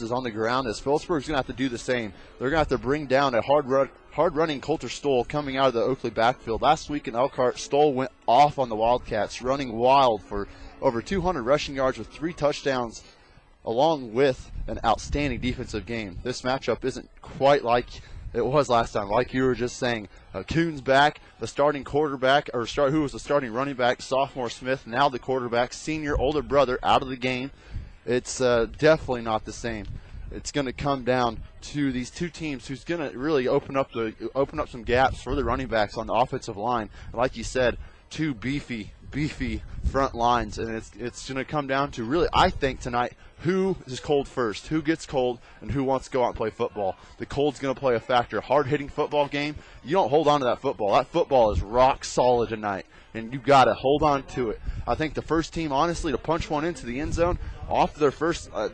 resources on the ground, as Phillipsburg's going to have to do the same. They're going to have to bring down a hard-running Coulter Stoll coming out of the Oakley backfield. Last week in Elkhart, Stoll went off on the Wildcats, running wild for over 200 rushing yards with 3 touchdowns, along with an outstanding defensive game. This matchup isn't quite like it was last time. Like you were just saying, Coon's back, the starting quarterback, who was the starting running back, sophomore Smith, now the quarterback, senior older brother, out of the game. It's definitely not the same. It's going to come down to these two teams who's going to really open up some gaps for the running backs on the offensive line. Like you said, two beefy front lines, and it's going to come down to really, I think tonight, who is cold first, who gets cold, and who wants to go out and play football. The cold's going to play a factor. Hard-hitting football game, you don't hold on to that football. That football is rock solid tonight, and you've got to hold on to it. I think the first team, honestly, to punch one into the end zone off their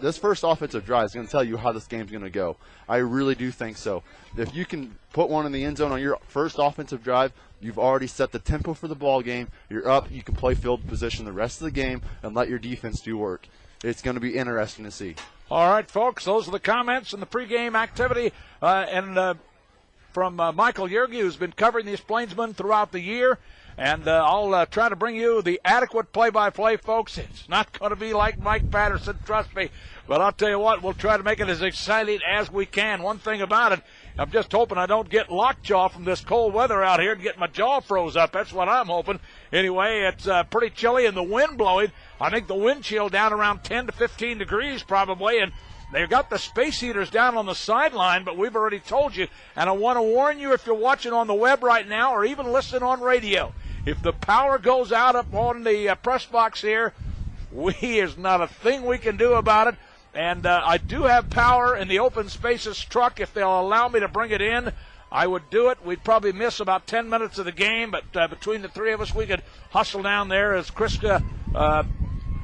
this first offensive drive is going to tell you how this game's going to go. I really do think so. If you can put one in the end zone on your first offensive drive, you've already set the tempo for the ball game. You're up. You can play field position the rest of the game and let your defense do work. It's going to be interesting to see. All right, folks, those are the comments and the pregame activity from Michael Yerge, who's been covering these Plainsmen throughout the year. And I'll try to bring you the adequate play-by-play, folks. It's not going to be like Mike Patterson, trust me. But I'll tell you what, we'll try to make it as exciting as we can. One thing about it, I'm just hoping I don't get lockjaw from this cold weather out here and get my jaw froze up. That's what I'm hoping. Anyway, it's pretty chilly and the wind blowing. I think the wind chill down around 10 to 15 degrees probably, and they've got the space heaters down on the sideline, but we've already told you. And I want to warn you, if you're watching on the web right now or even listening on radio, if the power goes out up on the press box here, there's not a thing we can do about it. And I do have power in the open spaces truck. If they'll allow me to bring it in, I would do it. We'd probably miss about 10 minutes of the game, but between the three of us, we could hustle down there as Krista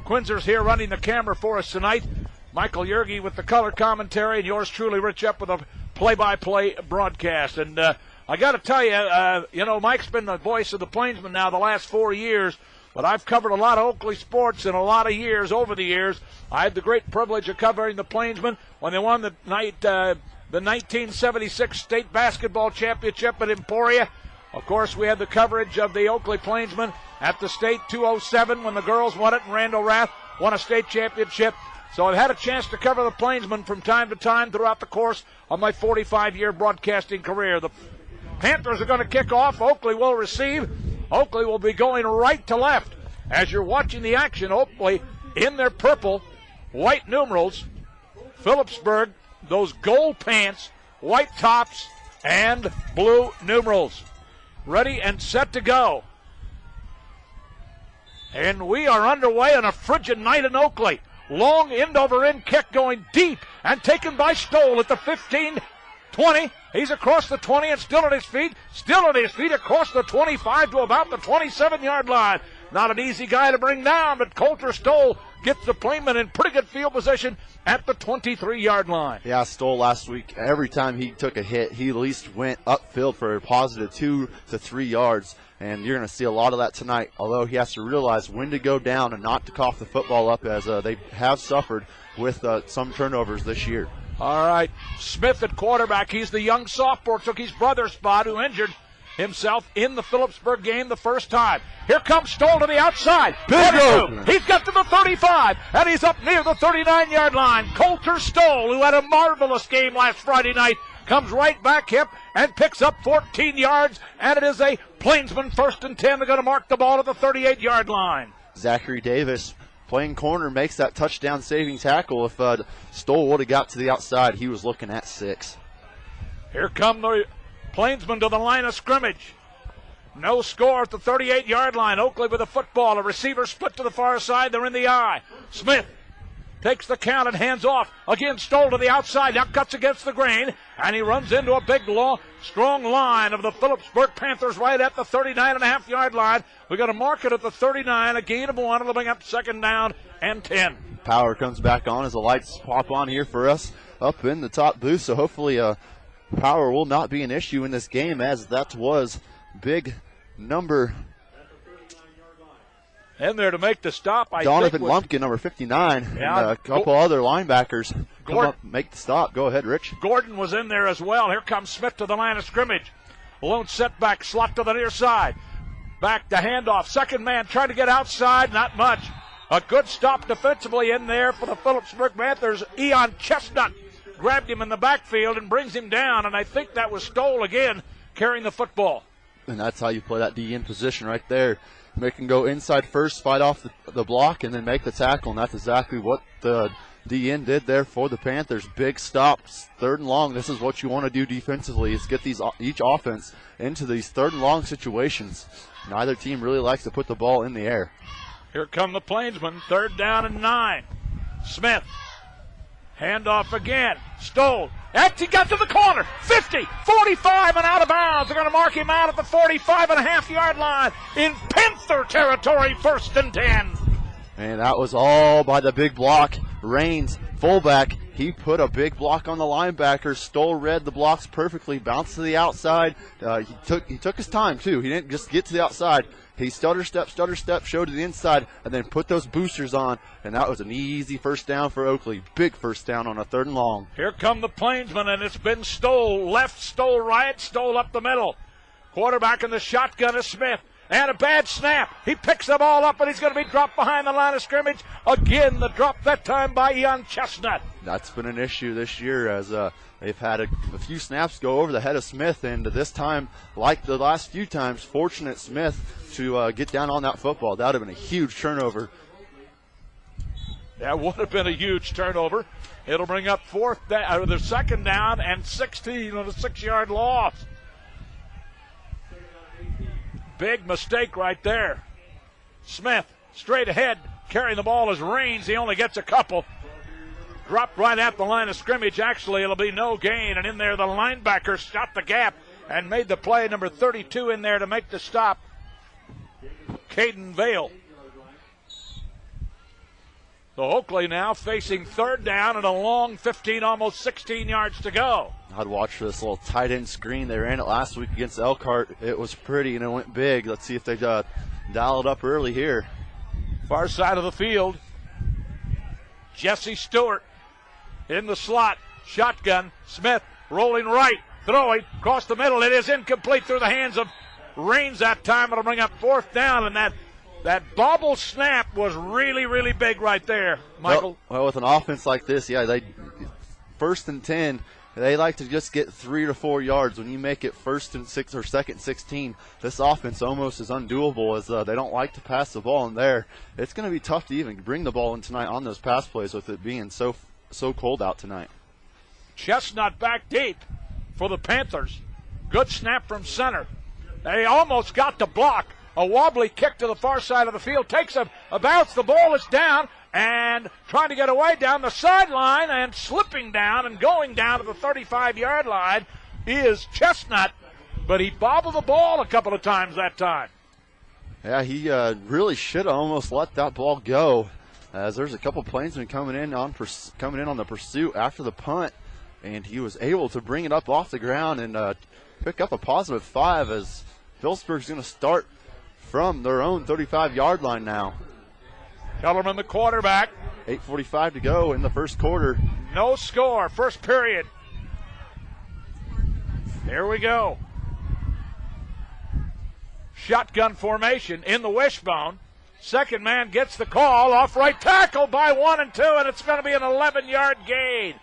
Quinzer's here running the camera for us tonight. Michael Yerge with the color commentary, and yours truly, Rich, up with a play-by-play broadcast. And I got to tell you, Mike's been the voice of the Plainsmen now the last 4 years, but I've covered a lot of Oakley sports in a lot of years over the years. I had the great privilege of covering the Plainsmen when they won the 1976 state basketball championship at Emporia. Of course, we had the coverage of the Oakley Plainsmen at the state 207 when the girls won it, and Randall Rath won a state championship. So I've had a chance to cover the Plainsmen from time to time throughout the course of my 45-year broadcasting career. The Panthers are going to kick off. Oakley will receive. Oakley will be going right to left. As you're watching the action, Oakley in their purple, white numerals. Phillipsburg, those gold pants, white tops, and blue numerals. Ready and set to go. And we are underway on a frigid night in Oakley. Long end-over-end kick going deep and taken by Stoll at the 15, 20. He's across the 20 and still on his feet. Still on his feet across the 25 to about the 27-yard line. Not an easy guy to bring down, but Coulter Stoll gets the Plainsmen in pretty good field position at the 23-yard line. Yeah, Stoll last week, every time he took a hit, he at least went upfield for a positive 2 to 3 yards. And you're going to see a lot of that tonight, although he has to realize when to go down and not to cough the football up, as they have suffered with some turnovers this year. All right, Smith at quarterback. He's the young sophomore, took his brother's spot, who injured himself in the Phillipsburg game the first time. Here comes Stoll to the outside. He's got to the 35, and he's up near the 39-yard line. Coulter Stoll, who had a marvelous game last Friday night, comes right back hip and picks up 14 yards, and it is a Plainsman 1st and 10. They're going to mark the ball at the 38-yard line. Zachary Davis, playing corner, makes that touchdown saving tackle. If Stoll would have got to the outside, he was looking at 6. Here come the Plainsmen to the line of scrimmage. No score at the 38-yard line. Oakley with the football. A receiver split to the far side. They're in the eye. Smith takes the count and hands off. Again, Stoll to the outside. Now cuts against the grain. And he runs into a big, long, strong line of the Phillipsburg Panthers right at the 39.5-yard line. We're going to mark it at the 39. A gain of 1. It'll bring up 2nd down and 10. Power comes back on as the lights pop on here for us up in the top booth. So hopefully power will not be an issue in this game, as that was big number. In there to make the stop, Donovan Lumpkin, number 59, and a couple other linebackers come up, make the stop. Go ahead, Rich. Gordon was in there as well. Here comes Smith to the line of scrimmage. Lone setback, slot to the near side. Back to handoff. Second man trying to get outside, not much. A good stop defensively in there for the Phillipsburg Panthers. Eon Chestnut grabbed him in the backfield and brings him down, and I think that was Stoll again carrying the football. And that's how you play that D in position right there. Make him go inside first, fight off the block, and then make the tackle, and that's exactly what the D-end did there for the Panthers. Big stops, 3rd and long. This is what you want to do defensively, is get each offense into these 3rd and long situations. Neither team really likes to put the ball in the air. Here come the Plainsmen, 3rd down and 9. Smith, handoff again. Stoll, he got to the corner. 50, 45, and out of bounds. They're going to mark him out at the 45.5-yard line in Panther territory, 1st and 10. And that was all by the big block. Raines, fullback, he put a big block on the linebacker. Stoll read the blocks perfectly, bounced to the outside. He took his time, too. He didn't just get to the outside. He stutter step, showed to the inside, and then put those boosters on, and that was an easy 1st down for Oakley. Big 1st down on a 3rd and long. Here come the Plainsmen, and it's been Stoll left, Stoll right, Stoll up the middle. Quarterback in the shotgun is Smith. And a bad snap. He picks the ball up, and he's going to be dropped behind the line of scrimmage. Again, the drop that time by Eon Chestnut. That's been an issue this year, as they've had a few snaps go over the head of Smith, and this time, like the last few times, fortunate Smith to get down on that football. That would have been a huge turnover. That would have been a huge turnover. It'll bring up the 2nd down and 16 on a 6-yard loss. Big mistake right there. Smith, straight ahead, carrying the ball as Raines. He only gets a couple. Dropped right at the line of scrimmage. Actually, it'll be no gain. And in there, the linebacker shot the gap and made the play. Number 32 in there to make the stop. Caden Vale. So Oakley now facing 3rd down and a long 15, almost 16 yards to go. I'd watch for this little tight end screen. They ran it last week against Elkhart. It was pretty and it went big. Let's see if they dial it up early here. Far side of the field. Jesse Stewart in the slot. Shotgun. Smith rolling right. Throwing across the middle. It is incomplete through the hands of Raines that time. It'll bring up 4th down, and that bobble snap was really, really big right there, Michael. Well, with an offense like this, they 1st and 10, they like to just get 3 to 4 yards. When you make it 1st and 6 or 2nd and 16, this offense almost is undoable, as they don't like to pass the ball in there. It's going to be tough to even bring the ball in tonight on those pass plays with it being so cold out tonight. Chestnut back deep for the Panthers. Good snap from center. They almost got the block. A wobbly kick to the far side of the field. Takes a bounce. The ball is down. And trying to get away down the sideline and slipping down and going down to the 35-yard line is Chestnut. But he bobbled the ball a couple of times that time. Yeah, he really should have almost let that ball go, as there's a couple Plainsmen coming in on the pursuit after the punt, and he was able to bring it up off the ground and pick up a positive 5, as Phillipsburg's going to start from their own 35-yard line now. Kellerman, the quarterback. 8:45 to go in the 1st quarter. No score, 1st period. Here we go. Shotgun formation in the wishbone. 2nd man gets the call. Off right tackle by 1 and 2, and it's going to be an 11-yard gain.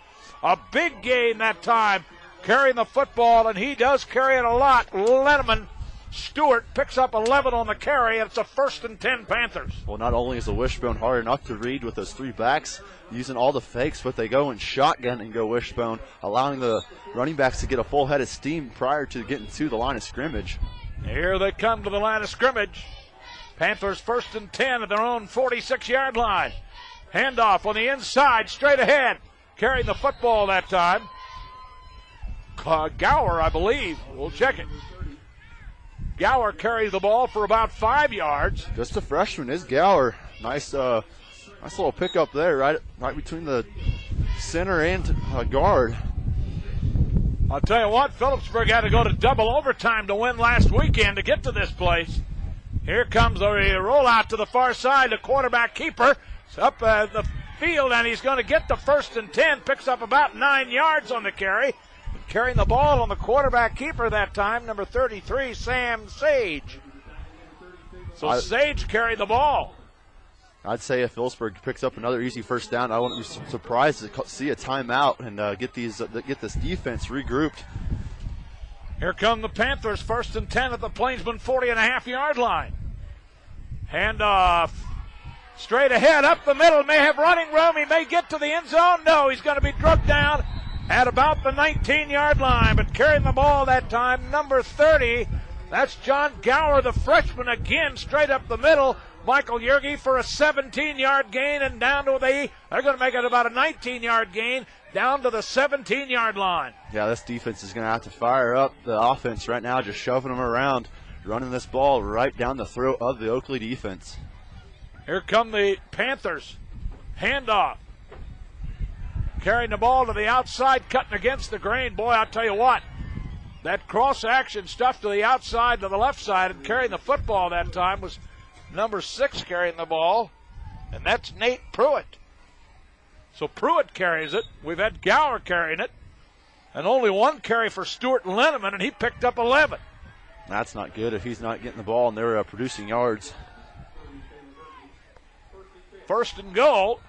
A big gain that time, carrying the football, and he does carry it a lot. Letterman Stewart picks up 11 on the carry, and it's a 1st and 10 Panthers. Well, not only is the wishbone hard enough to read with those 3 backs using all the fakes, but they go in shotgun and go wishbone, allowing the running backs to get a full head of steam prior to getting to the line of scrimmage. Here they come to the line of scrimmage. Panthers 1st and 10 at their own 46-yard line. Handoff on the inside, straight ahead. Carrying the football that time. Gower, I believe. We'll check it. Gower carries the ball for about 5 yards. Just a freshman is Gower. Nice little pickup there, right between the center and guard. I'll tell you what, Phillipsburg had to go to double overtime to win last weekend to get to this place. Here comes a rollout to the far side. The quarterback keeper up the field, and he's going to get the 1st and 10. Picks up about 9 yards on the carry. Carrying the ball on the quarterback keeper that time, number 33, Sam Sage. So Sage carried the ball. I'd say if Phillipsburg picks up another easy first down, I wouldn't be surprised to see a timeout and get this defense regrouped. Here come the Panthers, 1st and 10 at the Plainsman 40.5-yard line. Handoff. Straight ahead, up the middle, may have running room. He may get to the end zone. No, he's going to be drugged down at about the 19-yard line, but carrying the ball that time, number 30. That's John Gower, the freshman, again, straight up the middle. Michael Yerge for a 17-yard gain, and down to they're going to make it about a 19-yard gain, down to the 17-yard line. Yeah, this defense is going to have to fire up the offense right now, just shoving them around, running this ball right down the throat of the Oakley defense. Here come the Panthers. Handoff. Carrying the ball to the outside, cutting against the grain. Boy, I'll tell you what, that cross-action stuff to the outside, to the left side, and carrying the football that time was number 6 carrying the ball, and that's Nate Pruitt. So Pruitt carries it. We've had Gower carrying it, and only one carry for Stuart Linneman, and he picked up 11. That's not good if he's not getting the ball and they're producing yards. 1st and goal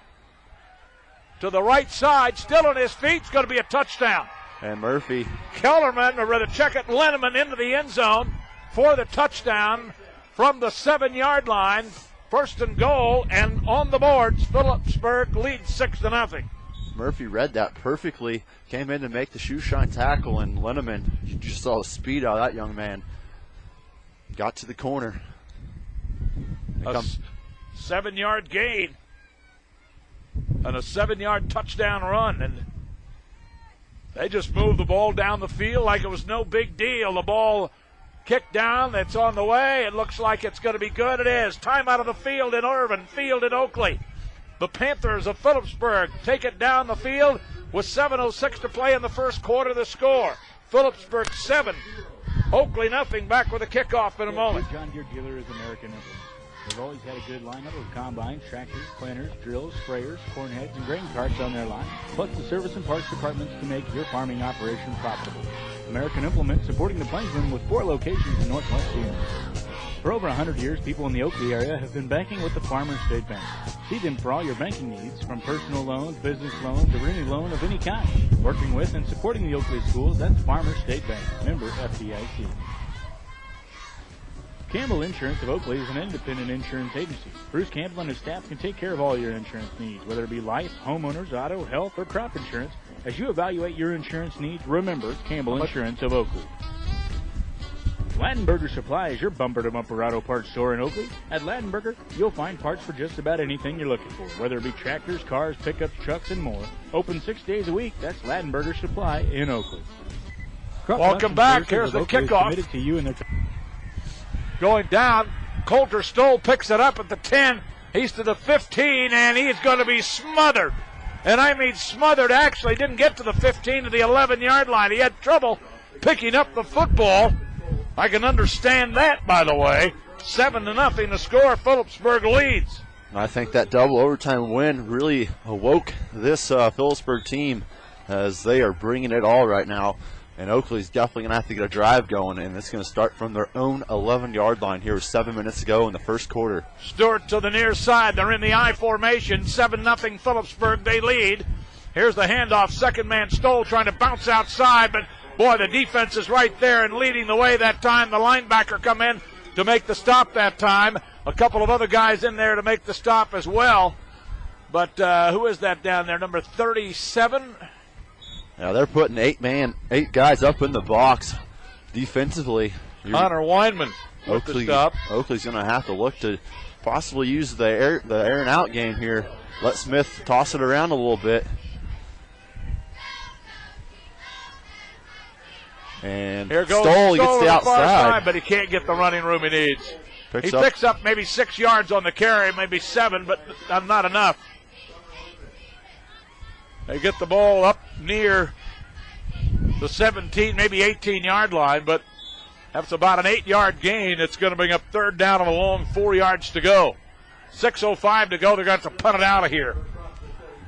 to the right side, still on his feet. It's going to be a touchdown. And Murphy. Kellerman, or rather check it, Linneman into the end zone for the touchdown from the 7-yard line. 1st and goal, and on the boards, Phillipsburg leads 6-0. Murphy read that perfectly, came in to make the shoe shine tackle, and Linneman, you just saw the speed out of that young man. Got to the corner. A 7-yard gain and a 7-yard touchdown run, and they just moved the ball down the field like it was no big deal. The ball kicked down, it's on the way. It looks like it's going to be good. It is. Time out of the field in Irvin, field in Oakley. The Panthers of Phillipsburg take it down the field with 7:06 to play in the first quarter. The score, Phillipsburg 7, Oakley nothing. Back with a kickoff in a moment. John Deere dealer is American Implement. They've always had a good lineup of combines, tractors, planters, drills, sprayers, corn heads, and grain carts on their line, plus the service and parts departments to make your farming operation profitable. American Implement supporting the Plainsman with 4 locations in Northwest Phoenix. For over 100 years, people in the Oakley area have been banking with the Farmers State Bank. See them for all your banking needs, from personal loans, business loans, or any loan of any kind. Working with and supporting the Oakley schools, that's Farmers State Bank, member FDIC. Campbell Insurance of Oakley is an independent insurance agency. Bruce Campbell and his staff can take care of all your insurance needs, whether it be life, homeowners, auto, health, or crop insurance. As you evaluate your insurance needs, remember Campbell Insurance of Oakley. Lattenberger Supply is your bumper-to-bumper auto parts store in Oakley. At Lattenberger, you'll find parts for just about anything you're looking for, whether it be tractors, cars, pickups, trucks, and more. Open 6 days a week. That's Lattenberger Supply in Oakley. Welcome back. Here's the kickoff. To you and their going down, Coulter Stoll picks it up at the 10. He's to the 15, and he's going to be smothered. And I mean smothered. Actually didn't get to the 15 to the 11-yard line. He had trouble picking up the football. I can understand that, by the way. 7-0 the score. Phillipsburg leads. I think that double overtime win really awoke this Phillipsburg team, as they are bringing it all right now. And Oakley's definitely going to have to get a drive going, and it's going to start from their own 11-yard line here with 7 minutes to go in the first quarter. Stewart to the near side. They're in the I formation. 7-0 Phillipsburg. They lead. Here's the handoff. Second man Stoll trying to bounce outside, but boy, the defense is right there and leading the way that time. The linebacker come in to make the stop that time. A couple of other guys in there to make the stop as well. But who is that down there? Number 37? Now they're putting 8 guys up in the box defensively. Connor Weinman. Oakley's going to have to look to possibly use the air and out game here. Let Smith toss it around a little bit. And here goes Stoll gets the outside, but he can't get the running room he needs. He picks up maybe 6 yards on the carry, maybe 7, but not enough. They get the ball up near the 17, maybe 18-yard line, but that's about an 8-yard gain. It's going to bring up third down of a long 4 yards to go. 6:05 to go. They're going to have to punt it out of here.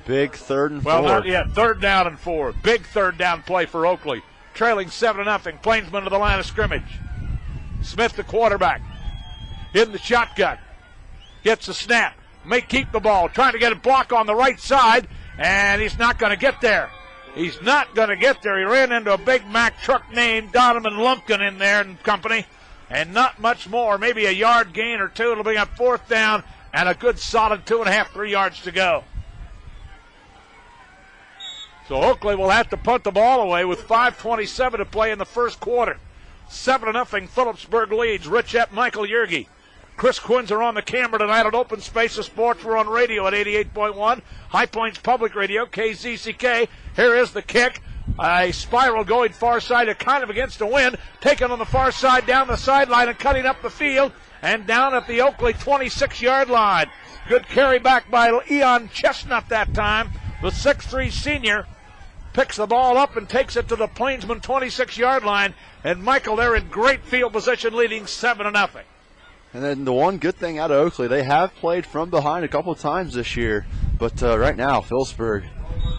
Big 3rd and 4. Well, third down and 4. Big third down play for Oakley. Trailing 7-0. Plainsman to the line of scrimmage. Smith, the quarterback, in the shotgun. Gets the snap. May keep the ball. Trying to get a block on the right side, and he's not going to get there. He's not going to get there. He ran into a Big Mac truck named Donovan Lumpkin in there and company, and not much more. Maybe a yard gain or two. It'll bring up 4th down and a good solid 2.5, 3 yards to go. So Oakley will have to punt the ball away with 5:27 to play in the first quarter. 7-0 Phillipsburg leads. Rich Epp, Michael Yerge. Chris Quinns are on the camera tonight at Open Spaces Sports. We're on radio at 88.1. High Points Public Radio, KZCK. Here is the kick. A spiral going far side, kind of against the wind. Taken on the far side, down the sideline and cutting up the field. And down at the Oakley 26-yard line. Good carry back by Eon Chestnut that time. The 6'3 senior picks the ball up and takes it to the Plainsman 26-yard line. And Michael, they're in great field position, leading 7-0. And then the one good thing out of Oakley, they have played from behind a couple of times this year. But right now, Phillipsburg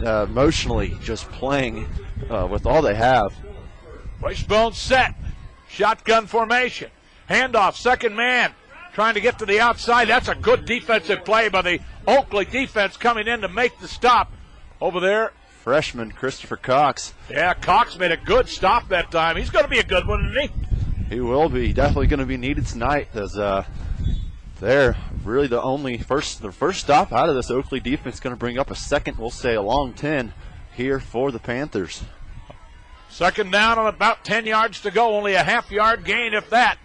emotionally just playing with all they have. Wishbone set. Shotgun formation. Handoff, second man. Trying to get to the outside. That's a good defensive play by the Oakley defense coming in to make the stop over there. Freshman Christopher Cox. Yeah, Cox made a good stop that time. He's going to be a good one, isn't he? He will be. Definitely going to be needed tonight as they're really the first stop out of this Oakley defense. Going to bring up a second, we'll say a long 10 here for the Panthers. Second down on about 10 yards to go. Only a half-yard gain, if that,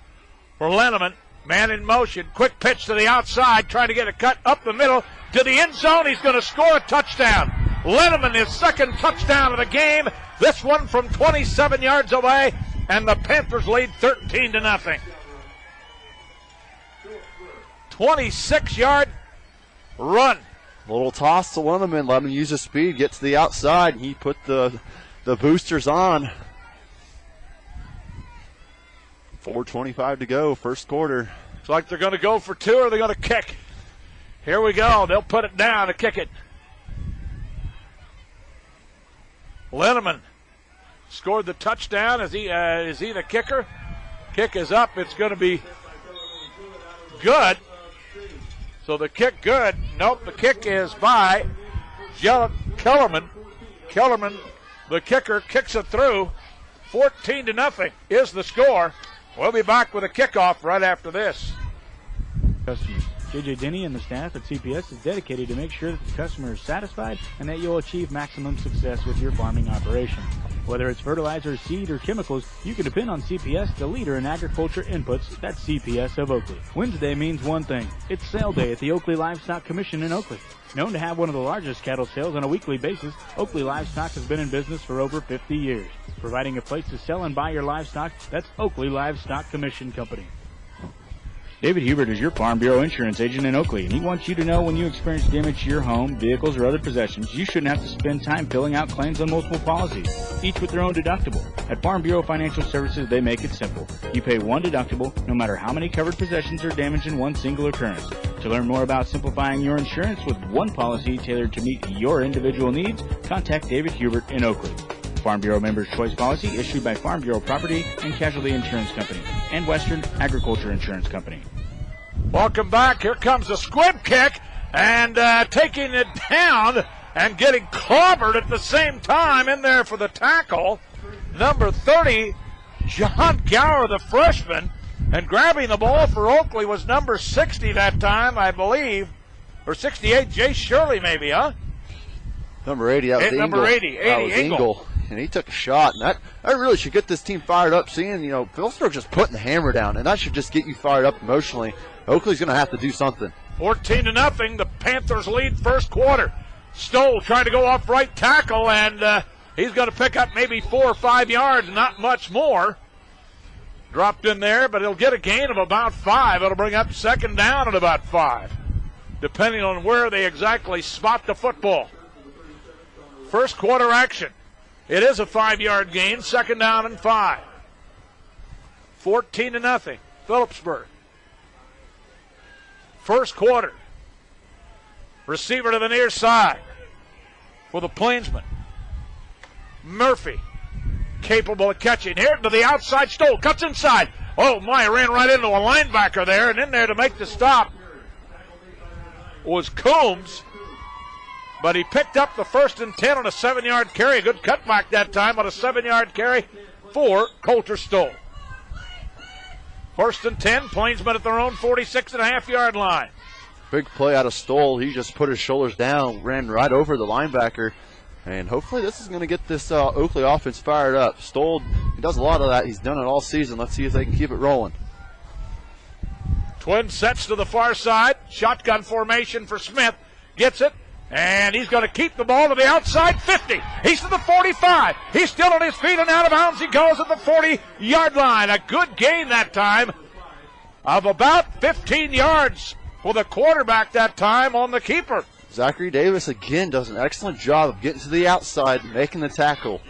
for Lenneman. Man in motion. Quick pitch to the outside. Trying to get a cut up the middle to the end zone. He's going to score a touchdown. Lenneman, his second touchdown of the game. This one from 27 yards away. And the Panthers lead 13-0. 26-yard run. Little toss to Lenneman. Let him use his speed. Get to the outside. He put the boosters on. 4:25 to go, first quarter. Looks like they're going to go for two, or they're going to kick. Here we go. They'll put it down to kick it. Lenneman scored the touchdown. Is he the kicker? Kick is up. It's going to be good. So the kick good. Nope, the kick is by Kellerman. Kellerman, the kicker, kicks it through. 14-0 is the score. We'll be back with a kickoff right after this. Customers. J.J. Denny and the staff at CPS is dedicated to make sure that the customer is satisfied and that you'll achieve maximum success with your farming operation. Whether it's fertilizer, seed, or chemicals, you can depend on CPS, the leader in agriculture inputs. That's CPS of Oakley. Wednesday means one thing. It's sale day at the Oakley Livestock Commission in Oakley. Known to have one of the largest cattle sales on a weekly basis, Oakley Livestock has been in business for over 50 years. Providing a place to sell and buy your livestock, that's Oakley Livestock Commission Company. David Hubert is your Farm Bureau insurance agent in Oakley, and he wants you to know when you experience damage to your home, vehicles, or other possessions, you shouldn't have to spend time filling out claims on multiple policies, each with their own deductible. At Farm Bureau Financial Services, they make it simple. You pay one deductible, no matter how many covered possessions are damaged in one single occurrence. To learn more about simplifying your insurance with one policy tailored to meet your individual needs, contact David Hubert in Oakley. Farm Bureau Members Choice Policy issued by Farm Bureau Property and Casualty Insurance Company and Western Agriculture Insurance Company. Welcome back. Here comes a squib kick and taking it down and getting clobbered at the same time in there for the tackle. Number 30, John Gower, the freshman, and grabbing the ball for Oakley was number 60 that time, I believe, or 68, Jay Shirley maybe, huh? Number 80, that was number 80 Engel. And he took a shot, and that really should get this team fired up. Seeing, Phillipsburg just putting the hammer down, and that should just get you fired up emotionally. Oakley's going to have to do something. 14-0, the Panthers lead first quarter. Stoll trying to go off right tackle, and he's going to pick up maybe 4 or 5 yards, not much more. Dropped in there, but he'll get a gain of about 5. It'll bring up second down at about 5, depending on where they exactly spot the football. First quarter action. It is a 5-yard gain, second down and 5. 14-0, Phillipsburg. First quarter. Receiver to the near side. for the Plainsmen. Murphy, capable of catching. Here to the outside, Stoll cuts inside. Oh my, ran right into a linebacker there, and in there to make the stop was Coombs. But he picked up the 1st and 10 on a 7-yard carry. A good cutback that time on a 7-yard carry for Coulter Stoll. 1st and 10, Plainsmen at their own 46.5-yard line. Big play out of Stoll. He just put his shoulders down, ran right over the linebacker. And hopefully this is going to get this Oakley offense fired up. Stoll, he does a lot of that. He's done it all season. Let's see if they can keep it rolling. Twin sets to the far side. Shotgun formation for Smith. Gets it. And he's going to keep the ball to the outside 50. He's to the 45. He's still on his feet and out of bounds. He goes at the 40-yard line. A good gain that time of about 15 yards for the quarterback that time on the keeper. Zachary Davis again does an excellent job of getting to the outside, making the tackle.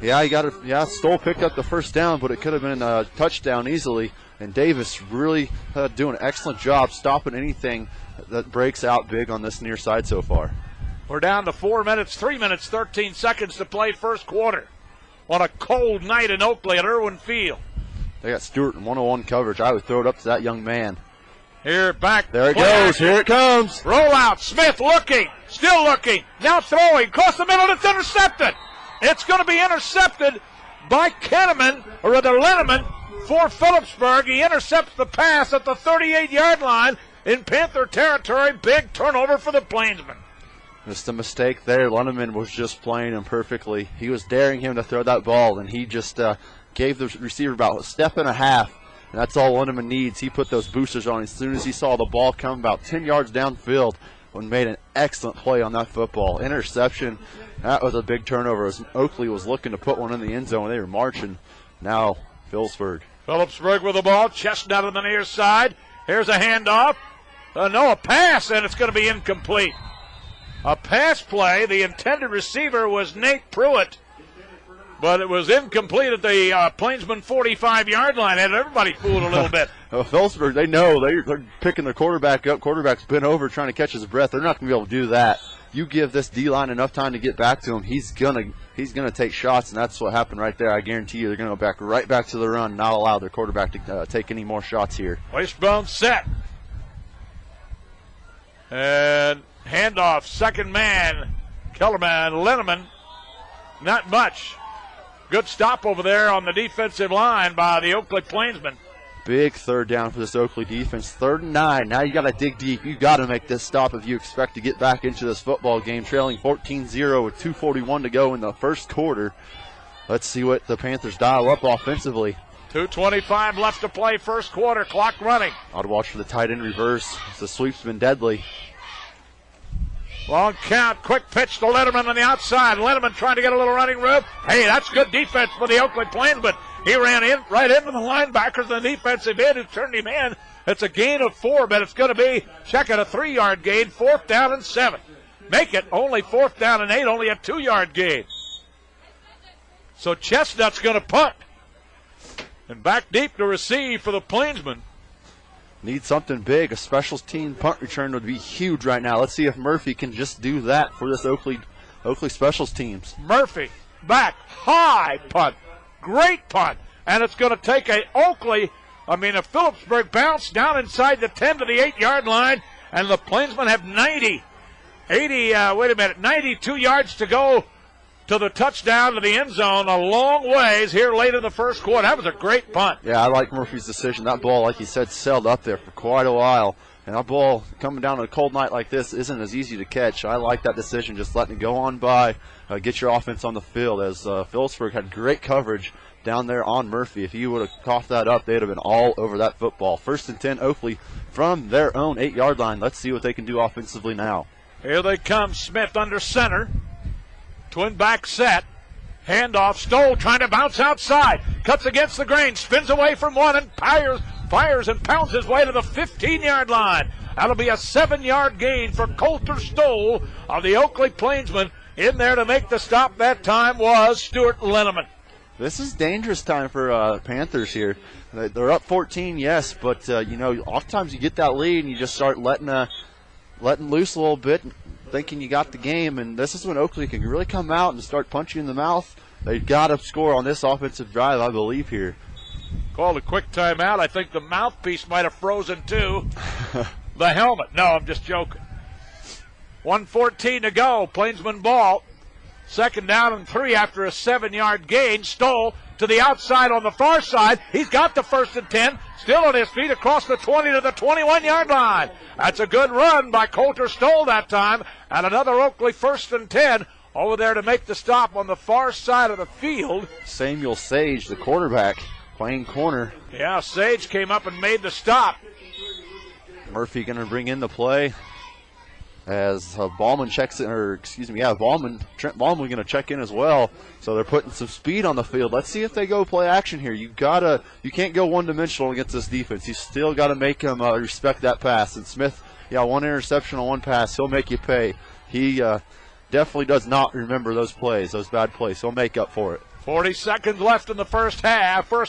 Stoll picked up the 1st down, but it could have been a touchdown easily. And Davis really doing an excellent job stopping anything that breaks out big on this near side so far. We're down to 3 minutes, 13 seconds to play first quarter on a cold night in Oakley at Irwin Field. They got Stewart in 101 coverage. I would throw it up to that young man. Here, back. There it goes. Here it comes. Roll out. Smith looking. Still looking. Now throwing. Across the middle. It's intercepted. It's going to be intercepted by Lenneman for Phillipsburg. He intercepts the pass at the 38-yard line in Panther territory. Big turnover for the Plainsmen. Just a mistake there. Lenneman was just playing him perfectly. He was daring him to throw that ball, and he just gave the receiver about a step and a half. And that's all Lenneman needs. He put those boosters on as soon as he saw the ball come about 10 yards downfield and made an excellent play on that football. Interception, that was a big turnover as Oakley was looking to put one in the end zone. They were marching. Now, Phillipsburg. Phillipsburg with the ball. Chestnut on the near side. Here's a handoff. A pass, and it's going to be incomplete. A pass play. The intended receiver was Nate Pruitt, but it was incomplete at the Plainsman 45-yard line. Had everybody fooled a little bit. Well, Phillipsburg, they know they're picking the quarterback up. Quarterback's bent over trying to catch his breath. They're not going to be able to do that. You give this D-line enough time to get back to him, he's gonna take shots, and that's what happened right there. I guarantee you they're going to go right back to the run, not allow their quarterback to take any more shots here. Wishbone set. And handoff, second man, Kellerman, Lenneman. Not much. Good stop over there on the defensive line by the Oakley Plainsmen. Big 3rd down for this Oakley defense. 3rd and 9. Now you got to dig deep. You got to make this stop if you expect to get back into this football game. Trailing 14-0 with 2:41 to go in the first quarter. Let's see what the Panthers dial up offensively. 2:25 left to play first quarter. Clock running. I'd watch for the tight end reverse. The sweep's been deadly. Long count, quick pitch to Lenneman on the outside. Lenneman trying to get a little running room. Hey, that's good defense for the Oakley Plainsmen. He ran in right into the linebackers and the defensive end who turned him in. It's a gain of 4, but it's going to be, check it, a 3-yard gain, 4th down and 7. Make it only 4th down and 8, only a 2-yard gain. So Chestnut's going to punt. And back deep to receive for the Plainsmen. Need something big. A special team punt return would be huge right now. Let's see if Murphy can just do that for this Oakley specials teams. Murphy back, high punt, great punt, and it's going to take a Phillipsburg bounce down inside the 10 to the 8-yard line, and the Plainsmen have 92 yards to go to the touchdown to the end zone. A long ways here late in the first quarter. That was a great punt. Yeah, I like Murphy's decision. That ball, like he said, sailed up there for quite a while. And that ball coming down on a cold night like this isn't as easy to catch. I like that decision, just letting it go on by, get your offense on the field, as Phillipsburg had great coverage down there on Murphy. If he would have coughed that up, they'd have been all over that football. 1st and 10 Oakley from their own 8-yard line. Let's see what they can do offensively now. Here they come. Smith under center. Twin back set. Handoff. Stoll trying to bounce outside. Cuts against the grain. Spins away from one and fires and pounds his way to the 15-yard line. That'll be a 7-yard gain for Coulter Stoll of the Oakley Plainsmen. In there to make the stop that time was Stuart Lenneman. This is dangerous time for Panthers here. They're up 14, yes, but oftentimes you get that lead and you just start letting loose a little bit. thinking you got the game, and this is when Oakley can really come out and start punching in the mouth. They've got to score on this offensive drive, I believe, here. Called a quick timeout. I think the mouthpiece might have frozen too. The helmet. No, I'm just joking. 1:14 to go. Plainsman ball. 2nd down and 3 after a 7-yard gain. Stoll to the outside on the far side. He's got the 1st and 10. Still on his feet across the 20 to the 21-yard line. That's a good run by Coulter Stoll that time. And another Oakley 1st and 10 over there to make the stop on the far side of the field. Samuel Sage, the quarterback, playing corner. Yeah, Sage came up and made the stop. Murphy going to bring in the play as Ballman checks in, Trent Ballman going to check in as well. So they're putting some speed on the field. Let's see if they go play action here. You can't go one-dimensional against this defense. You still got to make them respect that pass. And Smith, 1 interception on 1 pass. He'll make you pay. He definitely does not remember those plays, those bad plays. He'll make up for it. 40 seconds left in the first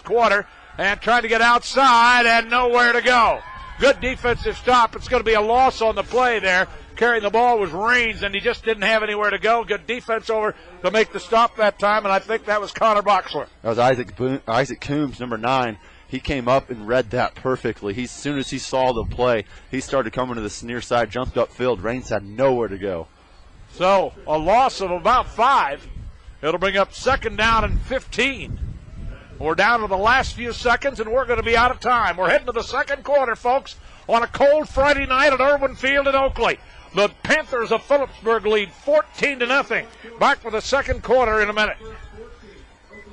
quarter, and trying to get outside and nowhere to go. Good defensive stop. It's going to be a loss on the play there. Carrying the ball was Raines, and he just didn't have anywhere to go. Good defense over to make the stop that time, and I think that was Connor Boxler. That was Isaac Coombs, number 9. He came up and read that perfectly. As soon as he saw the play, he started coming to the near side, jumped upfield. Raines had nowhere to go. So a loss of about 5. It'll bring up 2nd down and 15. We're down to the last few seconds, and we're going to be out of time. We're heading to the second quarter, folks, on a cold Friday night at Irwin Field in Oakley. The Panthers of Phillipsburg lead 14-0. Back for the second quarter in a minute.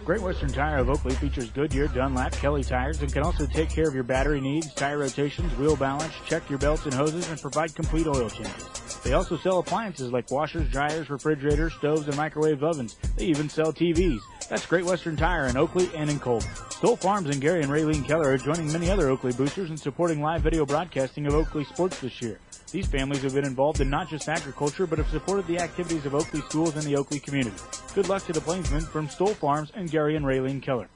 Great Western Tire of Oakley features Goodyear, Dunlap, Kelly tires, and can also take care of your battery needs, tire rotations, wheel balance, check your belts and hoses, and provide complete oil changes. They also sell appliances like washers, dryers, refrigerators, stoves, and microwave ovens. They even sell TVs. That's Great Western Tire in Oakley and in Colby. Stoll Farms and Gary and Raylene Keller are joining many other Oakley boosters in supporting live video broadcasting of Oakley sports this year. These families have been involved in not just agriculture, but have supported the activities of Oakley schools and the Oakley community. Good luck to the Plainsmen from Stoll Farms and Gary and Raylene Keller.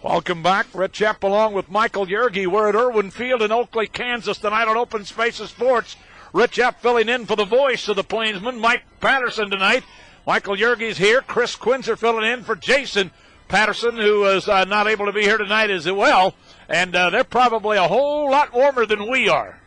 Welcome back. Rich Epp along with Michael Yerge. We're at Irwin Field in Oakley, Kansas tonight on Open Spaces Sports. Rich Epp filling in for the voice of the Plainsmen, Mike Patterson, tonight. Michael Yerge's here. Chris Quinzer filling in for Jason Patterson, who is not able to be here tonight as well. And they're probably a whole lot warmer than we are.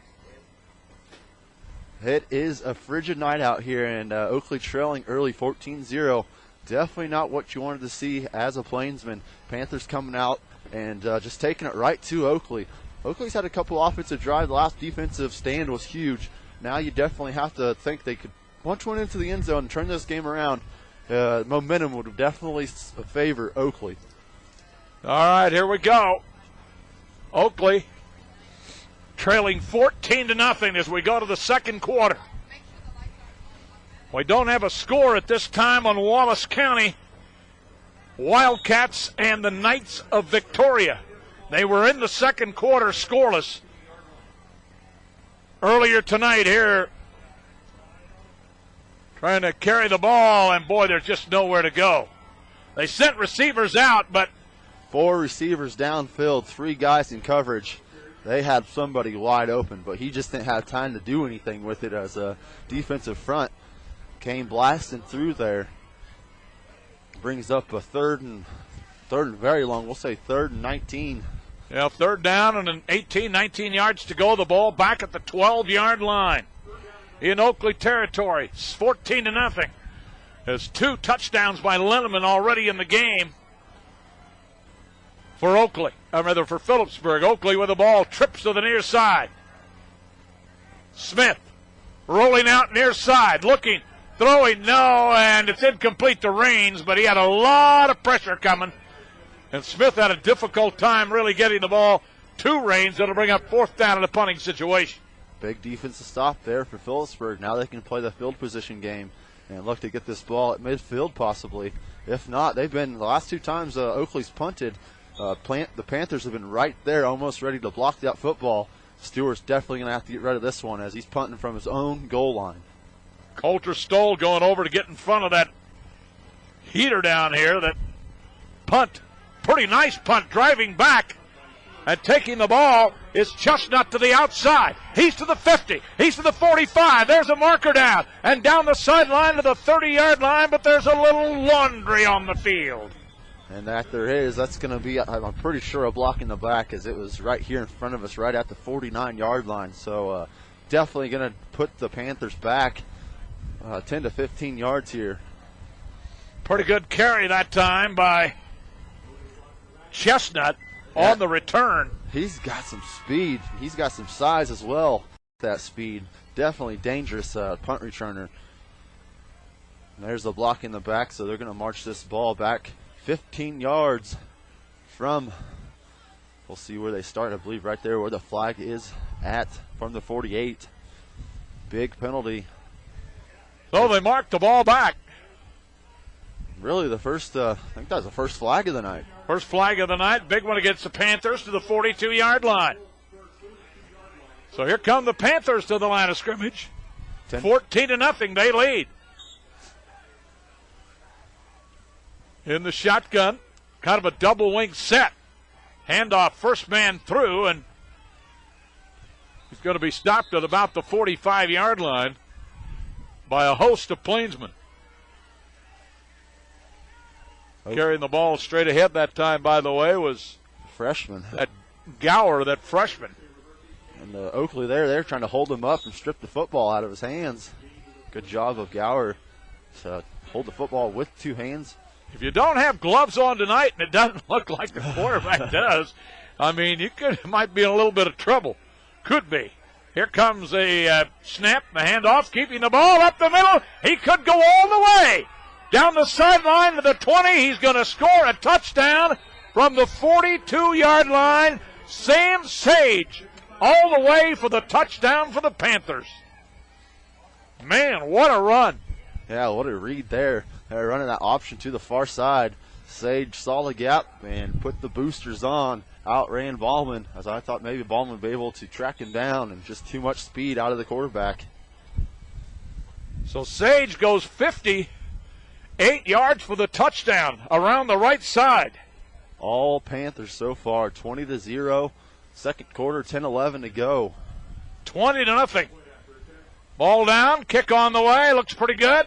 It is a frigid night out here, and Oakley trailing early 14-0. Definitely not what you wanted to see as a Plainsman. Panthers coming out and just taking it right to Oakley. Oakley's had a couple offensive drives. The last defensive stand was huge. Now you definitely have to think they could punch one into the end zone and turn this game around. Momentum would definitely favor Oakley. All right, here we go. Oakley trailing 14-0 as we go to the second quarter. We don't have a score at this time on Wallace County. Wildcats and the Knights of Victoria. They were in the second quarter scoreless earlier tonight here, trying to carry the ball, and boy, there's just nowhere to go. They sent receivers out, but 4 receivers downfield, 3 guys in coverage. They had somebody wide open, but he just didn't have time to do anything with it as a defensive front came blasting through there. Brings up a third and very long. We'll say 3rd and 19. Yeah, 3rd down and 19 yards to go. The ball back at the 12-yard line in Oakley territory. It's 14-0. There's 2 touchdowns by Linneman already in the game for Oakley. For Phillipsburg. Oakley with the ball, trips to the near side. Smith rolling out near side, looking, throwing, no, and it's incomplete to Raines, but he had a lot of pressure coming. And Smith had a difficult time really getting the ball to Raines. That'll bring up 4th down in a punting situation. Big defensive stop there for Phillipsburg. Now they can play the field position game and look to get this ball at midfield possibly. If not, they've been, the last 2 times Oakley's punted, the Panthers have been right there almost ready to block that football. Stewart's definitely going to have to get rid of this one as he's punting from his own goal line. Coulter Stoll going over to get in front of that heater down here, that punt. Pretty nice punt, driving back. And taking the ball is Chestnut to the outside. He's to the 50. He's to the 45. There's a marker down. And down the sideline to the 30-yard line, but there's a little laundry on the field. And that there is. That's going to be, I'm pretty sure, a block in the back, as it was right here in front of us, right at the 49-yard line. So definitely going to put the Panthers back 10 to 15 yards here. Pretty good carry that time by Chestnut on the return. He's got some speed. He's got some size as well. That speed. Definitely dangerous punt returner. And there's the block in the back, so they're going to march this ball back 15 yards from, we'll see where they start, I believe right there where the flag is at from the 48. Big penalty. So they marked the ball back. Really the first, I think that was the first flag of the night. First flag of the night, big one against the Panthers to the 42-yard line. So here come the Panthers to the line of scrimmage. 14-0, they lead. In the shotgun, kind of a double wing set. Handoff, first man through, and he's going to be stopped at about the 45-yard line by a host of Plainsmen. Carrying the ball straight ahead that time, by the way, was freshman. That Gower, that freshman. And Oakley they're trying to hold him up and strip the football out of his hands. Good job of Gower to hold the football with two hands. If you don't have gloves on tonight, and it doesn't look like the quarterback does, I mean, might be in a little bit of trouble. Could be. Here comes a snap, the handoff, keeping the ball up the middle. He could go all the way. Down the sideline to the 20, he's going to score a touchdown from the 42-yard line. Sam Sage all the way for the touchdown for the Panthers. Man, what a run. Yeah, what a read there. They're running that option to the far side. Sage saw the gap and put the boosters on. Outran Ballman, as I thought maybe Ballman would be able to track him down, and just too much speed out of the quarterback. So Sage goes 58 yards for the touchdown around the right side. All Panthers so far, 20-0. Second quarter, 10-11 to go. 20-0. Ball down, kick on the way, looks pretty good.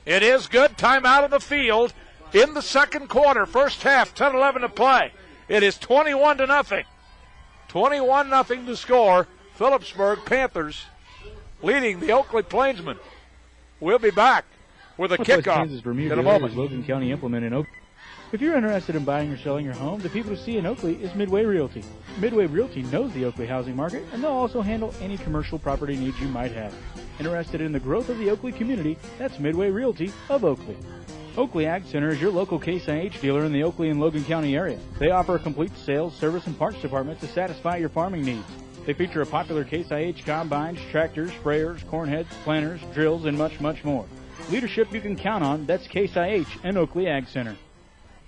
It is good. Time out of the field in the second quarter. First half, 10-11 to play. It is 21-0. 21-0 to score. Phillipsburg Panthers leading the Oakley Plainsmen. We'll be back with a kickoff in a moment. Logan County Implement in Oakley. If you're interested in buying or selling your home, the people to see in Oakley is Midway Realty. Midway Realty knows the Oakley housing market, and they'll also handle any commercial property needs you might have. Interested in the growth of the Oakley community? That's Midway Realty of Oakley. Oakley Ag Center is your local Case IH dealer in the Oakley and Logan County area. They offer a complete sales, service, and parts department to satisfy your farming needs. They feature a popular Case IH combines, tractors, sprayers, corn heads, planters, drills, and much, much more. Leadership you can count on, that's Case IH and Oakley Ag Center.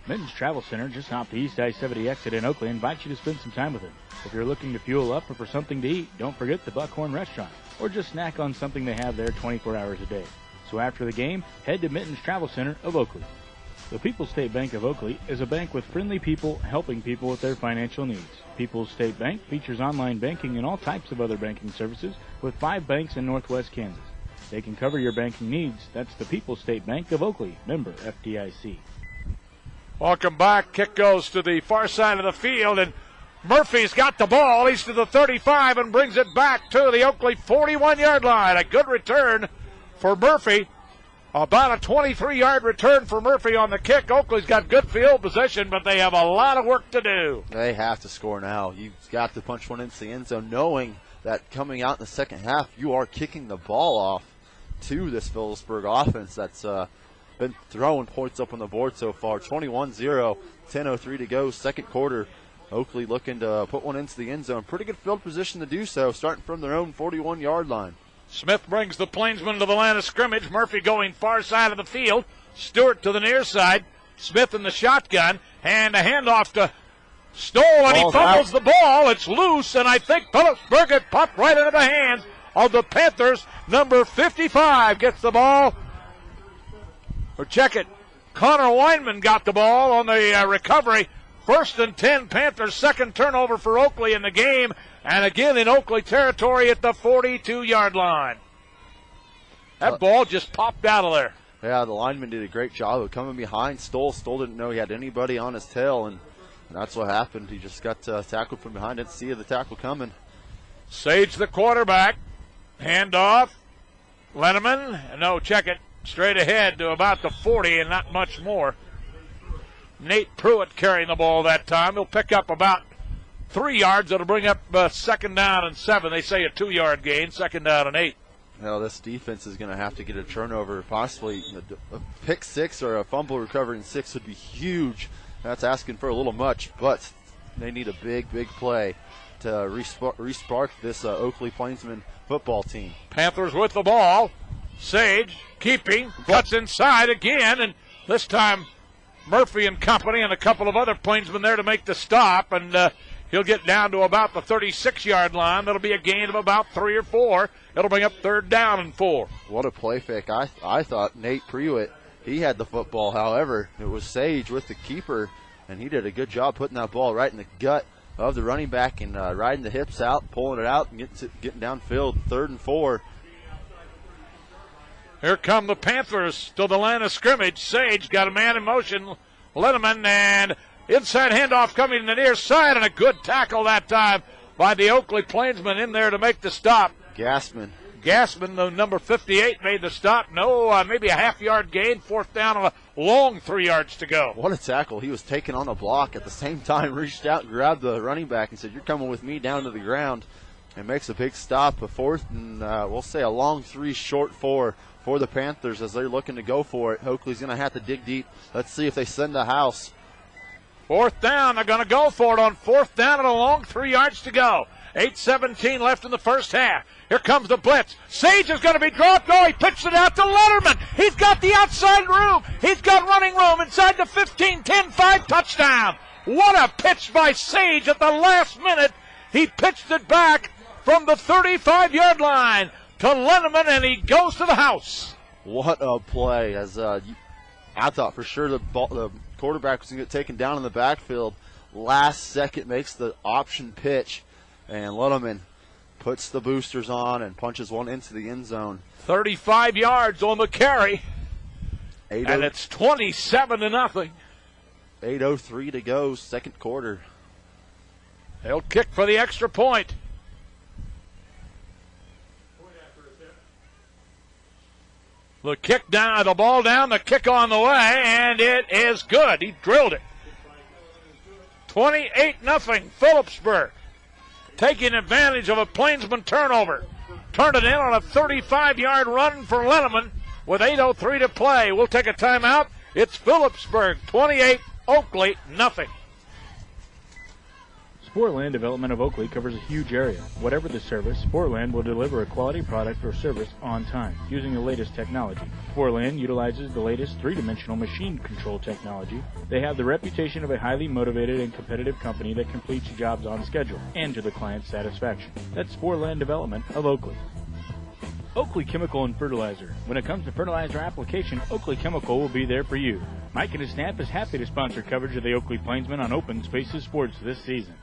Mittens Travel Center, just off the East I-70 exit in Oakley, invites you to spend some time with it. If you're looking to fuel up or for something to eat, don't forget the Buckhorn Restaurant, or just snack on something they have there 24 hours a day. So after the game, head to Mittens Travel Center of Oakley. The People's State Bank of Oakley is a bank with friendly people helping people with their financial needs. People's State Bank features online banking and all types of other banking services with 5 banks in Northwest Kansas. They can cover your banking needs. That's the People's State Bank of Oakley, member FDIC. Welcome back. Kick goes to the far side of the field, and Murphy's got the ball. He's to the 35 and brings it back to the Oakley 41-yard line. A good return for Murphy. About a 23-yard return for Murphy on the kick. Oakley's got good field position, but they have a lot of work to do. They have to score now. You've got to punch one into the end zone, knowing that coming out in the second half, you are kicking the ball off to this Phillipsburg offense that's been throwing points up on the board so far. 21-0, 10:03 to go, second quarter. Oakley looking to put one into the end zone. Pretty good field position to do so, starting from their own 41-yard line. Smith brings the Plainsmen to the line of scrimmage. Murphy going far side of the field. Stewart to the near side. Smith in the shotgun. And a handoff to Stoll, and he fumbles the ball. It's loose, and I think Phillipsburg had popped right into the hands of the Panthers. Number 55 gets the ball. Or check it. Connor Weinman got the ball on the recovery. First and 10, Panthers, second turnover for Oakley in the game, and again in Oakley territory at the 42-yard line. That ball just popped out of there. Yeah, the lineman did a great job of coming behind Stoll. Stoll didn't know he had anybody on his tail, and that's what happened. He just got tackled from behind. Didn't see the tackle coming. Sage, the quarterback. Handoff. Lenneman. No, check it. Straight ahead to about the 40 and not much more. Nate Pruitt carrying the ball that time. He'll pick up about 3 yards. It'll bring up second down and 7. They say a 2-yard gain, second down and 8. Now this defense is going to have to get a turnover. Possibly a pick 6 or a fumble recovering 6 would be huge. That's asking for a little much, but they need a big, big play to respark this Oakley Plainsman football team. Panthers with the ball. Sage keeping, cuts inside again, and this time Murphy and company and a couple of other Plainsmen there to make the stop, and he'll get down to about the 36-yard line. That'll be a gain of about 3 or 4. It'll bring up third down and 4. What a play fake. I thought Nate Pruitt, he had the football. However, it was Sage with the keeper, and he did a good job putting that ball right in the gut of the running back and riding the hips out, pulling it out, and getting downfield. 3rd and 4. Here come the Panthers to the line of scrimmage. Sage got a man in motion. Lenneman, and inside handoff coming to the near side, and a good tackle that time by the Oakley Plainsman in there to make the stop. Gassman, the number 58, made the stop. No, maybe a half-yard gain. 4th down, a long 3 yards to go. What a tackle. He was taken on a block. At the same time, reached out and grabbed the running back and said, "You're coming with me down to the ground." And makes a big stop. A 4th and we'll say a long 3, short 4 for the Panthers as they're looking to go for it. Oakley's going to have to dig deep. Let's see if they send the house. 4th down. They're going to go for it on 4th down and a long 3 yards to go. 8:17 left in the first half. Here comes the blitz. Sage is going to be dropped. No, he pitched it out to Letterman. He's got the outside room. He's got running room inside the 15, 10, 5 touchdown. What a pitch by Sage at the last minute. He pitched it back from the 35-yard line to Lenneman, and he goes to the house. What a play. As I thought for sure the quarterback was going to get taken down in the backfield. Last second makes the option pitch, and Lenneman puts the boosters on and punches one into the end zone. 35 yards on the carry, and it's 27-0. 8:03 to go, second quarter. They'll kick for the extra point. The kick down, the ball down, the kick on the way, and it is good. He drilled it. 28-0, Phillipsburg. Taking advantage of a Plainsman turnover. Turned it in on a 35-yard run for Lenneman with 8:03 to play. We'll take a timeout. It's Phillipsburg 28, Oakley 0. Sportland Development of Oakley covers a huge area. Whatever the service, Sportland will deliver a quality product or service on time using the latest technology. Sportland utilizes the latest 3-dimensional machine control technology. They have the reputation of a highly motivated and competitive company that completes jobs on schedule and to the client's satisfaction. That's Sportland Development of Oakley. Oakley Chemical and Fertilizer. When it comes to fertilizer application, Oakley Chemical will be there for you. Mike and his staff is happy to sponsor coverage of the Oakley Plainsmen on Open Spaces Sports this season.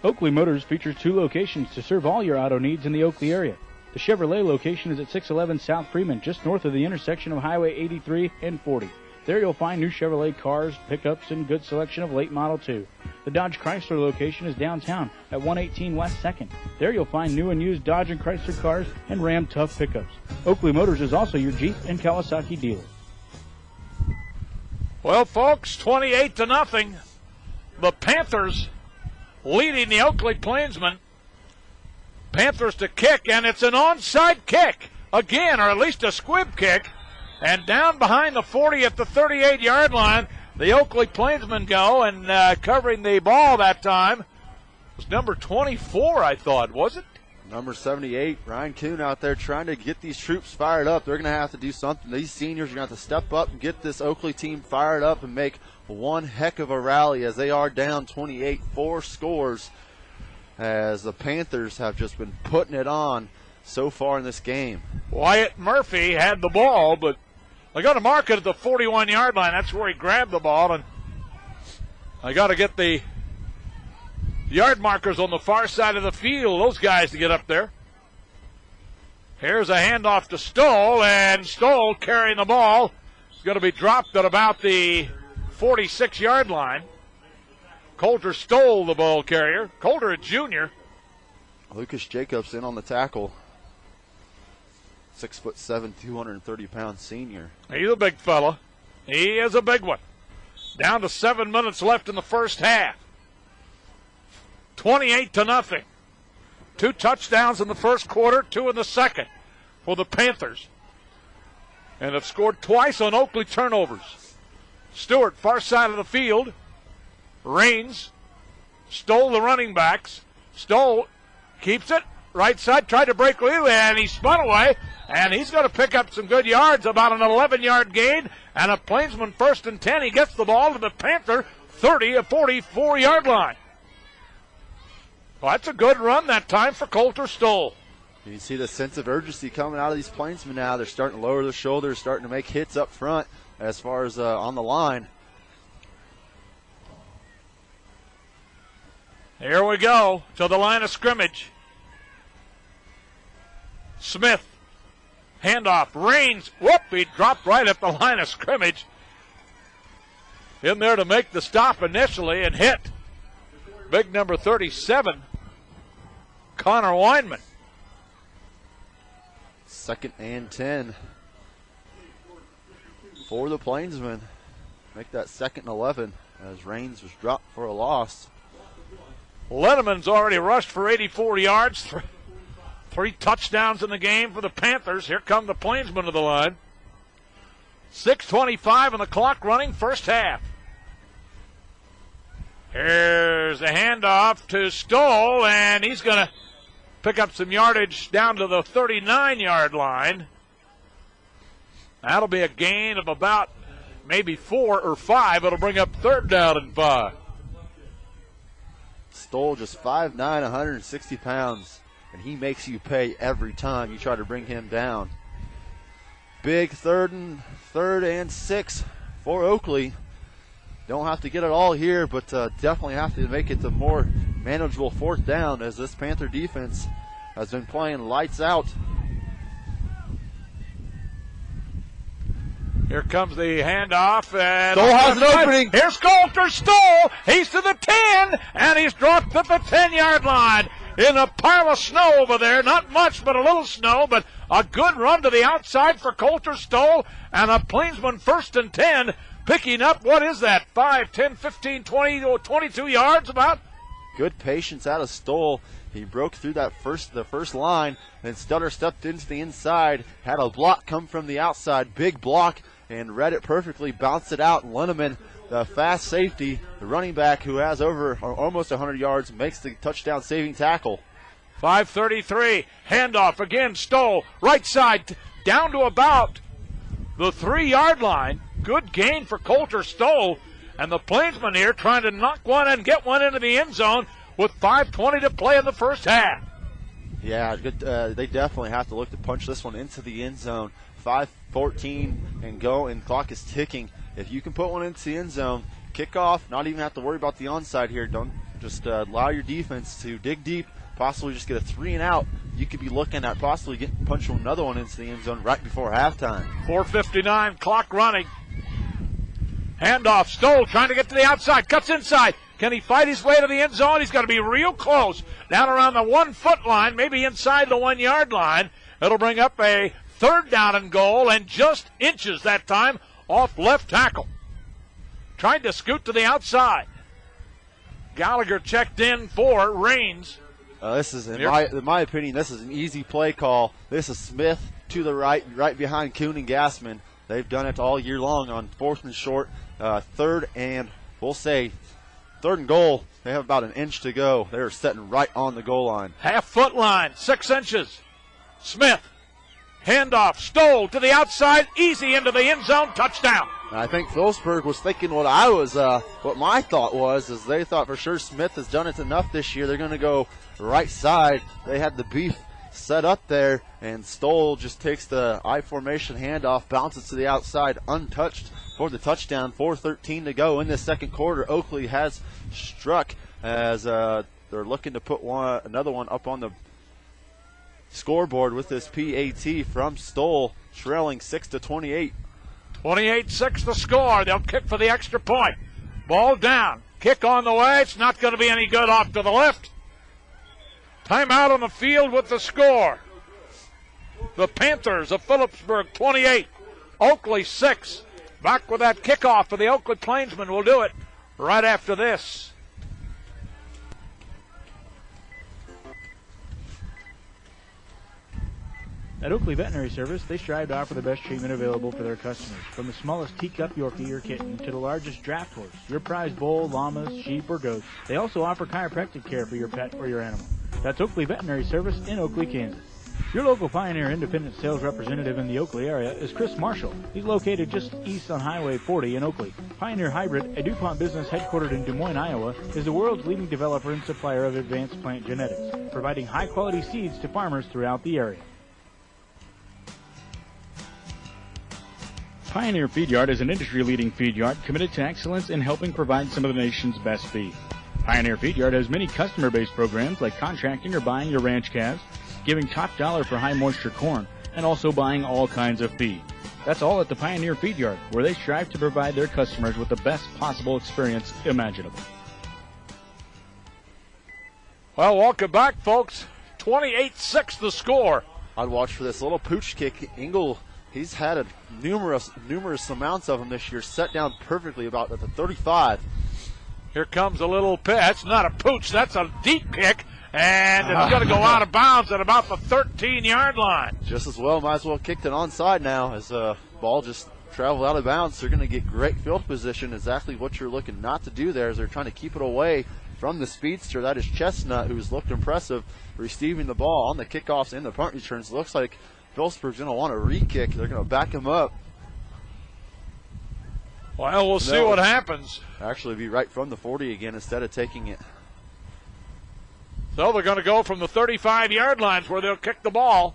Oakley Motors features 2 locations to serve all your auto needs in the Oakley area. The Chevrolet location is at 611 South Freeman, just north of the intersection of Highway 83 and 40. There you'll find new Chevrolet cars, pickups, and good selection of late Model 2. The Dodge Chrysler location is downtown at 118 West 2nd. There you'll find new and used Dodge and Chrysler cars and Ram Tough pickups. Oakley Motors is also your Jeep and Kawasaki dealer. Well, folks, 28-0. The Panthers leading the Oakley Plainsmen. Panthers to kick, and it's an onside kick again, or at least a squib kick. And down behind the 40 at the 38-yard line, the Oakley Plainsmen go, and covering the ball that time was number 24, I thought, was it? Number 78, Ryan Kuhn out there trying to get these troops fired up. They're going to have to do something. These seniors are going to have to step up and get this Oakley team fired up and make one heck of a rally as they are down 28, 4 scores, as the Panthers have just been putting it on so far in this game. Wyatt Murphy had the ball, but they got to mark it at the 41-yard line. That's where he grabbed the ball, and I got to get the yard markers on the far side of the field, those guys to get up there. Here's a handoff to Stoll, and Stoll carrying the ball. It's going to be dropped at about the 46-yard line. Coulter Stoll, the ball carrier. Coulter, a junior. Lucas Jacobs in on the tackle. 6'7", 230-pound senior. He's a big fella. He is a big one. Down to 7 minutes left in the first half. 28-0. 2 touchdowns in the first quarter, 2 in the second for the Panthers. And have scored twice on Oakley turnovers. Stewart, far side of the field. Raines stole the running backs. Stoll keeps it. Right side, tried to break Lely, and he spun away. And he's going to pick up some good yards, about an 11-yard gain. And a Plainsman 1st and 10. He gets the ball to the Panther 30 or 44-yard line. Well, that's a good run that time for Coulter Stoll. You can see the sense of urgency coming out of these Plainsmen now. They're starting to lower their shoulders, starting to make hits up front as far as on the line. Here we go to the line of scrimmage. Smith, handoff, Raines, whoop, he dropped right at the line of scrimmage. In there to make the stop initially and hit big number 37, Connor Weinman. 2nd and 10 for the Plainsmen. Make that 2nd and 11 as Raines was dropped for a loss. Lenneman's already rushed for 84 yards. 3 touchdowns in the game for the Panthers. Here come the Plainsmen to the line. 6:25 on the clock running, first half. Here's a handoff to Stoll, and he's going to pick up some yardage down to the 39-yard line. That'll be a gain of about maybe 4 or 5. It'll bring up 3rd down and 5. Stoll just 5'9", 160 pounds, and he makes you pay every time you try to bring him down. Big 3rd and 6 for Oakley. Don't have to get it all here, but definitely have to make it a more manageable 4th down as this Panther defense has been playing lights out. Here comes the handoff. And Stoll has an opening. Here's Coulter Stoll. He's to the 10, and he's dropped at the 10-yard line in a pile of snow over there. Not much, but a little snow, but a good run to the outside for Coulter Stoll, and a Plainsman 1st and 10. Picking up, what is that, 5, 10, 15, 20, 22 yards about? Good patience out of Stoll. He broke through the first line, then Stutter stepped into the inside, had a block come from the outside, big block, and read it perfectly, bounced it out. Lenneman, the fast safety, the running back who has over or almost 100 yards, makes the touchdown saving tackle. 5:33, handoff again, Stoll, right side, down to about the 3-yard line. Good gain for Coulter Stoll, and the Plainsmen here trying to knock one and get one into the end zone with 5:20 to play in the first half. Yeah, good. They definitely have to look to punch this one into the end zone. 5:14 and go, and clock is ticking. If you can put one into the end zone, kick off, not even have to worry about the onside here. Don't just allow your defense to dig deep, possibly just get a 3 and out. You could be looking at possibly punching another one into the end zone right before halftime. 4:59, clock running. Handoff, Stoll trying to get to the outside, cuts inside. Can he fight his way to the end zone? He's got to be real close, down around the 1-foot line, maybe inside the 1-yard line. It'll bring up a 3rd down and goal, and just inches that time off left tackle. Tried to scoot to the outside. Gallagher checked in for Raines. This is, in my opinion, this is an easy play call. This is Smith to the right behind Kuhn and Gassman. They've done it all year long on 4th and short, 3rd and, we'll say, 3rd and goal. They have about an inch to go. They're sitting right on the goal line. Half-foot line, 6 inches. Smith, handoff, Stoll to the outside, easy into the end zone, touchdown. And I think Phillipsburg was thinking what my thought was, is they thought for sure Smith has done it enough this year. They're going to go right side. They had the beef set up there, and Stoll just takes the I formation handoff, bounces to the outside, untouched for the touchdown. 4:13 to go in the second quarter. Oakley has struck as they're looking to put another one up on the scoreboard with this PAT from Stoll, trailing 6-28. 28-6 the score. They'll kick for the extra point. Ball down. Kick on the way. It's not going to be any good off to the left. Timeout on the field with the score. The Panthers of Phillipsburg 28, Oakley 6. Back with that kickoff for the Oakley Plainsmen. We'll do it right after this. At Oakley Veterinary Service, they strive to offer the best treatment available for their customers. From the smallest teacup Yorkie or kitten to the largest draft horse, your prized bull, llamas, sheep, or goats, they also offer chiropractic care for your pet or your animal. That's Oakley Veterinary Service in Oakley, Kansas. Your local Pioneer independent sales representative in the Oakley area is Chris Marshall. He's located just east on Highway 40 in Oakley. Pioneer Hybrid, a DuPont business headquartered in Des Moines, Iowa, is the world's leading developer and supplier of advanced plant genetics, providing high-quality seeds to farmers throughout the area. Pioneer Feed Yard is an industry-leading feed yard committed to excellence in helping provide some of the nation's best feed. Pioneer Feed Yard has many customer-based programs like contracting or buying your ranch calves, giving top dollar for high-moisture corn, and also buying all kinds of feed. That's all at the Pioneer Feed Yard, where they strive to provide their customers with the best possible experience imaginable. Well, welcome back, folks. 28-6 the score. I'd watch for this little pooch kick. Engel, he's had numerous amounts of them this year, set down perfectly about at the 35. Here comes a little pitch. That's not a pooch. That's a deep kick. And it's going to go out of bounds at about the 13-yard line. Just as well, might as well kick it onside now as the ball just traveled out of bounds. They're going to get great field position, exactly what you're looking not to do there, as they're trying to keep it away from the speedster. That is Chestnut, who's looked impressive receiving the ball on the kickoffs and the punt returns. Looks like Phillipsburg's going to want a re-kick. They're going to back him up. Well, we'll see what happens. Actually be right from the 40 again instead of taking it. So they're going to go from the 35-yard lines where they'll kick the ball.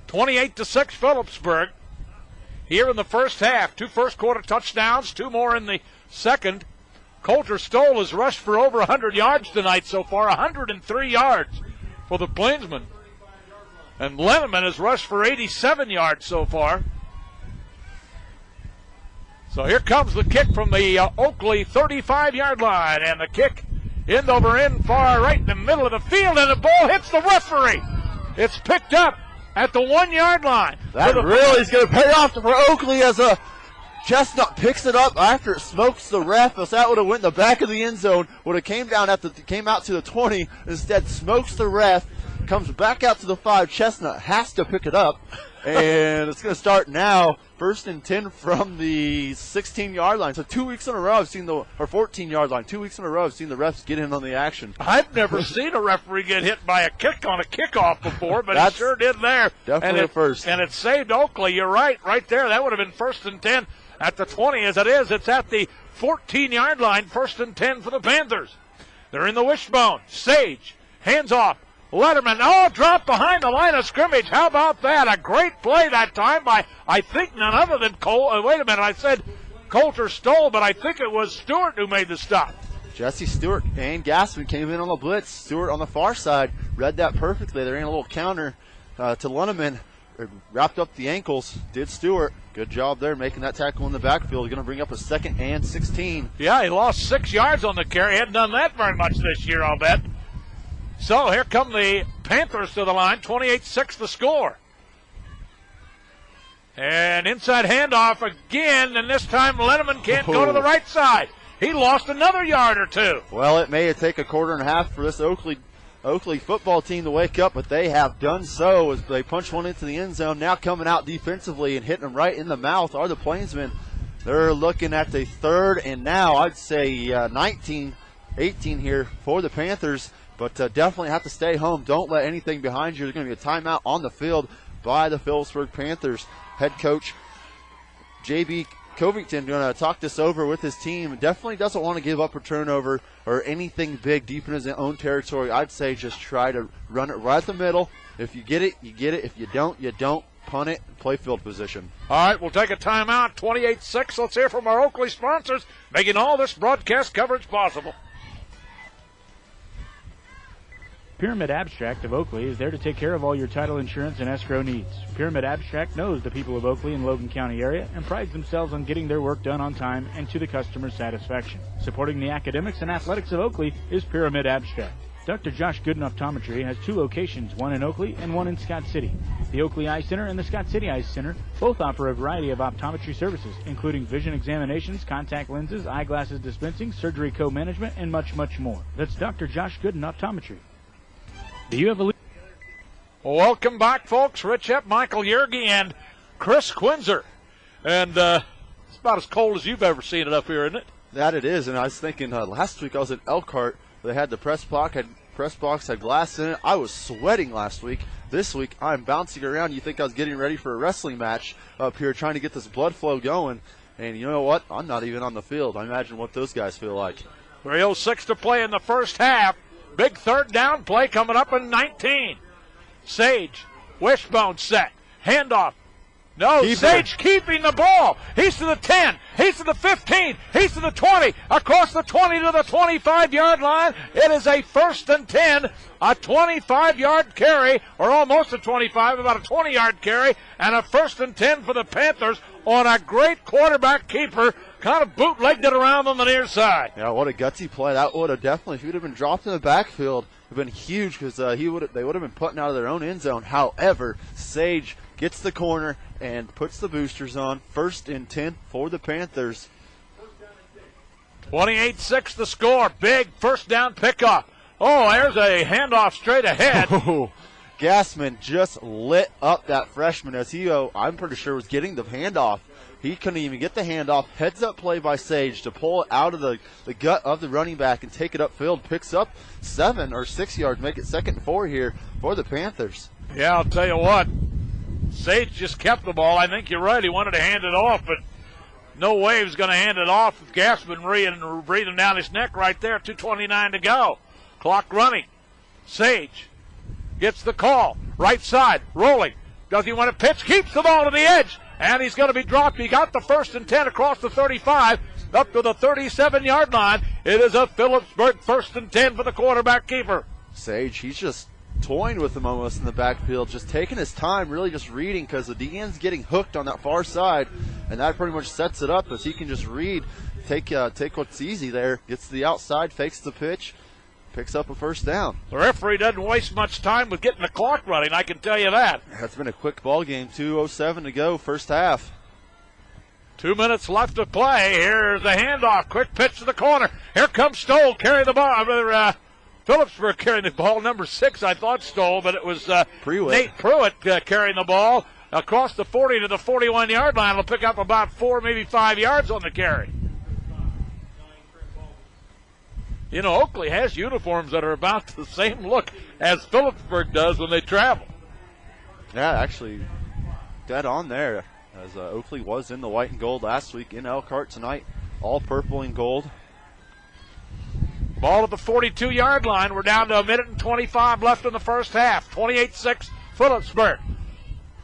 28-6 Phillipsburg. Here in the first half, 2 first-quarter touchdowns, 2 more in the second. Coulter Stoll has rushed for over 100 yards tonight so far, 103 yards for the Plainsmen. And Lenneman has rushed for 87 yards so far. So here comes the kick from the Oakley 35-yard line, and the kick end over end far right in the middle of the field, and the ball hits the referee. It's picked up at the 1-yard line. That really is going to pay off for Oakley as a Chestnut picks it up after it smokes the ref. If that would have went in the back of the end zone, would have came out to the 20. Instead, smokes the ref, comes back out to the 5. Chestnut has to pick it up, and it's going to start now. 1st and 10 from the 16-yard line. So 2 weeks in a row I've seen or 14-yard line. 2 weeks in a row I've seen the refs get in on the action. I've never seen a referee get hit by a kick on a kickoff before, but he sure did there. Definitely a first. And it saved Oakley. You're right there. That would have been 1st and 10 at the 20. As it is, it's at the 14-yard line. 1st and 10 for the Panthers. They're in the wishbone. Sage, hands off. Letterman, dropped behind the line of scrimmage. How about that? A great play that time by, I think, none other than Cole. Wait a minute, I said Coulter Stoll, but I think it was Stewart who made the stop. Jesse Stewart and Gassman came in on the blitz. Stewart on the far side read that perfectly. They ran a little counter to Lenneman. Wrapped up the ankles. Did Stewart. Good job there making that tackle in the backfield. Going to bring up a 2nd and 16. Yeah, he lost 6 yards on the carry. Hadn't done that very much this year, I'll bet. So here come the Panthers to the line, 28-6 the score. And inside handoff again, and this time Lenneman can't go to the right side. He lost another yard or 2. Well, it may take a quarter and a half for this Oakley football team to wake up, but they have done so as they punch one into the end zone. Now coming out defensively and hitting them right in the mouth are the Plainsmen. They're looking at the 3rd and now I'd say 19, 18 here for the Panthers. But definitely have to stay home. Don't let anything behind you. There's going to be a timeout on the field by the Phillipsburg Panthers. Head coach J.B. Covington going to talk this over with his team. Definitely doesn't want to give up a turnover or anything big deep in his own territory. I'd say just try to run it right at the middle. If you get it, you get it. If you don't, you don't. Punt it, play field position. All right, we'll take a timeout. 28-6. Let's hear from our Oakley sponsors, making all this broadcast coverage possible. Pyramid Abstract of Oakley is there to take care of all your title insurance and escrow needs. Pyramid Abstract knows the people of Oakley and Logan County area and prides themselves on getting their work done on time and to the customer's satisfaction. Supporting the academics and athletics of Oakley is Pyramid Abstract. Dr. Josh Gooden Optometry has 2 locations, one in Oakley and one in Scott City. The Oakley Eye Center and the Scott City Eye Center both offer a variety of optometry services, including vision examinations, contact lenses, eyeglasses dispensing, surgery co-management, and much, much more. That's Dr. Josh Gooden Optometry. Do you have a... Welcome back, folks. Rich Epp, Michael Yergy, and Chris Quinzer. And it's about as cold as you've ever seen it up here, isn't it? That it is, and I was thinking last week I was at Elkhart. They had the press box had glass in it. I was sweating last week. This week I'm bouncing around. You think I was getting ready for a wrestling match up here trying to get this blood flow going. And you know what? I'm not even on the field. I imagine what those guys feel like. 3:06 to play in the first half. Big third down play coming up in 19. Sage, wishbone set, handoff. No, Sage keeping the ball. He's to the 10. He's to the 15. He's to the 20. Across the 20 to the 25-yard line. It is a 1st and 10. A 25-yard carry, or almost a 25, about a 20-yard carry, and a 1st and 10 for the Panthers on a great quarterback keeper. Kind of bootlegged it around on the near side. Yeah, what a gutsy play. That would have definitely, if he would have been dropped in the backfield, would have been huge because they would have been putting out of their own end zone. However, Sage gets the corner and puts the boosters on. 1st and 10 for the Panthers. 28-6 the score. Big first down pickup. Oh, there's a handoff straight ahead. Gassman just lit up that freshman as he, I'm pretty sure, was getting the handoff. He couldn't even get the handoff. Heads up play by Sage to pull it out of the gut of the running back and take it upfield. Picks up 7 or 6 yards, make it 2nd and 4 here for the Panthers. Yeah, I'll tell you what. Sage just kept the ball. I think you're right. He wanted to hand it off, but no way he was going to hand it off with Gassman breathing down his neck right there. 2:29 to go. Clock running. Sage gets the call. Right side, rolling. Does he want to pitch? Keeps the ball to the edge. And he's going to be dropped. He got the 1st and 10 across the 35, up to the 37-yard line. It is a Phillipsburg 1st and 10 for the quarterback keeper. Sage, he's just toying with him almost in the backfield, just taking his time, really just reading because the DN's getting hooked on that far side, and that pretty much sets it up as he can just read, take what's easy there, gets to the outside, fakes the pitch, picks up a 1st down. The referee doesn't waste much time with getting the clock running, I can tell you that. That's been a quick ball game. 2:07 to go, first half. 2 minutes left to play. Here's the handoff. Quick pitch to the corner. Here comes Stoll carrying the ball. Phillipsburg carrying the ball. Number 6, I thought Stoll, but it was Nate Pruitt carrying the ball across the 40 to the 41-yard line. It'll pick up about 4, maybe 5 yards on the carry. You know, Oakley has uniforms that are about the same look as Phillipsburg does when they travel. Yeah, actually, dead on there, as Oakley was in the white and gold last week, in Elkhart tonight, all purple and gold. Ball at the 42-yard line. We're down to 1:25 left in the first half. 28-6 Phillipsburg.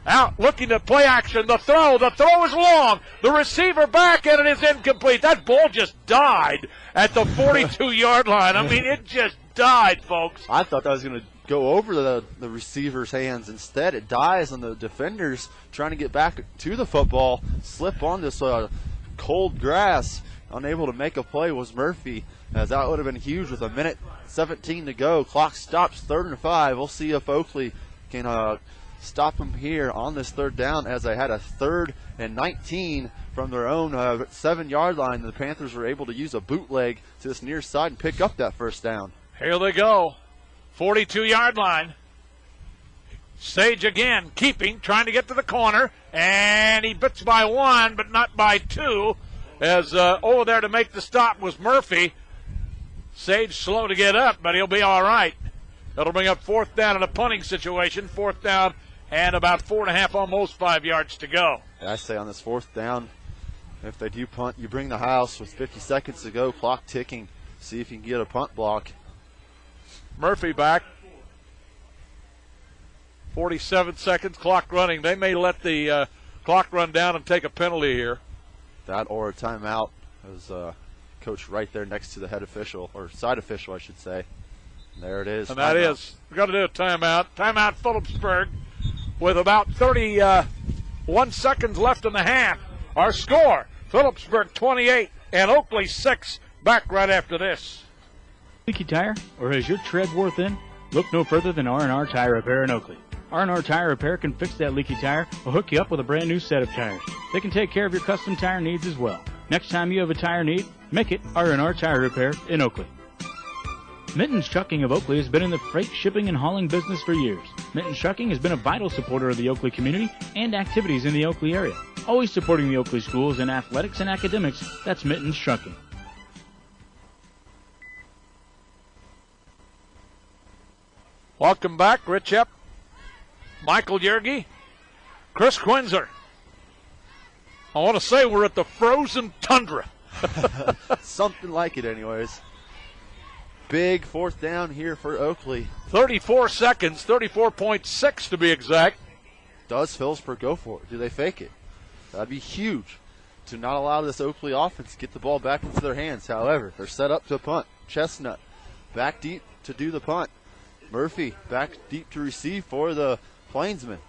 Out, looking to play action. The throw is long. The receiver back, and it is incomplete. That ball just died at the 42-yard line. I mean, it just died, folks. I thought that was going to go over the receiver's hands. Instead, it dies on the defenders trying to get back to the football. Slip on this cold grass. Unable to make a play was Murphy, as that would have been huge with 1:17 to go. Clock stops, 3rd and 5. We'll see if Oakley can stop him here on this 3rd down, as they had a 3rd and 19 from their own 7-yard line. The Panthers were able to use a bootleg to this near side and pick up that 1st down. Here they go. 42-yard line. Sage again, keeping, trying to get to the corner, and he bits by 1, but not by 2. As over there to make the stop was Murphy. Sage slow to get up, but he'll be all right. That'll bring up 4th down in a punting situation. 4th down and about 4.5, almost 5 yards to go. I say on this 4th down, If they do punt, you bring the house with 50 seconds to go, clock ticking. See if you can get a punt block. Murphy back. 47 seconds, clock running. They may let the clock run down and take a penalty here. That or a timeout. As coach right there next to the head official, or side official, I should say. And there it is. And that is, we've got to do a timeout. Timeout Phillipsburg with about 31 seconds left in the half. Our score, Phillipsburg 28 and Oakley 6. Back right after this. Leaky tire, or has your tread wore thin? Look no further than R&R Tire Repair in Oakley. R&R Tire Repair can fix that leaky tire or hook you up with a brand new set of tires. They can take care of your custom tire needs as well. Next time you have a tire need, make it R&R Tire Repair in Oakley. Mittens Trucking of Oakley has been in the freight shipping and hauling business for years. Mittens Trucking has been a vital supporter of the Oakley community and activities in the Oakley area. Always supporting the Oakley schools in athletics and academics, that's Mittens Trucking. Welcome back, Rich Epp, Michael Yergy, Chris Quinzer. I want to say we're at the frozen tundra. Something like it anyways. Big fourth down here for Oakley. 34 seconds, 34.6 to be exact. Does Phillipsburg go for it? Do they fake it? That'd be huge to not allow this Oakley offense to get the ball back into their hands. However, they're set up to punt. Chestnut back deep to do the punt. Murphy back deep to receive for the Plainsmen.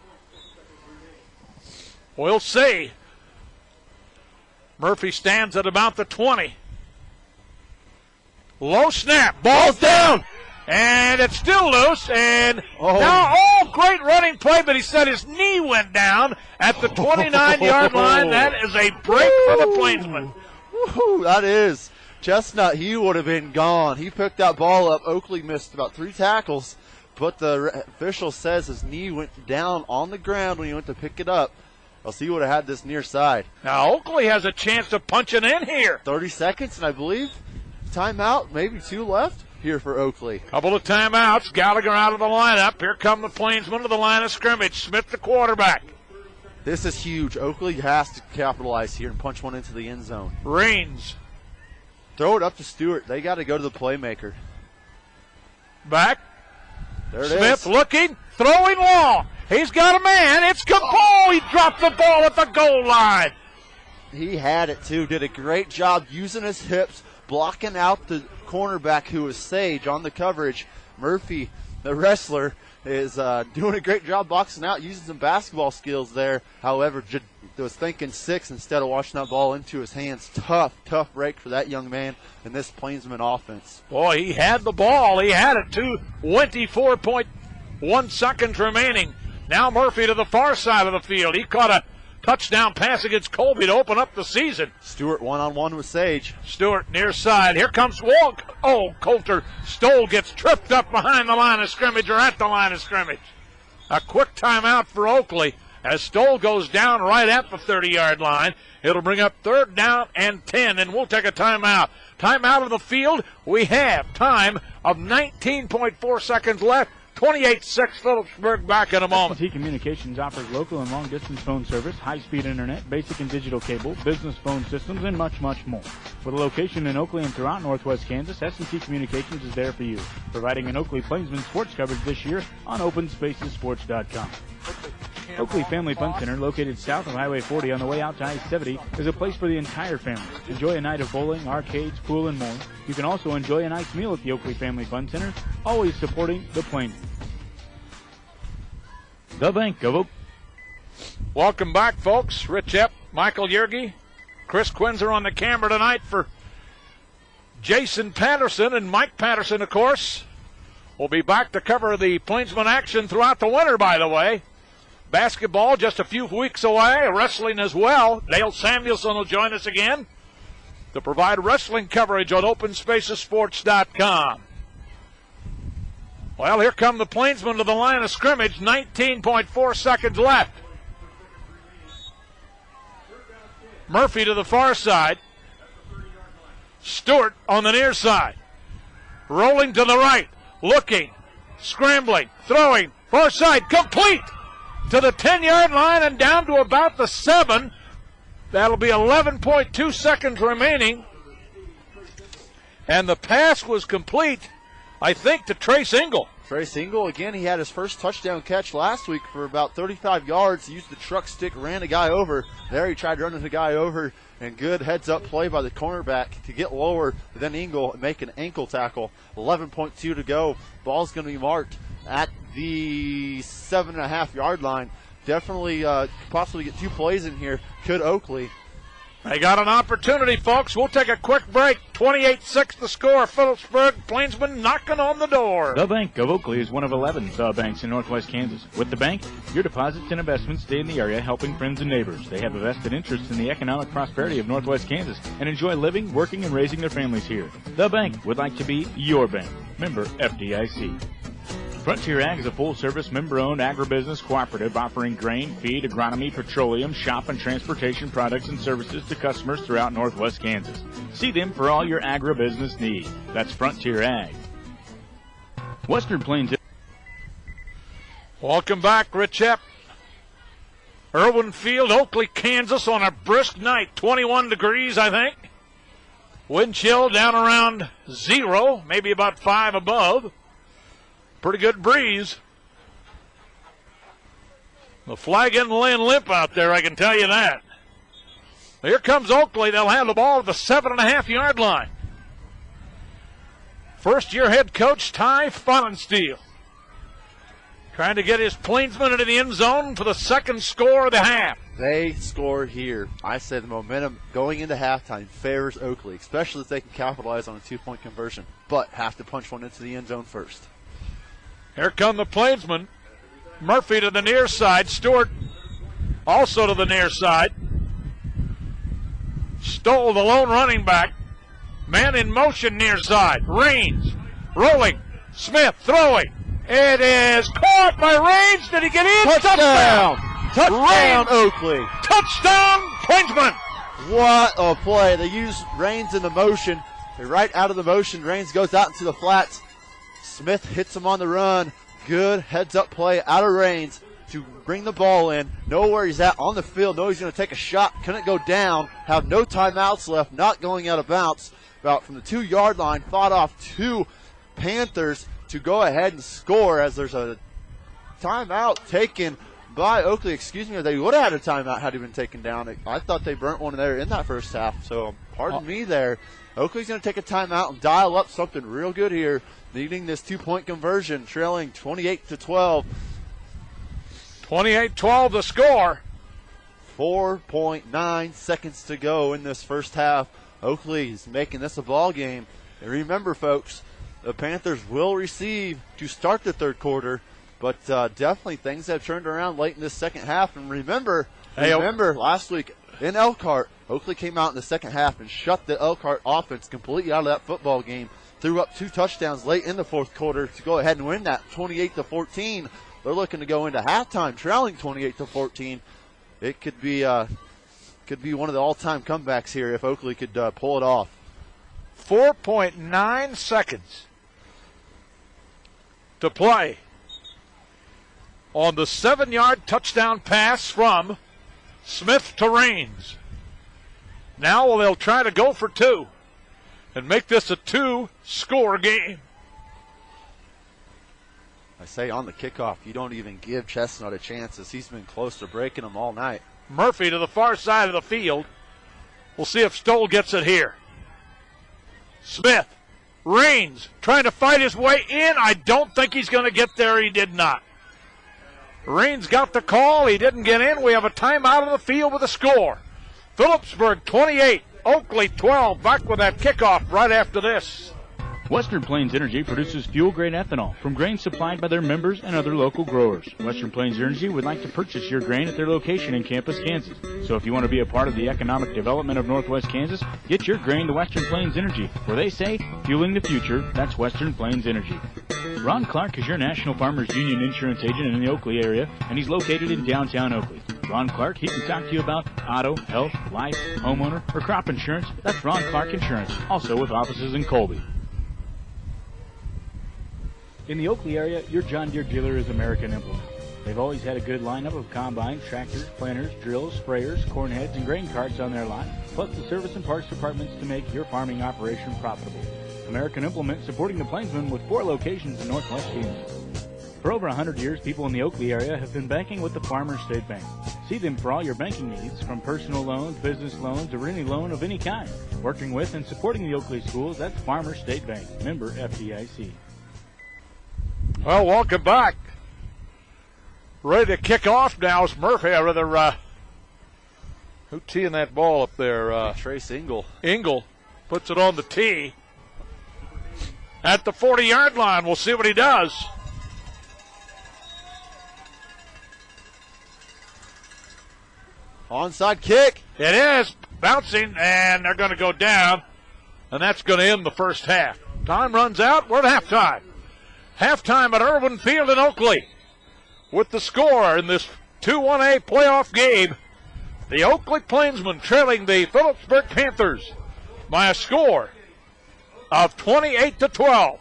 We'll see. Murphy stands at about the 20. Low snap. Ball's down. And it's still loose. And now, great running play, but he said his knee went down at the 29-yard line. That is a break for the Plainsmen. Woo-hoo, that is. Chestnut, he would have been gone. He picked that ball up. Oakley missed about 3 tackles, but the official says his knee went down on the ground when he went to pick it up. Else he would have had this near side. Now Oakley has a chance to punch it in here. 30 seconds, and I believe timeout, maybe 2 left here for Oakley. Couple of timeouts. Gallagher out of the lineup. Here come the Plainsmen to the line of scrimmage. Smith, the quarterback. This is huge. Oakley has to capitalize here and punch one into the end zone. Raines. Throw it up to Stewart. They got to go to the playmaker. Back. There it Smith is. looking, throwing long. He's got a man. It's Cabot. He dropped the ball at the goal line. He had it, too. Did a great job using his hips, blocking out the cornerback who was Sage on the coverage. Murphy, the wrestler, is doing a great job boxing out, using some basketball skills there. However, was thinking 6 instead of washing that ball into his hands. Tough break for that young man in this Plainsman offense. Boy, he had the ball. He had it, 24.1 seconds remaining. Now Murphy to the far side of the field. He caught a touchdown pass against Colby to open up the season. Stewart one-on-one with Sage. Stewart near side. Here comes Walk. Coulter. Stoll gets tripped up behind the line of scrimmage, or at the line of scrimmage. A quick timeout for Oakley as Stoll goes down right at the 30-yard line. It'll bring up 3rd down and 10, and we'll take a timeout. Timeout of the field. We have time of 19.4 seconds left. 28-6 Phillipsburg. Back in a moment. S&T Communications offers local and long-distance phone service, high-speed internet, basic and digital cable, business phone systems, and much, much more. With a location in Oakley and throughout Northwest Kansas, S&T Communications is there for you, providing an Oakley Plainsman sports coverage this year on OpenSpacesSports.com. Oakley Family Fun Center, located south of Highway 40 on the way out to I-70, is a place for the entire family. Enjoy a night of bowling, arcades, pool, and more. You can also enjoy a nice meal at the Oakley Family Fun Center, always supporting the Plainsmen. The Bank of Oakley. Welcome back, folks. Rich Epp, Michael Yergy, Chris Quinzer on the camera tonight for Jason Patterson and Mike Patterson, of course. We'll be back to cover the Plainsman action throughout the winter, by the way. Basketball just a few weeks away, wrestling as well. Dale Samuelson will join us again to provide wrestling coverage on OpenSpacesSports.com. Well, here come the Plainsmen to the line of scrimmage. 19.4 seconds left. Murphy to the far side. Stewart on the near side. Rolling to the right. Looking. Scrambling. Throwing. Far side. Complete. To the 10-yard line and down to about the 7. That'll be 11.2 seconds remaining. And the pass was complete, I think, to Trace Ingle. Trace Ingle, again, he had his first touchdown catch last week for about 35 yards. He used the truck stick, ran a guy over. There he tried running the guy over, and good heads-up play by the cornerback to get lower than Ingle and make an ankle tackle. 11.2 to go. Ball's going to be marked at the 7.5-yard line. Definitely possibly get 2 plays in here. Could Oakley. They got an opportunity, folks. We'll take a quick break. 28-6 the score. Phillipsburg, Plainsman knocking on the door. The Bank of Oakley is one of 11 banks in Northwest Kansas. With the bank, your deposits and investments stay in the area helping friends and neighbors. They have a vested interest in the economic prosperity of Northwest Kansas and enjoy living, working, and raising their families here. The Bank would like to be your bank. Member FDIC. Frontier Ag is a full-service, member-owned agribusiness cooperative offering grain, feed, agronomy, petroleum, shop, and transportation products and services to customers throughout Northwest Kansas. See them for all your agribusiness needs. That's Frontier Ag. Western Plains. Welcome back, Rich Epp. Irwin Field, Oakley, Kansas on a brisk night. 21 degrees, I think. Wind chill down around 0, maybe about 5 above. Pretty good breeze. The flag isn't laying limp out there, I can tell you that. Here comes Oakley. They'll have the ball at the 7.5-yard line. First-year head coach Ty Pfannenstiel trying to get his Plainsmen into the end zone for the second score of the half. They score here. I said the momentum going into halftime favors Oakley, especially if they can capitalize on a 2-point conversion, but have to punch one into the end zone first. Here come the Plainsmen. Murphy to the near side. Stewart also to the near side. Stoll, the lone running back. Man in motion near side. Raines rolling. Smith throwing. It is caught by Raines. Did he get in? Touchdown! Touchdown, Raines. Oakley. Touchdown, Plainsmen. What a play. They use Raines in the motion. They're right out of the motion. Raines goes out into the flats. Smith hits him on the run. Good heads-up play out of Raines to bring the ball in. Know where he's at on the field. Know he's going to take a shot. Couldn't go down. Have no timeouts left. Not going out of bounds. About from the 2-yard line. Fought off 2 Panthers to go ahead and score as there's a timeout taken by Oakley. Excuse me, or they would have had a timeout had he been taken down. I thought they burnt one there in that first half. So pardon me there. Oakley's going to take a timeout and dial up something real good here. Needing this 2-point conversion, trailing 28-12. 28-12 the score. 4.9 seconds to go in this first half. Oakley's making this a ball game. And remember, folks, the Panthers will receive to start the third quarter, but definitely things have turned around late in this second half. And remember last week in Elkhart, Oakley came out in the second half and shut the Elkhart offense completely out of that football game. Threw up 2 touchdowns late in the fourth quarter to go ahead and win that 28-14. They're looking to go into halftime trailing 28-14. It could be one of the all-time comebacks here if Oakley could pull it off. 4.9 seconds to play on the 7-yard touchdown pass from Smith to Raines. Now they'll try to go for 2 and make this a 2-score game. I say on the kickoff, you don't even give Chestnut a chance as he's been close to breaking them all night. Murphy to the far side of the field. We'll see if Stoll gets it here. Smith, Raines trying to fight his way in. I don't think he's going to get there. He did not. Raines got the call. He didn't get in. We have a timeout on the field with a score. Phillipsburg 28, Oakley 12. Back with that kickoff right after this. Western Plains Energy produces fuel-grade ethanol from grain supplied by their members and other local growers. Western Plains Energy would like to purchase your grain at their location in Campus, Kansas. So if you want to be a part of the economic development of Northwest Kansas, get your grain to Western Plains Energy, where they say, fueling the future, that's Western Plains Energy. Ron Clark is your National Farmers Union insurance agent in the Oakley area, and he's located in downtown Oakley. Ron Clark, he can talk to you about auto, health, life, homeowner, or crop insurance. That's Ron Clark Insurance, also with offices in Colby. In the Oakley area, your John Deere dealer is American Implement. They've always had a good lineup of combines, tractors, planters, drills, sprayers, corn heads, and grain carts on their line, plus the service and parts departments to make your farming operation profitable. American Implement supporting the Plainsmen with 4 locations in Northwest Kansas. For over 100 years, people in the Oakley area have been banking with the Farmers State Bank. See them for all your banking needs, from personal loans, business loans, or any loan of any kind. Working with and supporting the Oakley schools, that's Farmers State Bank, member FDIC. Well, welcome back. Ready to kick off now is Murphy. Or rather, who's teeing that ball up there? Trace Engel. Engel puts it on the tee at the 40-yard line. We'll see what he does. Onside kick. It is bouncing, and they're going to go down, and that's going to end the first half. Time runs out. We're at halftime. Halftime at Irwin Field in Oakley. With the score in this 2-1A playoff game, the Oakley Plainsmen trailing the Phillipsburg Panthers by a score of 28-12.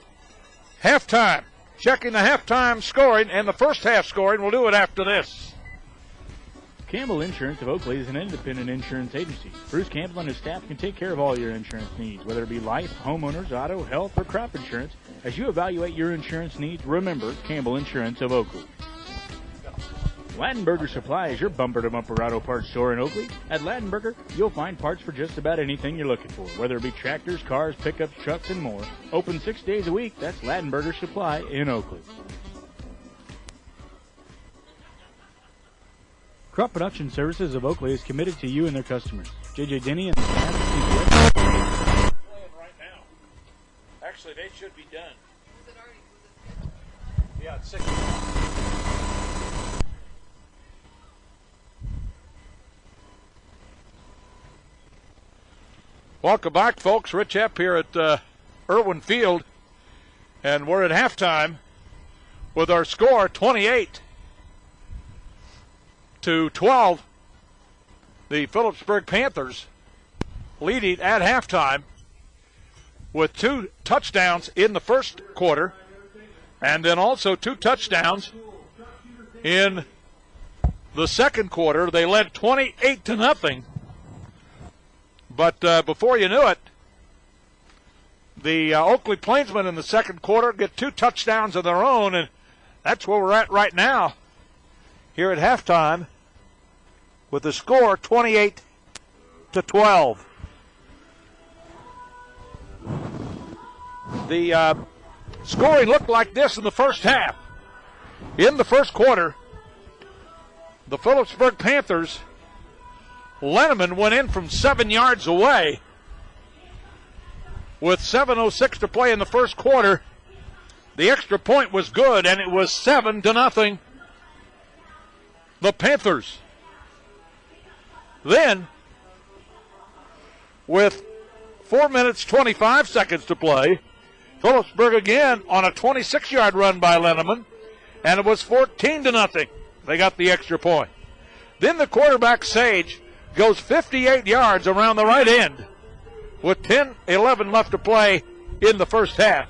Halftime. Checking the halftime scoring and the first half scoring. We'll do it after this. Campbell Insurance of Oakley is an independent insurance agency. Bruce Campbell and his staff can take care of all your insurance needs, whether it be life, homeowners, auto, health, or crop insurance. As you evaluate your insurance needs, remember Campbell Insurance of Oakley. Ladenberger Supply is your bumper-to-bumper auto parts store in Oakley. At Ladenberger, you'll find parts for just about anything you're looking for, whether it be tractors, cars, pickups, trucks, and more. Open 6 days a week. That's Ladenberger Supply in Oakley. Crop Production Services of Oakley is committed to you and their customers. J.J. Denny and the staff at CPS. Playing right now. Actually, they should be done. Yeah, it's 6. Welcome back, folks. Rich Epp here at Irwin Field, and we're at halftime with our score 28-12. The Phillipsburg Panthers leading at halftime with 2 touchdowns in the first quarter, and then also 2 touchdowns in the second quarter. They led 28-0. But before you knew it, the Oakley Plainsmen in the second quarter get 2 touchdowns of their own, and that's where we're at right now here at halftime with the score 28-12. The scoring looked like this in the first half. In the first quarter, the Phillipsburg Panthers, Lenneman went in from 7 yards away with 7:06 to play in the first quarter. The extra point was good, and it was 7-0. The Panthers. Then, with 4 minutes, 25 seconds to play, Phillipsburg again on a 26-yard run by Lenneman, and it was 14-0. They got the extra point. Then the quarterback, Sage, goes 58 yards around the right end with 10-11 left to play in the first half.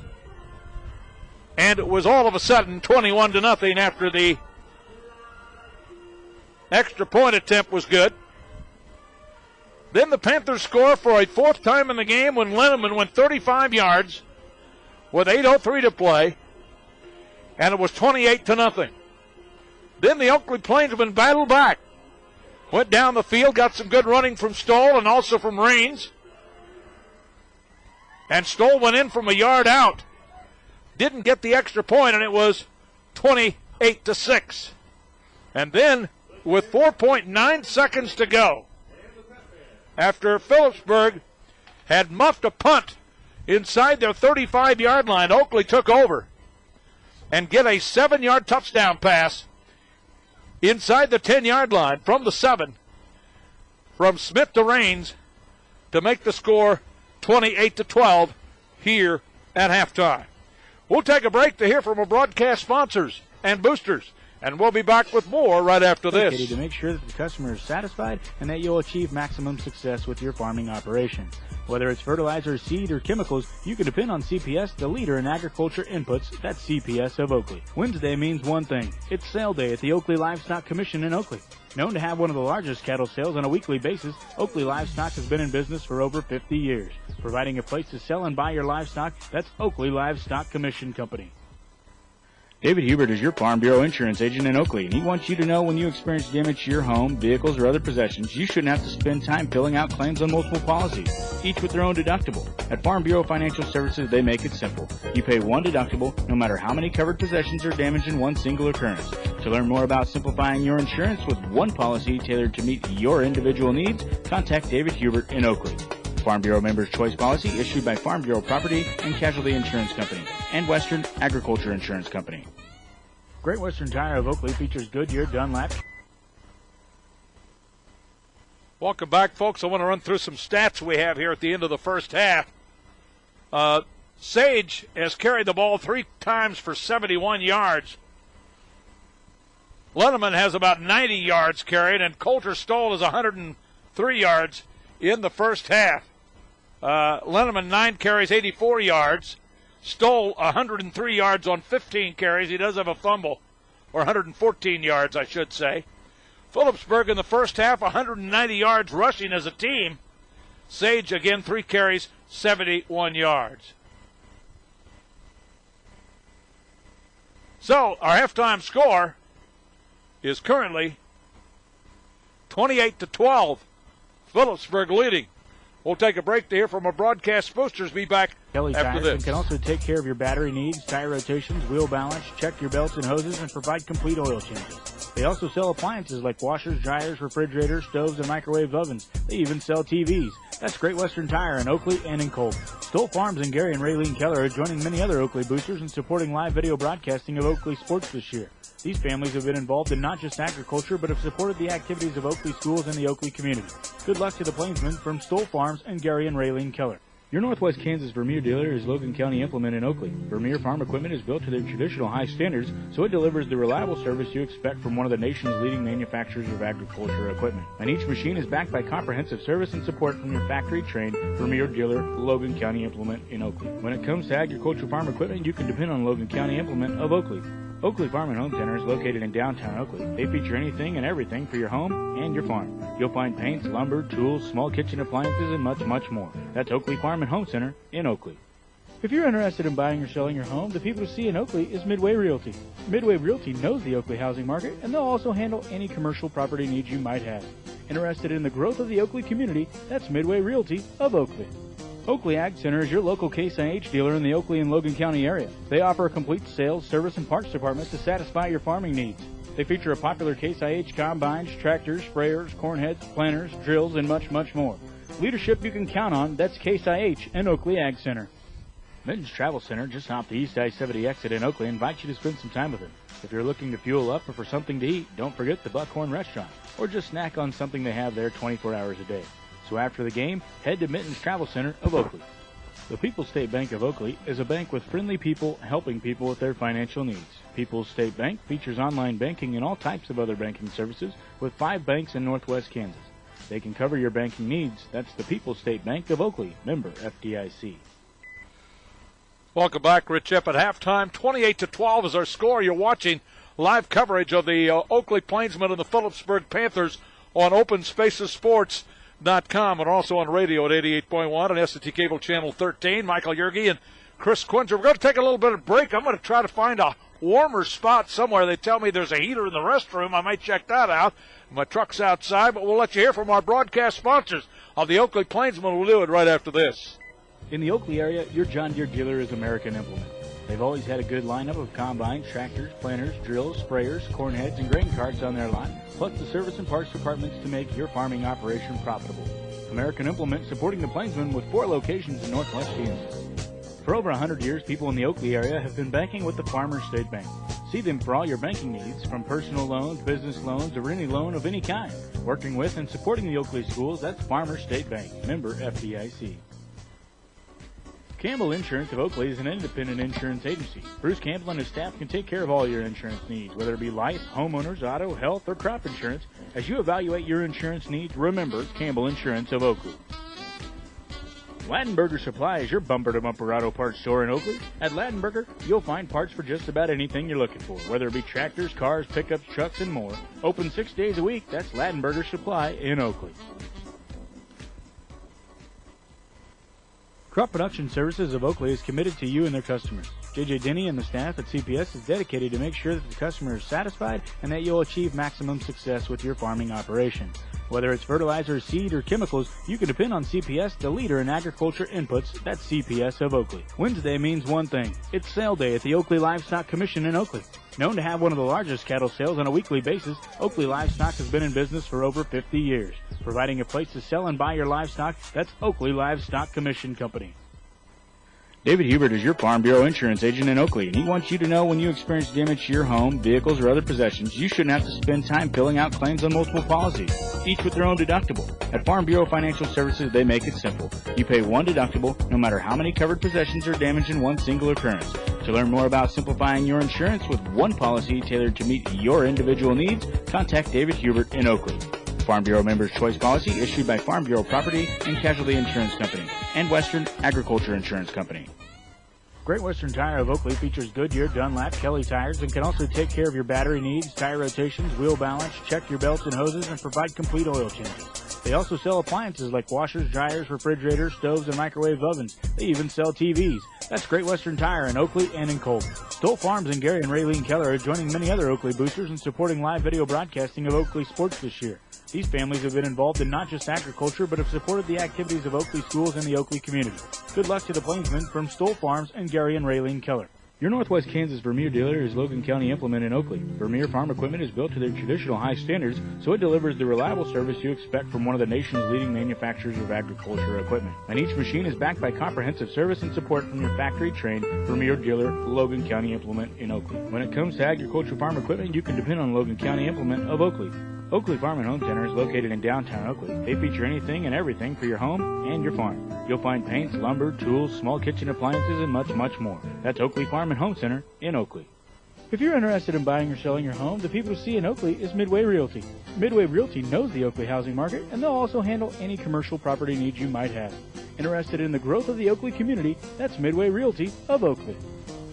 And it was all of a sudden 21-0 after the extra point attempt was good. Then the Panthers score for a 4th time in the game when Lenneman went 35 yards with 8:03 to play, and it was 28-0. Then the Oakley Plainsmen battled back. Went down the field, got some good running from Stoll and also from Raines. And Stoll went in from a yard out. Didn't get the extra point, and it was 28-6. And then, with 4.9 seconds to go, after Phillipsburg had muffed a punt inside their 35-yard line, Oakley took over and get a 7-yard touchdown pass inside the 10-yard line from the 7 from Smith to Raines to make the score 28-12 here at halftime. We'll take a break to hear from our broadcast sponsors and boosters, And we'll be back with more right after this. Located to make sure that the customer is satisfied and that you'll achieve maximum success with your farming operation. Whether it's fertilizer, seed, or chemicals, you can depend on CPS, the leader in agriculture inputs. That's CPS of Oakley. Wednesday means one thing. It's sale day at the Oakley Livestock Commission in Oakley. Known to have one of the largest cattle sales on a weekly basis, Oakley Livestock has been in business for over 50 years. Providing a place to sell and buy your livestock, that's Oakley Livestock Commission Company. David Hubert is your Farm Bureau insurance agent in Oakley, and he wants you to know when you experience damage to your home, vehicles, or other possessions, you shouldn't have to spend time filling out claims on multiple policies, each with their own deductible. At Farm Bureau Financial Services, they make it simple. You pay one deductible, no matter how many covered possessions are damaged in one single occurrence. To learn more about simplifying your insurance with one policy tailored to meet your individual needs, contact David Hubert in Oakley. Farm Bureau Members Choice Policy issued by Farm Bureau Property and Casualty Insurance Company and Western Agriculture Insurance Company. Great Western Tire of Oakley features Goodyear, Dunlap. Welcome back, folks. I want to run through some stats we have here at the end of the first half. Sage has carried the ball 3 times for 71 yards. Lenneman has about 90 yards carried, and Coulter Stoll is 103 yards in the first half. Lenneman 9 carries, 84 yards. Stoll 103 yards on 15 carries. He does have a fumble, or 114 yards, I should say. Phillipsburg in the first half, 190 yards rushing as a team. Sage, again, 3 carries, 71 yards. So, our halftime score is currently 28-12. Phillipsburg leading. We'll take a break to hear from our broadcast boosters. Be back Kelly after Tires this. can also take care of your battery needs, tire rotations, wheel balance, check your belts and hoses, and provide complete oil changes. They also sell appliances like washers, dryers, refrigerators, stoves, and microwave ovens. They even sell TVs. That's Great Western Tire in Oakley and in Colton. Stoll Farms and Gary and Raylene Keller are joining many other Oakley boosters in supporting live video broadcasting of Oakley sports this year. These families have been involved in not just agriculture, but have supported the activities of Oakley schools and the Oakley community. Good luck to the Plainsmen from Stoll Farms and Gary and Raylene Keller. Your Northwest Kansas Vermeer dealer is Logan County Implement in Oakley. Vermeer farm equipment is built to their traditional high standards, so it delivers the reliable service you expect from one of the nation's leading manufacturers of agriculture equipment. And each machine is backed by comprehensive service and support from your factory-trained Vermeer dealer, Logan County Implement in Oakley. When it comes to agricultural farm equipment, you can depend on Logan County Implement of Oakley. Oakley Farm and Home Center is located in downtown Oakley. They feature anything and everything for your home and your farm. You'll find paints, lumber, tools, small kitchen appliances, and much, much more. That's Oakley Farm and Home Center in Oakley. If you're interested in buying or selling your home, the people to see in Oakley is Midway Realty. Midway Realty knows the Oakley housing market, and they'll also handle any commercial property needs you might have. Interested in the growth of the Oakley community? That's Midway Realty of Oakley. Oakley Ag Center is your local Case IH dealer in the Oakley and Logan County area. They offer a complete sales, service, and parts department to satisfy your farming needs. They feature a popular Case IH combines, tractors, sprayers, corn heads, planters, drills, and much, much more. Leadership you can count on, that's Case IH and Oakley Ag Center. Minton's Travel Center, just off the East I-70 exit in Oakley, invites you to spend some time with them. If you're looking to fuel up or for something to eat, don't forget the Buckhorn Restaurant, or just snack on something they have there 24 hours a day. So after the game, head to Minton's Travel Center of Oakley. The People's State Bank of Oakley is a bank with friendly people helping people with their financial needs. People's State Bank features online banking and all types of other banking services with 5 banks in Northwest Kansas. They can cover your banking needs. That's the People's State Bank of Oakley, member FDIC. Welcome back, Rich Epp. At halftime, 28-12 is our score. You're watching live coverage of the Oakley Plainsmen and the Phillipsburg Panthers on OpenSpacesSports.com and also on radio at 88.1 and SCT Cable Channel 13. Michael Yergy and Chris Quinzer. We're going to take a little bit of break. I'm going to try to find a warmer spot somewhere. They tell me there's a heater in the restroom. I might check that out. My truck's outside, but we'll let you hear from our broadcast sponsors of the Oakley Plainsmen. We'll do it right after this. In the Oakley area, your John Deere dealer is American Implement. They've always had a good lineup of combines, tractors, planters, drills, sprayers, corn heads, and grain carts on their lot, plus the service and parts departments to make your farming operation profitable. American Implement supporting the Plainsmen with 4 locations in Northwest Kansas. For over 100 years, people in the Oakley area have been banking with the Farmers State Bank. See them for all your banking needs, from personal loans, business loans, or any loan of any kind. Working with and supporting the Oakley schools, that's Farmers State Bank, member FDIC. Campbell Insurance of Oakley is an independent insurance agency. Bruce Campbell and his staff can take care of all your insurance needs, whether it be life, homeowners, auto, health, or crop insurance. As you evaluate your insurance needs, remember Campbell Insurance of Oakley. Lattenberger Supply is your bumper-to-bumper auto parts store in Oakley. At Lattenberger, you'll find parts for just about anything you're looking for, whether it be tractors, cars, pickups, trucks, and more. Open 6 days a week, that's Lattenberger Supply in Oakley. Crop Production Services of Oakley is committed to you and their customers. J.J. Denny and the staff at CPS is dedicated to make sure that the customer is satisfied and that you'll achieve maximum success with your farming operation. Whether it's fertilizer, seed, or chemicals, you can depend on CPS, the leader in agriculture inputs. That's CPS of Oakley. Wednesday means one thing. It's sale day at the Oakley Livestock Commission in Oakley. Known to have one of the largest cattle sales on a weekly basis, Oakley Livestock has been in business for over 50 years. Providing a place to sell and buy your livestock, that's Oakley Livestock Commission Company. David Hubert is your Farm Bureau insurance agent in Oakley, and he wants you to know when you experience damage to your home, vehicles, or other possessions, you shouldn't have to spend time filling out claims on multiple policies, each with their own deductible. At Farm Bureau Financial Services, they make it simple. You pay one deductible, no matter how many covered possessions are damaged in one single occurrence. To learn more about simplifying your insurance with one policy tailored to meet your individual needs, contact David Hubert in Oakley. Farm Bureau Members Choice Policy issued by Farm Bureau Property and Casualty Insurance Company and Western Agriculture Insurance Company. Great Western Tire of Oakley features Goodyear, Dunlap, Kelly tires, and can also take care of your battery needs, tire rotations, wheel balance, check your belts and hoses, and provide complete oil changes. They also sell appliances like washers, dryers, refrigerators, stoves, and microwave ovens. They even sell TVs. That's Great Western Tire in Oakley and in Colton. Stoll Farms and Gary and Raylene Keller are joining many other Oakley boosters in supporting live video broadcasting of Oakley sports this year. These families have been involved in not just agriculture, but have supported the activities of Oakley schools and the Oakley community. Good luck to the Plainsmen from Stoll Farms and Gary and Raylene Keller. Your Northwest Kansas Vermeer dealer is Logan County Implement in Oakley. Vermeer farm equipment is built to their traditional high standards, so it delivers the reliable service you expect from one of the nation's leading manufacturers of agriculture equipment. And each machine is backed by comprehensive service and support from your factory-trained Vermeer dealer, Logan County Implement in Oakley. When it comes to agricultural farm equipment, you can depend on Logan County Implement of Oakley. Oakley Farm and Home Center is located in downtown Oakley. They feature anything and everything for your home and your farm. You'll find paints, lumber, tools, small kitchen appliances, and much, much more. That's Oakley Farm and Home Center in Oakley. If you're interested in buying or selling your home, the people who see in Oakley is Midway Realty. Midway Realty knows the Oakley housing market, and they'll also handle any commercial property needs you might have. Interested in the growth of the Oakley community? That's Midway Realty of Oakley.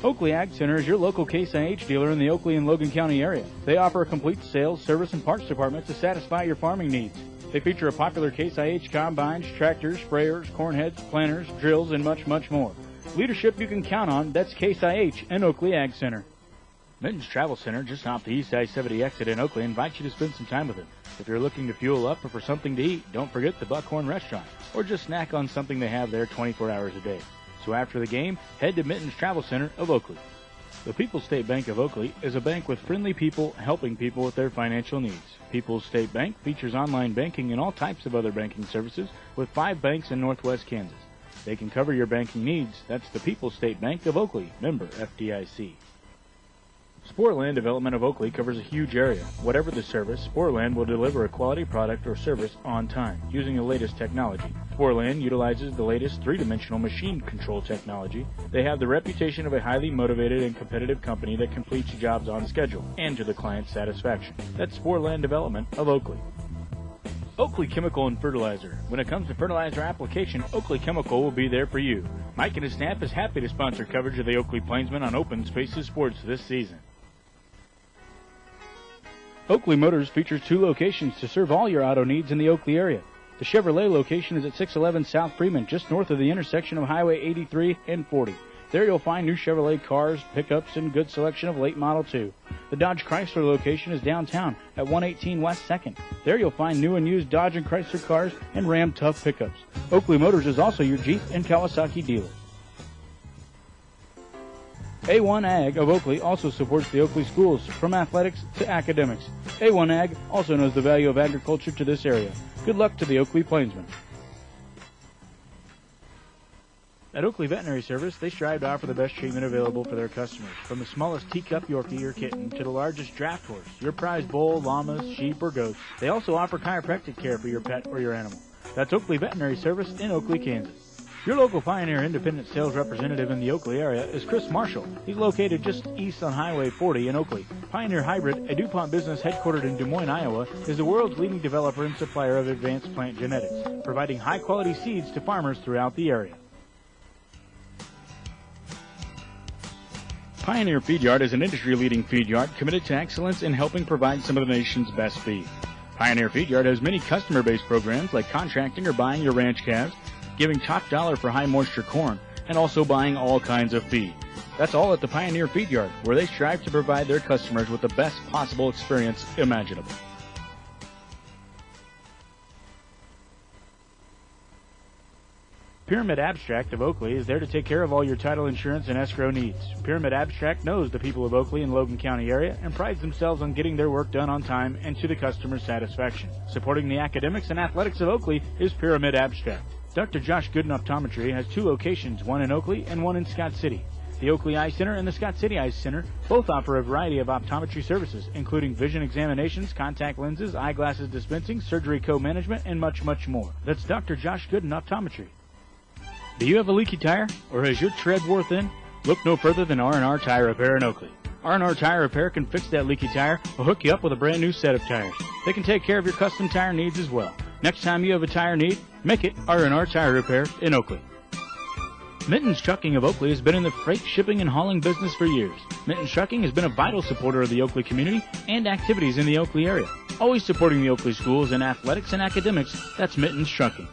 Oakley Ag Center is your local Case IH dealer in the Oakley and Logan County area. They offer a complete sales, service, and parts department to satisfy your farming needs. They feature a popular Case IH combines, tractors, sprayers, corn heads, planters, drills, and much, much more. Leadership you can count on, that's Case IH and Oakley Ag Center. Minton's Travel Center, just off the East I-70 exit in Oakley, invites you to spend some time with them. If you're looking to fuel up or for something to eat, don't forget the Buckhorn Restaurant, or just snack on something they have there 24 hours a day. So after the game, head to Minton's Travel Center of Oakley. The People's State Bank of Oakley is a bank with friendly people helping people with their financial needs. People's State Bank features online banking and all types of other banking services with 5 banks in Northwest Kansas. They can cover your banking needs. That's the People's State Bank of Oakley, member FDIC. Sportland Development of Oakley covers a huge area. Whatever the service, Sportland will deliver a quality product or service on time, using the latest technology. Sportland utilizes the latest 3-dimensional machine control technology. They have the reputation of a highly motivated and competitive company that completes jobs on schedule and to the client's satisfaction. That's Sportland Development of Oakley. Oakley Chemical and Fertilizer. When it comes to fertilizer application, Oakley Chemical will be there for you. Mike and his staff is happy to sponsor coverage of the Oakley Plainsmen on Open Spaces Sports this season. Oakley Motors features 2 locations to serve all your auto needs in the Oakley area. The Chevrolet location is at 611 South Freeman, just north of the intersection of Highway 83 and 40. There you'll find new Chevrolet cars, pickups, and good selection of late Model 2. The Dodge Chrysler location is downtown at 118 West 2nd. There you'll find new and used Dodge and Chrysler cars and Ram Tough pickups. Oakley Motors is also your Jeep and Kawasaki dealer. A1 Ag of Oakley also supports the Oakley schools, from athletics to academics. A1 Ag also knows the value of agriculture to this area. Good luck to the Oakley Plainsmen. At Oakley Veterinary Service, they strive to offer the best treatment available for their customers. From the smallest teacup Yorkie or kitten to the largest draft horse, your prize bull, llamas, sheep, or goats. They also offer chiropractic care for your pet or your animal. That's Oakley Veterinary Service in Oakley, Kansas. Your local Pioneer independent sales representative in the Oakley area is Chris Marshall. He's located just east on Highway 40 in Oakley. Pioneer Hybrid, a DuPont business headquartered in Des Moines, Iowa, is the world's leading developer and supplier of advanced plant genetics, providing high-quality seeds to farmers throughout the area. Pioneer Feed Yard is an industry-leading feed yard committed to excellence in helping provide some of the nation's best feed. Pioneer Feed Yard has many customer-based programs like contracting or buying your ranch calves, giving top dollar for high-moisture corn, and also buying all kinds of feed. That's all at the Pioneer Feed Yard, where they strive to provide their customers with the best possible experience imaginable. Pyramid Abstract of Oakley is there to take care of all your title insurance and escrow needs. Pyramid Abstract knows the people of Oakley and Logan County area and prides themselves on getting their work done on time and to the customer's satisfaction. Supporting the academics and athletics of Oakley is Pyramid Abstract. Dr. Josh Gooden Optometry has 2 locations, one in Oakley and one in Scott City. The Oakley Eye Center and the Scott City Eye Center both offer a variety of optometry services, including vision examinations, contact lenses, eyeglasses dispensing, surgery co-management, and much, much more. That's Dr. Josh Gooden Optometry. Do you have a leaky tire, or has your tread wore thin? Look no further than R&R Tire Repair in Oakley. R&R Tire Repair can fix that leaky tire or hook you up with a brand new set of tires. They can take care of your custom tire needs as well. Next time you have a tire need, make it R&R Tire Repair in Oakley. Mittens Trucking of Oakley has been in the freight shipping and hauling business for years. Mittens Trucking has been a vital supporter of the Oakley community and activities in the Oakley area. Always supporting the Oakley schools in athletics and academics, that's Mittens Trucking.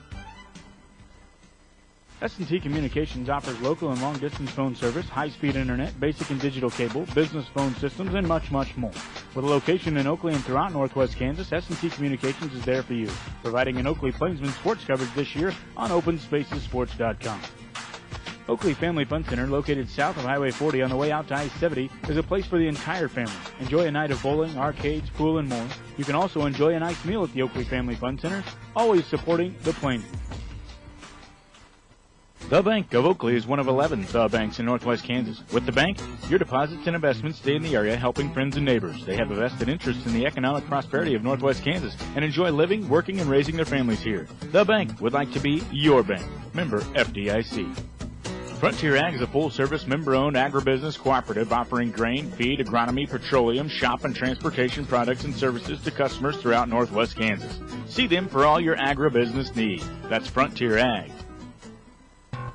S&T Communications offers local and long-distance phone service, high-speed internet, basic and digital cable, business phone systems, and much, much more. With a location in Oakley and throughout northwest Kansas, S&T Communications is there for you, providing an Oakley Plainsman sports coverage this year on OpenSpacesSports.com. Oakley Family Fun Center, located south of Highway 40 on the way out to I-70, is a place for the entire family. Enjoy a night of bowling, arcades, pool, and more. You can also enjoy a nice meal at the Oakley Family Fun Center, always supporting the Plainsman. The Bank of Oakley is one of 11 The Banks in northwest Kansas. With the bank, your deposits and investments stay in the area helping friends and neighbors. They have a vested interest in the economic prosperity of northwest Kansas and enjoy living, working, and raising their families here. The Bank would like to be your bank. Member FDIC. Frontier Ag is a full-service, member-owned agribusiness cooperative offering grain, feed, agronomy, petroleum, shop, and transportation products and services to customers throughout northwest Kansas. See them for all your agribusiness needs. That's Frontier Ag.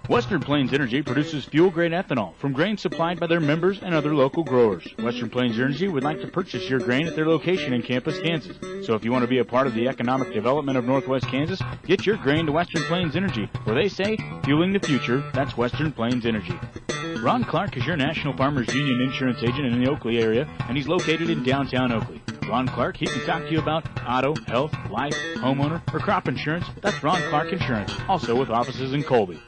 Western Plains Energy produces fuel-grade ethanol from grain supplied by their members and other local growers. Western Plains Energy would like to purchase your grain at their location in Campus, Kansas. So if you want to be a part of the economic development of northwest Kansas, get your grain to Western Plains Energy, where they say, fueling the future, that's Western Plains Energy. Ron Clark is your National Farmers Union insurance agent in the Oakley area, and he's located in downtown Oakley. Ron Clark, he can talk to you about auto, health, life, homeowner, or crop insurance. That's Ron Clark Insurance, also with offices in Colby.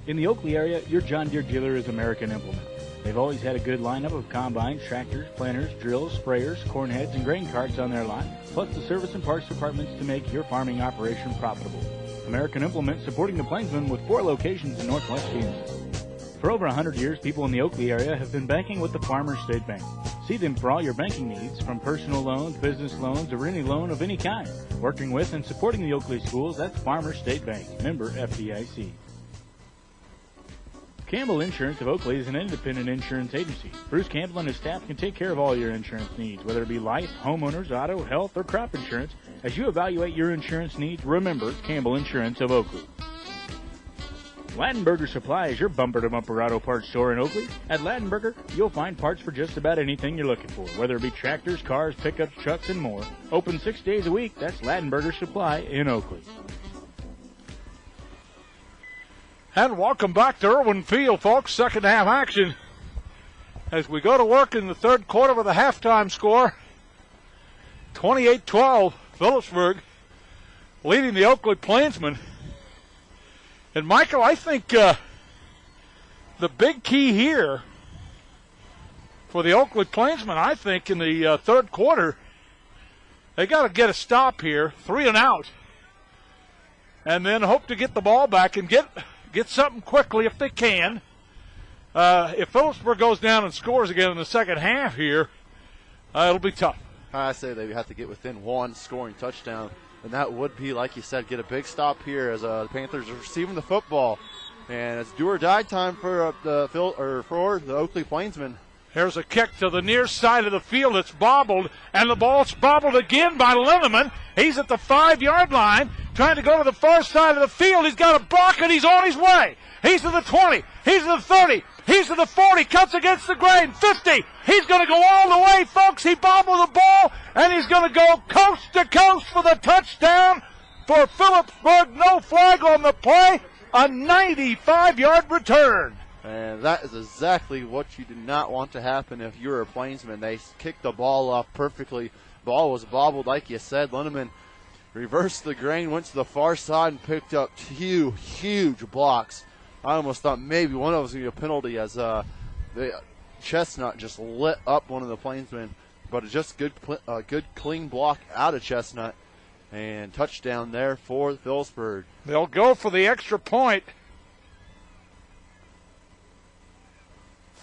In the Oakley area, your John Deere dealer is American Implement. They've always had a good lineup of combines, tractors, planters, drills, sprayers, corn heads, and grain carts on their lot, plus the service and parts departments to make your farming operation profitable. American Implement supporting the Plainsman with 4 locations in northwest Kansas. For over 100 years, people in the Oakley area have been banking with the Farmers State Bank. See them for all your banking needs, from personal loans, business loans, or any loan of any kind. Working with and supporting the Oakley schools, that's Farmers State Bank, member FDIC. Campbell Insurance of Oakley is an independent insurance agency. Bruce Campbell and his staff can take care of all your insurance needs, whether it be life, homeowners, auto, health, or crop insurance. As you evaluate your insurance needs, remember Campbell Insurance of Oakley. Ladenberger Supply is your bumper-to-bumper auto parts store in Oakley. At Ladenberger, you'll find parts for just about anything you're looking for, whether it be tractors, cars, pickups, trucks, and more. Open 6 days a week, that's Ladenberger Supply in Oakley. And welcome back to Irwin Field, folks. Second half action as we go to work in the third quarter with a halftime score. 28-12, Phillipsburg leading the Oakley Plainsmen. And, Michael, I think the big key here for the Oakley Plainsmen, I think, in the third quarter, they got to get a stop here, 3 and out, and then hope to get the ball back and get something quickly if they can. If Phillipsburg goes down and scores again in the second half here, it'll be tough. I say they have to get within 1 scoring touchdown, and that would be, like you said, get a big stop here as the Panthers are receiving the football. And it's do or die time for the Oakley Plainsmen. Here's a kick to the near side of the field. It's bobbled, and the ball's bobbled again by Linneman. He's at the 5-yard line, trying to go to the far side of the field. He's got a block, and he's on his way. He's to the 20. He's to the 30. He's to the 40. Cuts against the grain. 50. He's going to go all the way, folks. He bobbled the ball, and he's going to go coast to coast for the touchdown for Phillipsburg. No flag on the play. A 95-yard return. And that is exactly what you do not want to happen if you're a Plainsman. They kicked the ball off perfectly. Ball was bobbled, like you said. Linneman reversed the grain, went to the far side, and picked up 2 huge blocks. I almost thought maybe one of them was going to be a penalty as the Chestnut just lit up one of the Plainsmen. But it's just good clean block out of Chestnut. And touchdown there for Phillipsburg. They'll go for the extra point.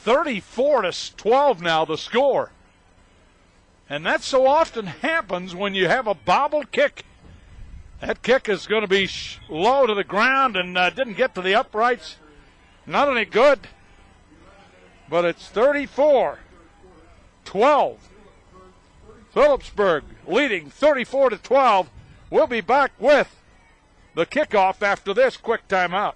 34-12 now the score. And that so often happens when you have a bobbled kick. That kick is going to be low to the ground and didn't get to the uprights. Not any good. But it's 34-12. Phillipsburg leading 34-12. We'll be back with the kickoff after this quick timeout.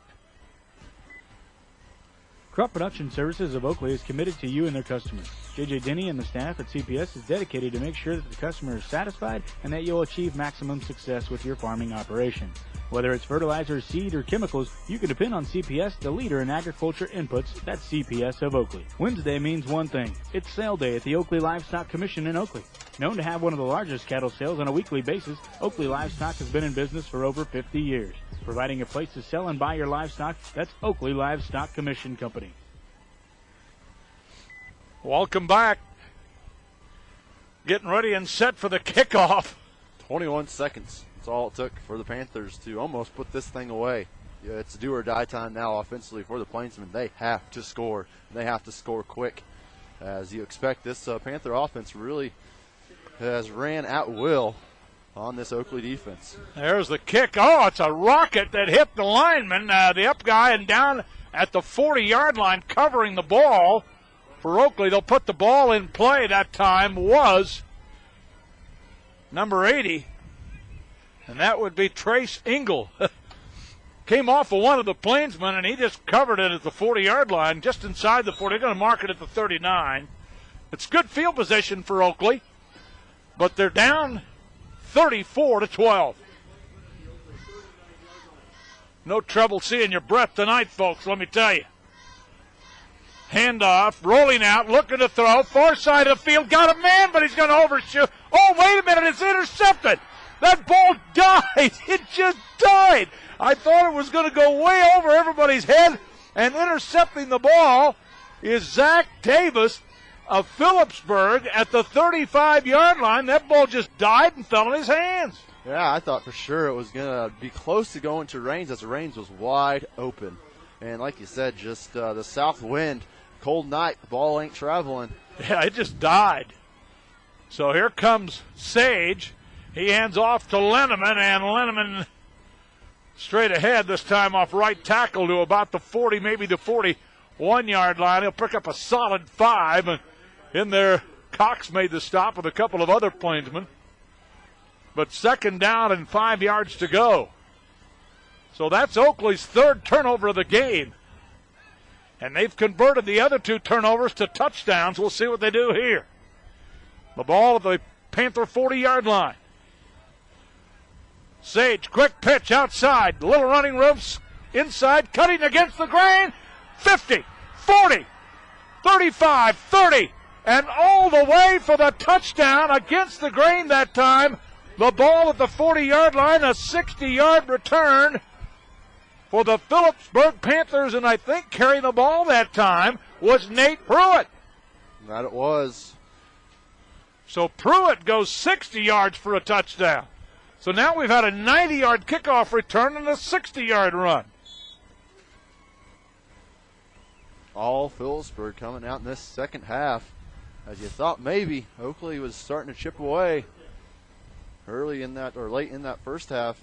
Crop Production Services of Oakley is committed to you and their customers. J.J. Denny and the staff at CPS is dedicated to make sure that the customer is satisfied and that you'll achieve maximum success with your farming operation. Whether it's fertilizer, seed, or chemicals, you can depend on CPS, the leader in agriculture inputs. That's CPS of Oakley. Wednesday means one thing. It's sale day at the Oakley Livestock Commission in Oakley. Known to have one of the largest cattle sales on a weekly basis, Oakley Livestock has been in business for over 50 years. Providing a place to sell and buy your livestock, that's Oakley Livestock Commission Company. Welcome back. Getting ready and set for the kickoff. 21 seconds. That's all it took for the Panthers to almost put this thing away. Yeah, it's do or die time now offensively for the Plainsmen. They have to score. They have to score quick. As you expect, this Panther offense really has ran at will on this Oakley defense. There's the kick. Oh, it's a rocket that hit the lineman, the up guy, and down at the 40-yard line covering the ball. For Oakley, they'll put the ball in play. That time was number 80, and that would be Trace Engel. Came off of one of the Plainsmen, and he just covered it at the 40-yard line, just inside the 40. They're going to mark it at the 39. It's good field position for Oakley, but they're down 34-12. No trouble seeing your breath tonight, folks, let me tell you. Handoff, rolling out, looking to throw, far side of the field, got a man, but he's going to overshoot. Oh, wait a minute, it's intercepted. That ball died. It just died. I thought it was going to go way over everybody's head, and intercepting the ball is Zach Davis of Phillipsburg at the 35-yard line. That ball just died and fell in his hands. Yeah, I thought for sure it was going to be close to going to Raines, as Raines was wide open. And like you said, just the south wind, cold night, the ball ain't traveling. Yeah, it just died. So here comes Sage. He hands off to Linneman, and Linneman straight ahead, this time off right tackle to about the 40, maybe the 41-yard line. He'll pick up a solid 5. And in there, Cox made the stop with a couple of other Plainsmen. But second down and 5 yards to go. So that's Oakley's third turnover of the game. And they've converted the other 2 turnovers to touchdowns. We'll see what they do here. The ball at the Panther 40-yard line. Sage, quick pitch outside. Little running roofs inside, cutting against the grain. 50, 40, 35, 30, and all the way for the touchdown against the grain that time. The ball at the 40-yard line, a 60-yard return. for the Phillipsburg Panthers, and I think carrying the ball that time was Nate Pruitt. That it was. So Pruitt goes 60 yards for a touchdown. So now we've had a 90-yard kickoff return and a 60-yard run. All Phillipsburg coming out in this second half. As you thought maybe Oakley was starting to chip away early in that or late in that first half.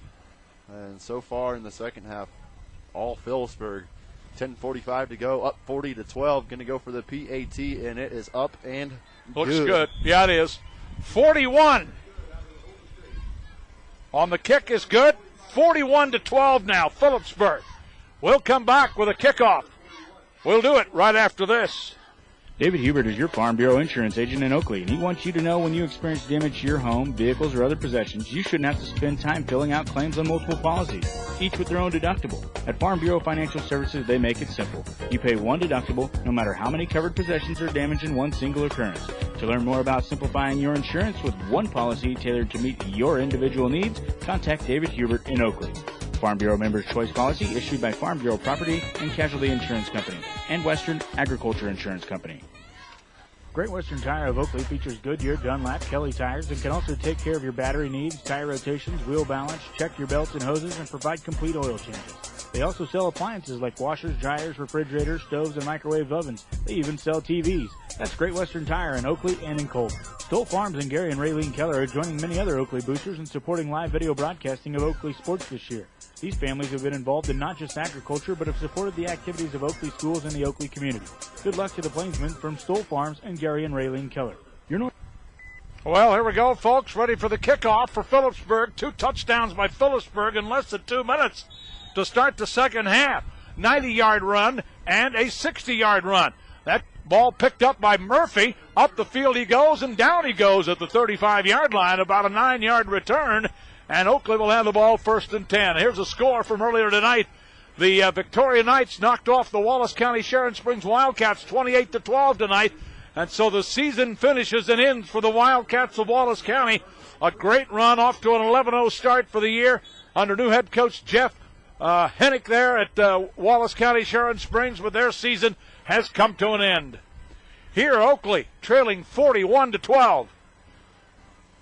And so far in the second half, all Phillipsburg. 10:45 to go, up 40-12. Going to go for the PAT, and it is up and looks good. Yeah, it is. 41. On the kick is good. 41-12 now, Phillipsburg. We'll come back with a kickoff. We'll do it right after this. David Hubert is your Farm Bureau insurance agent in Oakley, and he wants you to know when you experience damage to your home, vehicles, or other possessions, you shouldn't have to spend time filling out claims on multiple policies, each with their own deductible. At Farm Bureau Financial Services, they make it simple. You pay one deductible no matter how many covered possessions are damaged in one single occurrence. To learn more about simplifying your insurance with one policy tailored to meet your individual needs, contact David Hubert in Oakley. Farm Bureau Members Choice Policy issued by Farm Bureau Property and Casualty Insurance Company and Western Agriculture Insurance Company. Great Western Tire of Oakley features Goodyear, Dunlap, Kelly tires, and can also take care of your battery needs, tire rotations, wheel balance, check your belts and hoses, and provide complete oil changes. They also sell appliances like washers, dryers, refrigerators, stoves, and microwave ovens. They even sell TVs. That's Great Western Tire in Oakley and in Colton. Stoll Farms and Gary and Raylene Keller are joining many other Oakley boosters in supporting live video broadcasting of Oakley sports this year. These families have been involved in not just agriculture, but have supported the activities of Oakley schools and the Oakley community. Good luck to the Plainsmen from Stoll Farms and Gary and Raylene Keller. Well, here we go, folks. Ready for the kickoff for Phillipsburg. 2 touchdowns by Phillipsburg in less than 2 minutes to start the second half. 90-yard run and a 60-yard run. That ball picked up by Murphy. Up the field he goes, and down he goes at the 35-yard line. About a 9-yard return. And Oakley will have the ball 1st and 10. Here's a score from earlier tonight. The Victoria Knights knocked off the Wallace County Sharon Springs Wildcats 28-12 tonight. And so the season finishes and ends for the Wildcats of Wallace County. A great run off to an 11-0 start for the year under new head coach Jeff Hennick there at Wallace County Sharon Springs, but their season has come to an end. Here, Oakley trailing 41-12.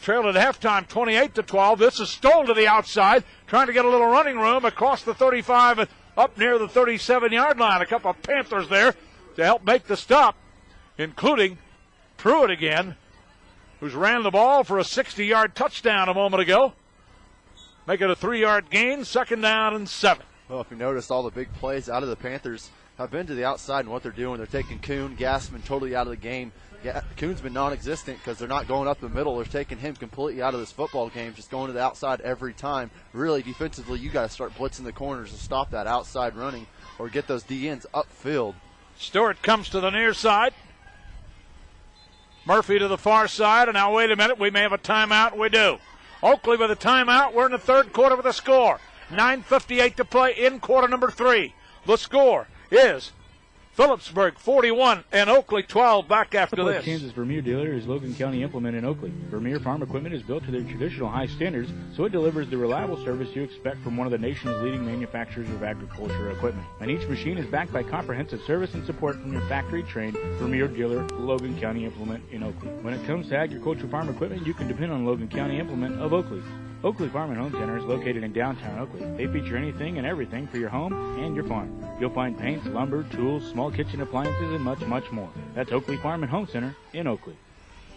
Trailed at halftime 28-12. This is Stoll to the outside, trying to get a little running room across the 35 and up near the 37-yard line. A couple of Panthers there to help make the stop, including Pruitt again, who's ran the ball for a 60-yard touchdown a moment ago. Make it a 3-yard gain, 2nd down and 7. Well, if you noticed, all the big plays out of the Panthers have been to the outside, and what they're doing, they're taking Kuhn, Gassman totally out of the game. Yeah, Kuhn's been non-existent because they're not going up the middle. They're taking him completely out of this football game, just going to the outside every time. Really, defensively, you got to start blitzing the corners to stop that outside running or get those DNs upfield. Stewart comes to the near side. Murphy to the far side, and now wait a minute, we may have a timeout. We do. Oakley with a timeout. We're in the 3rd quarter with a score. 9:58 to play in quarter number 3. The score is Phillipsburg 41 and Oakley 12. Back after this. Kansas Vermeer dealer is Logan County Implement in Oakley. Vermeer farm equipment is built to their traditional high standards, so it delivers the reliable service you expect from one of the nation's leading manufacturers of agriculture equipment. And each machine is backed by comprehensive service and support from your factory-trained Vermeer dealer, Logan County Implement in Oakley. When it comes to agriculture farm equipment, you can depend on Logan County Implement of Oakley. Oakley Farm and Home Center is located in downtown Oakley. They feature anything and everything for your home and your farm. You'll find paints, lumber, tools, small kitchen appliances, and much, much more. That's Oakley Farm and Home Center in Oakley.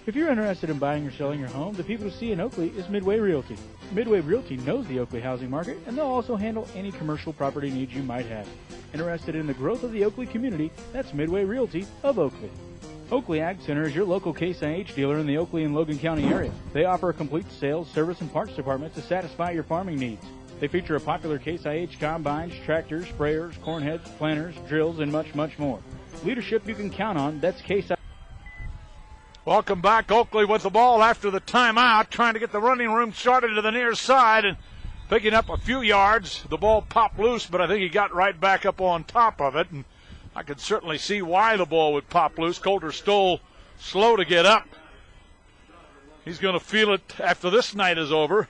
If you're interested in buying or selling your home, the people to see in Oakley is Midway Realty. Midway Realty knows the Oakley housing market, and they'll also handle any commercial property needs you might have. Interested in the growth of the Oakley community? That's Midway Realty of Oakley. Oakley Ag Center is your local Case IH dealer in the Oakley and Logan County area. They offer a complete sales, service, and parts department to satisfy your farming needs. They feature a popular Case IH combines, tractors, sprayers, corn heads, planters, drills, and much, much more. Leadership you can count on, that's Case IH. Welcome back. Oakley with the ball after the timeout, trying to get the running room started to the near side and picking up a few yards. The ball popped loose, but I think he got right back up on top of it. And I could certainly see why the ball would pop loose. Coulter Stoll slow to get up. He's going to feel it after this night is over.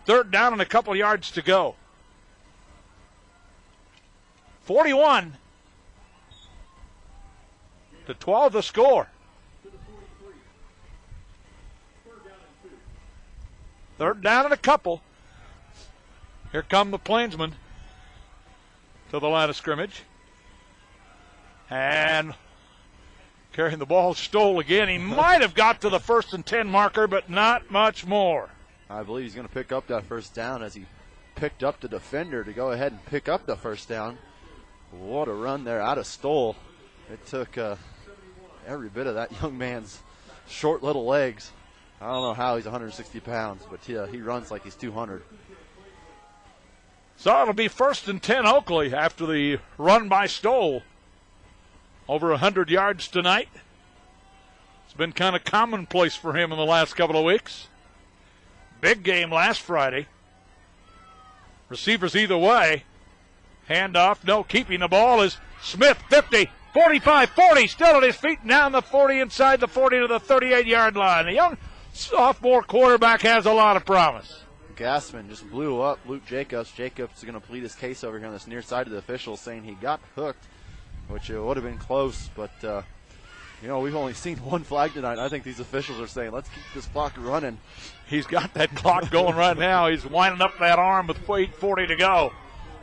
3rd down and a couple yards to go. 41-12 the score. Third down and a couple. Here come the Plainsmen to the line of scrimmage. And carrying the ball, Stoll again. He might have got to the 1st and 10 marker, but not much more. I believe he's going to pick up that first down as he picked up the defender to go ahead and pick up the first down. What a run there out of Stoll. It took every bit of that young man's short little legs. I don't know how he's 160 pounds, but he runs like he's 200. So it'll be 1st and 10 Oakley after the run by Stoll. Over 100 yards tonight. It's been kind of commonplace for him in the last couple of weeks. Big game last Friday. Receivers either way. Handoff, no, keeping the ball is Smith, 50, 45, 40, still at his feet, down the 40, inside the 40 to the 38-yard line. The young sophomore quarterback has a lot of promise. Gassman just blew up Luke Jacobs. Jacobs is going to plead his case over here on this near side of the officials, saying he got hooked, which it would have been close, but, we've only seen one flag tonight. I think these officials are saying, let's keep this clock running. He's got that clock going right now. He's winding up that arm with 8:40 to go.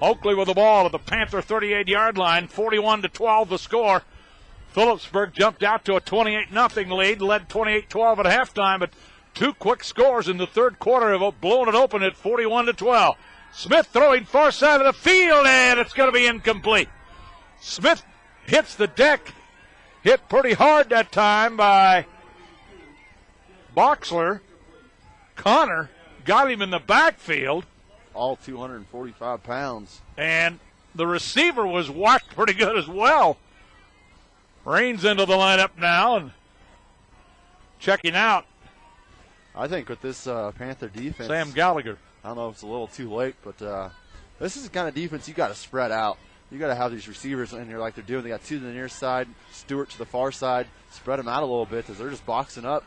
Oakley with the ball at the Panther 38-yard line, 41-12 the score. Phillipsburg jumped out to a 28-0 lead, led 28-12 at halftime, but two quick scores in the third quarter have blown it open at 41-12. Smith throwing far side of the field, and it's going to be incomplete. Smith hits the deck, hit pretty hard that time by Boxler. Connor got him in the backfield. All 245 pounds. And the receiver was whacked pretty good as well. Raines into the lineup now and checking out. I think with this Panther defense, Sam Gallagher. I don't know if it's a little too late, but this is the kind of defense you got to spread out. You got to have these receivers in here like they're doing. They got two to the near side, Stewart to the far side. Spread them out a little bit because they're just boxing up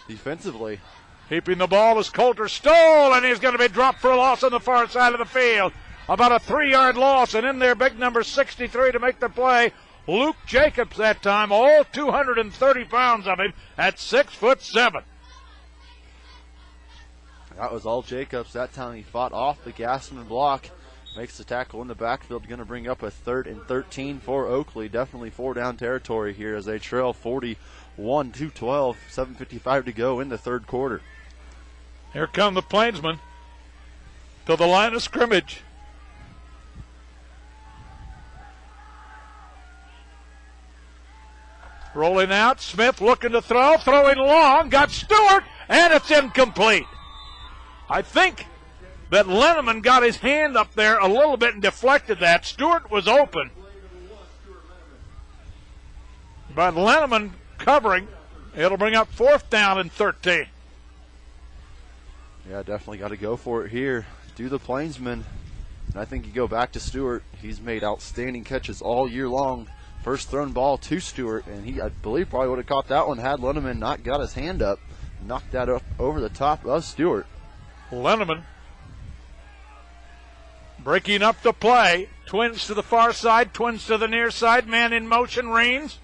defensively. Keeping the ball is Coulter Stoll, and he's going to be dropped for a loss on the far side of the field. About a 3-yard loss, and in there, big number 63 to make the play. Luke Jacobs that time, all 230 pounds of him at 6'7". That was all Jacobs. That time he fought off the Gassman block. Makes the tackle in the backfield. Going to bring up a 3rd and 13 for Oakley. Definitely 4-down territory here as they trail 41-12. 7:55 to go in the third quarter. Here come the Plainsmen to the line of scrimmage. Rolling out, Smith looking to throw, throwing long, got Stewart, and it's incomplete. I think that Lenneman got his hand up there a little bit and deflected that. Stewart was open. But Lenneman covering. It'll bring up 4th down and 13. Yeah, definitely got to go for it here. Do the Plainsmen. And I think you go back to Stewart. He's made outstanding catches all year long. First thrown ball to Stewart, and he, I believe, probably would have caught that one had Lenneman not got his hand up. Knocked that up over the top of Stewart. Lenneman breaking up the play. Twins to the far side, twins to the near side. Man in motion, Raines.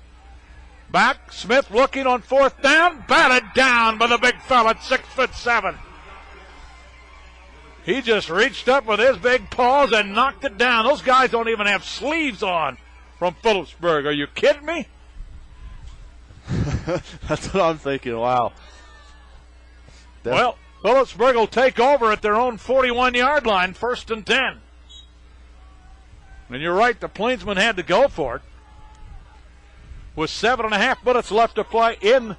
Back, Smith looking on 4th down. Batted down by the big fella at 6'7". He just reached up with his big paws and knocked it down. Those guys don't even have sleeves on from Phillipsburg. Are you kidding me? That's what I'm thinking. Wow. Well, Phillipsburg will take over at their own 41-yard line, 1st and 10. And you're right, the Plainsmen had to go for it. With 7.5 minutes left to play in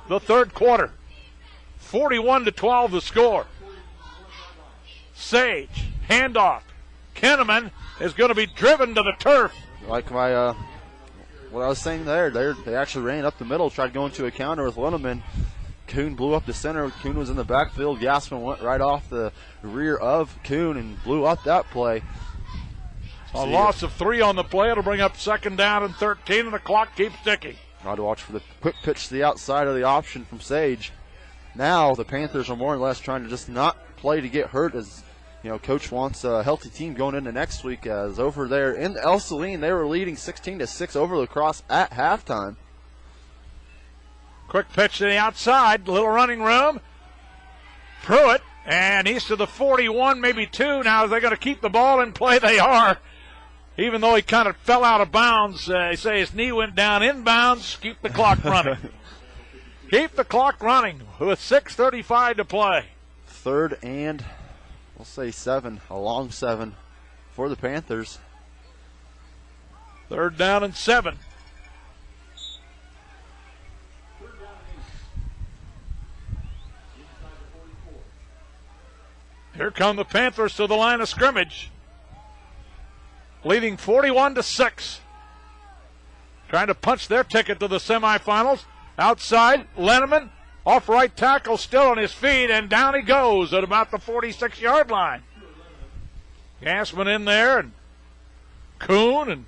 the third quarter. 41-12 the score. Sage, handoff. Kenneman is going to be driven to the turf. Like my what I was saying there, they actually ran up the middle, tried going to a counter with Lenneman. Kuhn blew up the center. Kuhn was in the backfield. Gassman went right off the rear of Kuhn and blew up that play. A loss of 3 on the play. It'll bring up 2nd down and 13, and the clock keeps ticking. Try to watch for the quick pitch to the outside of the option from Sage. Now the Panthers are more or less trying to just not play to get hurt as Coach wants a healthy team going into next week, as over there in El Saline, they were leading 16-6 over La Crosse at halftime. Quick pitch to the outside, little running room. Pruitt, and east of the 41, maybe 2. Now they're going to keep the ball in play. They are. Even though he kind of fell out of bounds, they say his knee went down inbounds. Keep the clock running. Keep the clock running with 6:35 to play. Third and, we'll say 7, a long 7 for the Panthers. 3rd down and 7. Here come the Panthers to the line of scrimmage, leading 41-6. Trying to punch their ticket to the semifinals. Outside, Lenneman, off right tackle, still on his feet, and down he goes at about the 46-yard line. Gassman in there, and Kuhn, and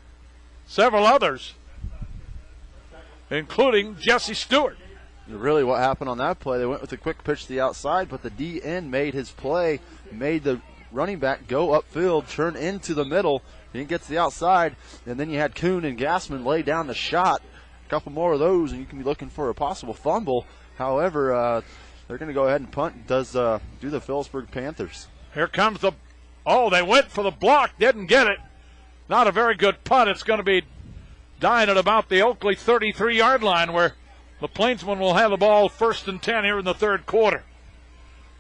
several others, including Jesse Stewart. Really what happened on that play, they went with a quick pitch to the outside, but the DN made his play, made the running back go upfield, turn into the middle. He didn't get to the outside, and then you had Kuhn and Gassman lay down the shot. A couple more of those, and you can be looking for a possible fumble. However, they're going to go ahead and punt. Does do the Phillipsburg Panthers. Here comes the, they went for the block, didn't get it. Not a very good punt. It's going to be dying at about the Oakley 33-yard line, where the Plainsmen will have the ball 1st and 10 here in the 3rd quarter.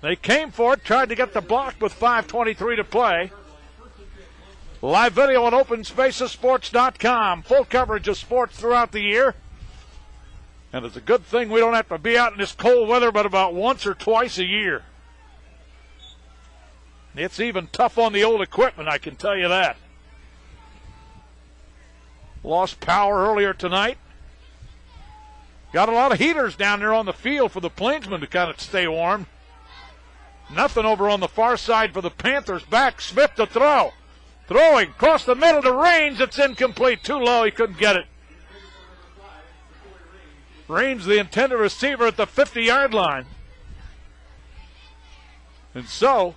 They came for it, tried to get the block with 5:23 to play. Live video on OpenSpacesSports.com. Full coverage of sports throughout the year. And it's a good thing we don't have to be out in this cold weather but about once or twice a year. It's even tough on the old equipment, I can tell you that. Lost power earlier tonight. Got a lot of heaters down there on the field for the Plainsmen to kind of stay warm. Nothing over on the far side for the Panthers. Back, Smith to throw. Throwing across the middle to Raines. It's incomplete. Too low. He couldn't get it. Raines, the intended receiver, at the 50-yard line. And so,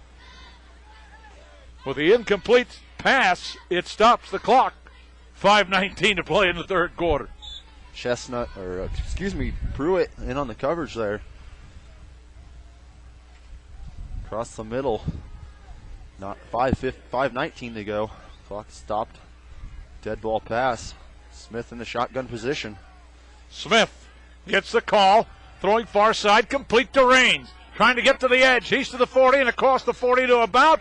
with the incomplete pass, it stops the clock. 5:19 to play in the 3rd quarter. Pruitt in on the coverage there. Across the middle. Not 5:19 to go. Clock stopped. Dead ball pass. Smith in the shotgun position. Smith gets the call. Throwing far side, complete to Raines. Trying to get to the edge. He's to the 40 and across the 40 to about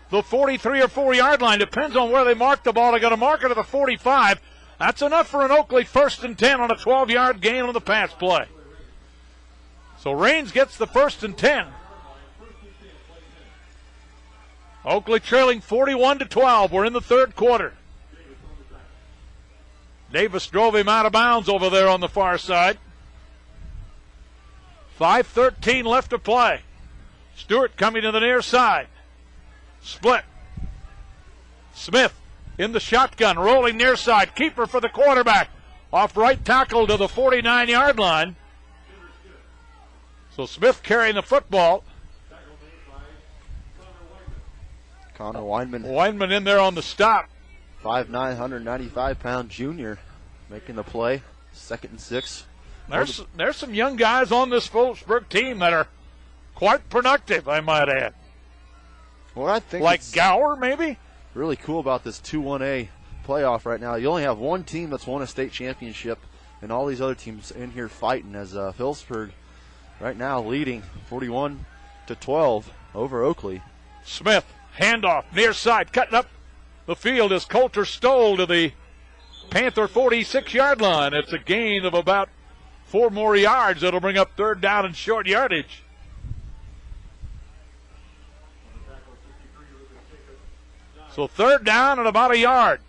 the 43 or 4-yard line. Depends on where they mark the ball. They're going to mark it at the 45. That's enough for an Oakley 1st and 10 on a 12-yard gain on the pass play. So Raines gets the 1st and 10. Oakley trailing 41-12. We're in the 3rd quarter. Davis drove him out of bounds over there on the far side. 5:13 left to play. Stewart coming to the near side. Split. Smith in the shotgun, rolling near side. Keeper for the quarterback. Off right tackle to the 49-yard line. So Smith carrying the football. Connor Weinman. Weinman in there on the stop. 5'9", 195-pound junior making the play. 2nd and 6. There's some young guys on this Phillipsburg team that are quite productive, I might add. Well, I think like Gower, maybe? Really cool about this 2-1A playoff right now. You only have one team that's won a state championship, and all these other teams in here fighting, as Phillipsburg right now leading 41-12 over Oakley. Smith, handoff, near side, cutting up the field as Coulter stole to the Panther 46-yard line. It's a gain of about 4 more yards. That'll bring up 3rd down and short yardage. So 3rd down and about a yard.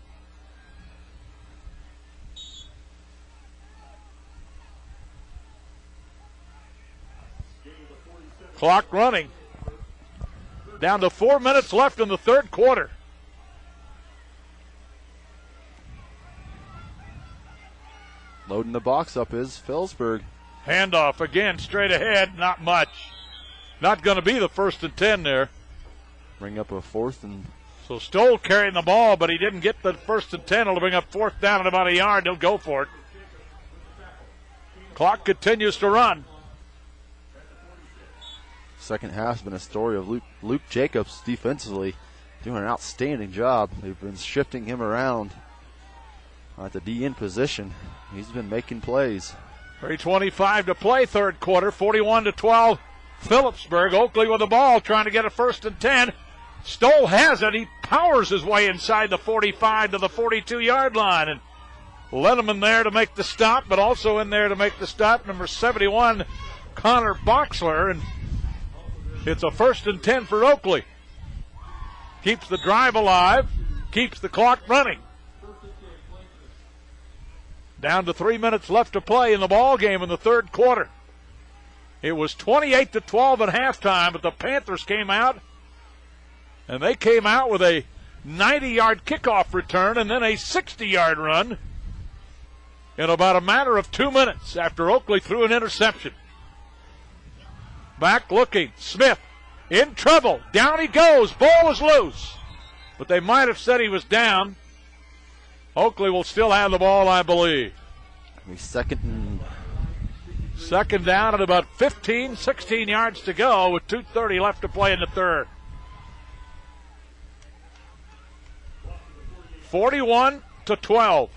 Clock running. Down to 4 minutes left in the 3rd quarter. Loading the box up is Phillipsburg. Handoff again, straight ahead, not much. Not going to be the 1st and 10 there. bring up a 4th and. So Stoll carrying the ball, but he didn't get the 1st and 10. It'll bring up 4th down at about a yard. He'll go for it. Clock continues to run. Second half's been a story of Luke Jacobs defensively doing an outstanding job. They've been shifting him around at the DN position. He's been making plays. 3:25 to play, third quarter, 41-12. Phillipsburg. Oakley with the ball, trying to get a 1st and 10. Stoll has it. He powers his way inside the 45 to the 42-yard line. And Lenneman there to make the stop, but also in there to make the stop, number 71, Connor Boxler. And it's a 1st and 10 for Oakley. Keeps the drive alive, keeps the clock running. Down to 3 minutes left to play in the ball game in the third quarter. It was 28-12 at halftime, but the Panthers came out, and they came out with a 90-yard kickoff return and then a 60-yard run in about a matter of 2 minutes after Oakley threw an interception. Back looking, Smith in trouble. Down he goes. Ball is loose. But they might have said he was down. Oakley will still have the ball, I believe. Second down at about 15, 16 yards to go with 2:30 left to play in the third. 41-12.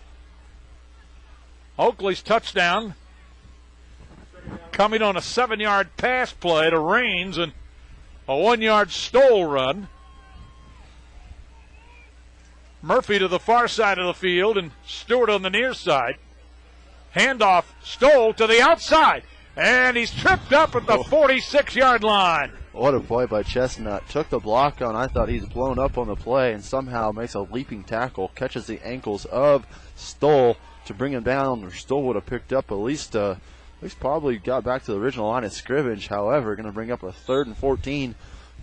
Oakley's touchdown coming on a 7-yard pass play to Raines and a 1-yard Stoll run. Murphy to the far side of the field and Stewart on the near side. Handoff, Stoll to the outside, and he's tripped up at the 46-yard line. What a play by Chestnut. Took the block on. I thought he's blown up on the play and somehow makes a leaping tackle, catches the ankles of Stoll to bring him down, or Stoll would have picked up at least probably got back to the original line of scrimmage. However, going to bring up a 3rd and 14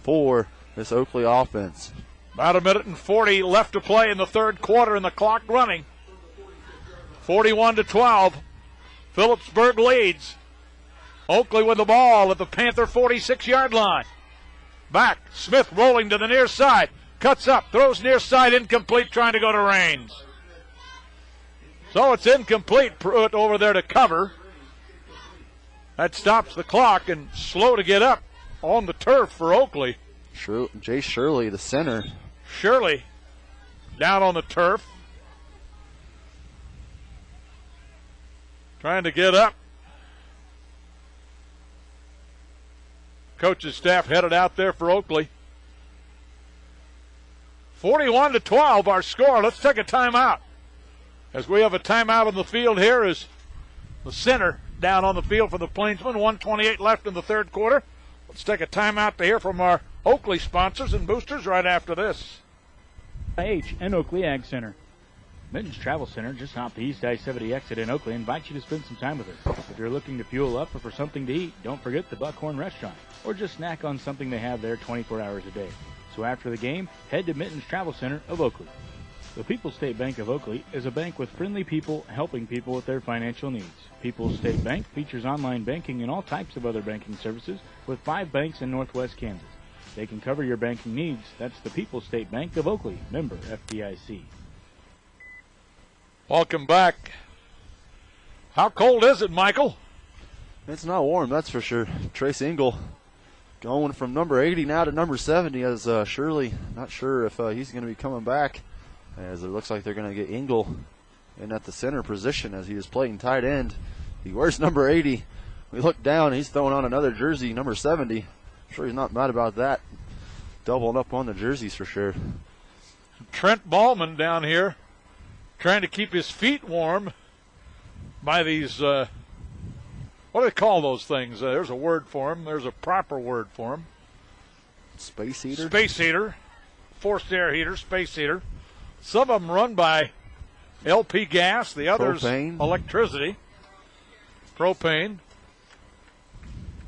for this Oakley offense. About 1:40 left to play in the third quarter and the clock running. 41-12. Phillipsburg leads. Oakley with the ball at the Panther 46-yard line. Back, Smith rolling to the near side. Cuts up, throws near side, incomplete, trying to go to Raines. So it's incomplete. Pruitt over there to cover. That stops the clock and slow to get up on the turf for Oakley. Jay Shirley, the center. Shirley down on the turf. Trying to get up. Coach's staff headed out there for Oakley. 41-12 our score. Let's take a timeout. As we have a timeout on the field here is the center down on the field for the Plainsmen. 1:28 left in the third quarter. Let's take a timeout to hear from our Oakley sponsors and boosters right after this. H and Oakley Ag Center. Mittens Travel Center, just off the East I-70 exit in Oakley, invites you to spend some time with us. If you're looking to fuel up or for something to eat, don't forget the Buckhorn Restaurant, or just snack on something they have there 24 hours a day. So after the game, head to Mittens Travel Center of Oakley. The People's State Bank of Oakley is a bank with friendly people helping people with their financial needs. People's State Bank features online banking and all types of other banking services with 5 banks in Northwest Kansas. They can cover your banking needs. That's the People's State Bank of Oakley, member FDIC. Welcome back. How cold is it, Michael? It's not warm, that's for sure. Trace Engel going from number 80 now to number 70 as Shirley, not sure if he's going to be coming back, as it looks like they're going to get Engel in at the center position as he is playing tight end. He wears number 80. We look down, he's throwing on another jersey, number 70. I'm sure he's not mad about that. Doubling up on the jerseys for sure. Trent Ballman down here trying to keep his feet warm by these, what do they call those things? There's a word for them. There's a proper word for them. Space heater? Space heater. Forced air heater, space heater. Some of them run by LP gas, the others propane. Electricity. Propane.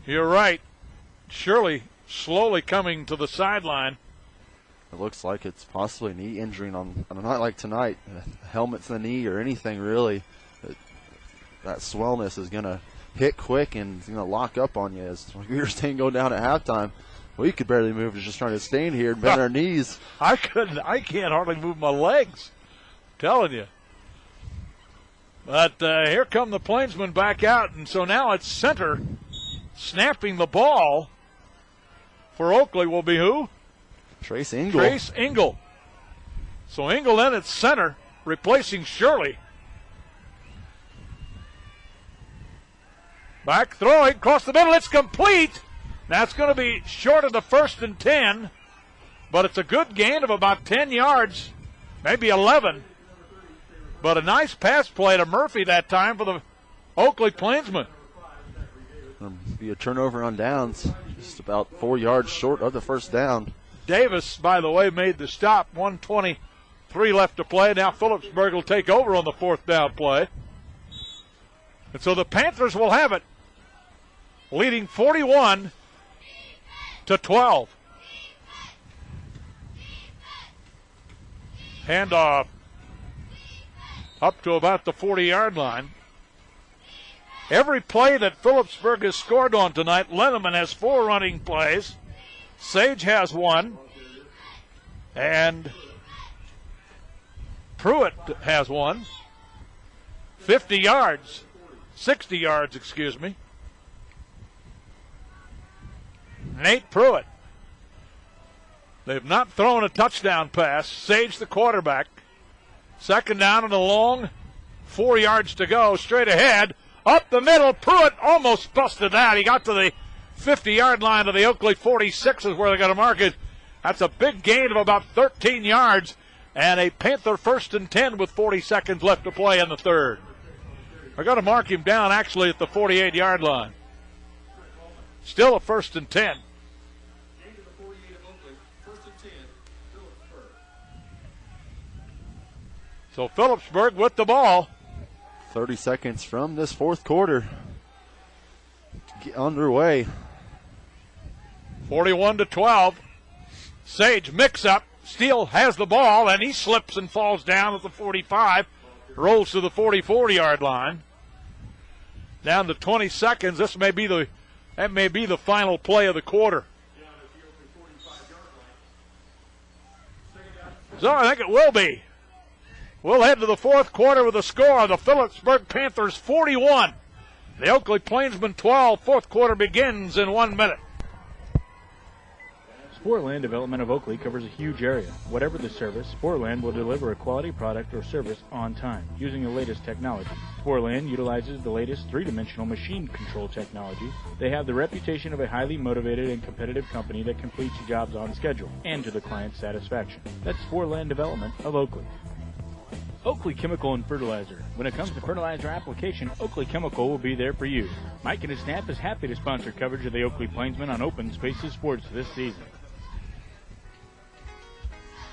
You're right. Shirley slowly coming to the sideline. It looks like it's possibly knee injury on a night like tonight. Helmet to the knee or anything really. That swellness is going to hit quick and it's going to lock up on you. As we were saying, go down at halftime. We could barely move, just trying to stand here and bend our knees. I can't hardly move my legs. I'm telling you. But here come the Plainsmen back out, and so now it's center. Snapping the ball for Oakley will be who? Trace Engel. Trace Engel. So Engel then at center, replacing Shirley. Back throwing across the middle. It's complete. That's going to be short of the 1st and 10, but it's a good gain of about 10 yards, maybe 11. But a nice pass play to Murphy that time for the Oakley Plainsmen. Be a turnover on downs, just about 4 yards short of the first down. Davis, by the way, made the stop. 1:23 left to play. Now Phillipsburg will take over on the 4th down play. And so the Panthers will have it, leading 41-12. Handoff up to about the 40-yard line. Every play that Phillipsburg has scored on tonight, Lenneman has 4 running plays. Sage has 1. And Pruitt has 1. 50 yards. 60 yards, excuse me. Nate Pruitt. They've not thrown a touchdown pass. Sage the quarterback. 2nd down and a long 4 yards to go. Straight ahead. Up the middle. Pruitt almost busted that. He got to the 50-yard line of the Oakley 46 is where they're going to mark it. That's a big gain of about 13 yards. And a Panther 1st and 10 with 40 seconds left to play in the 3rd. They're going to mark him down actually at the 48-yard line. Still a 1st and 10. So Phillipsburg with the ball. 30 seconds from this 4th quarter. Get underway. 41-12. Sage mix up. Steele has the ball, and he slips and falls down at the 45. Rolls to the 44-yard line. Down to 20 seconds. That may be the final play of the quarter. So I think it will be. We'll head to the 4th quarter with a score of the Phillipsburg Panthers 41. The Oakley Plainsmen 12. 4th quarter begins in 1 minute. Sportland Development of Oakley covers a huge area. Whatever the service, Sportland will deliver a quality product or service on time using the latest technology. Sportland utilizes the latest 3-dimensional machine control technology. They have the reputation of a highly motivated and competitive company that completes jobs on schedule and to the client's satisfaction. That's Sportland Development of Oakley. Oakley Chemical and Fertilizer. When it comes to fertilizer application, Oakley Chemical will be there for you. Mike and his staff is happy to sponsor coverage of the Oakley Plainsmen on Open Spaces Sports this season.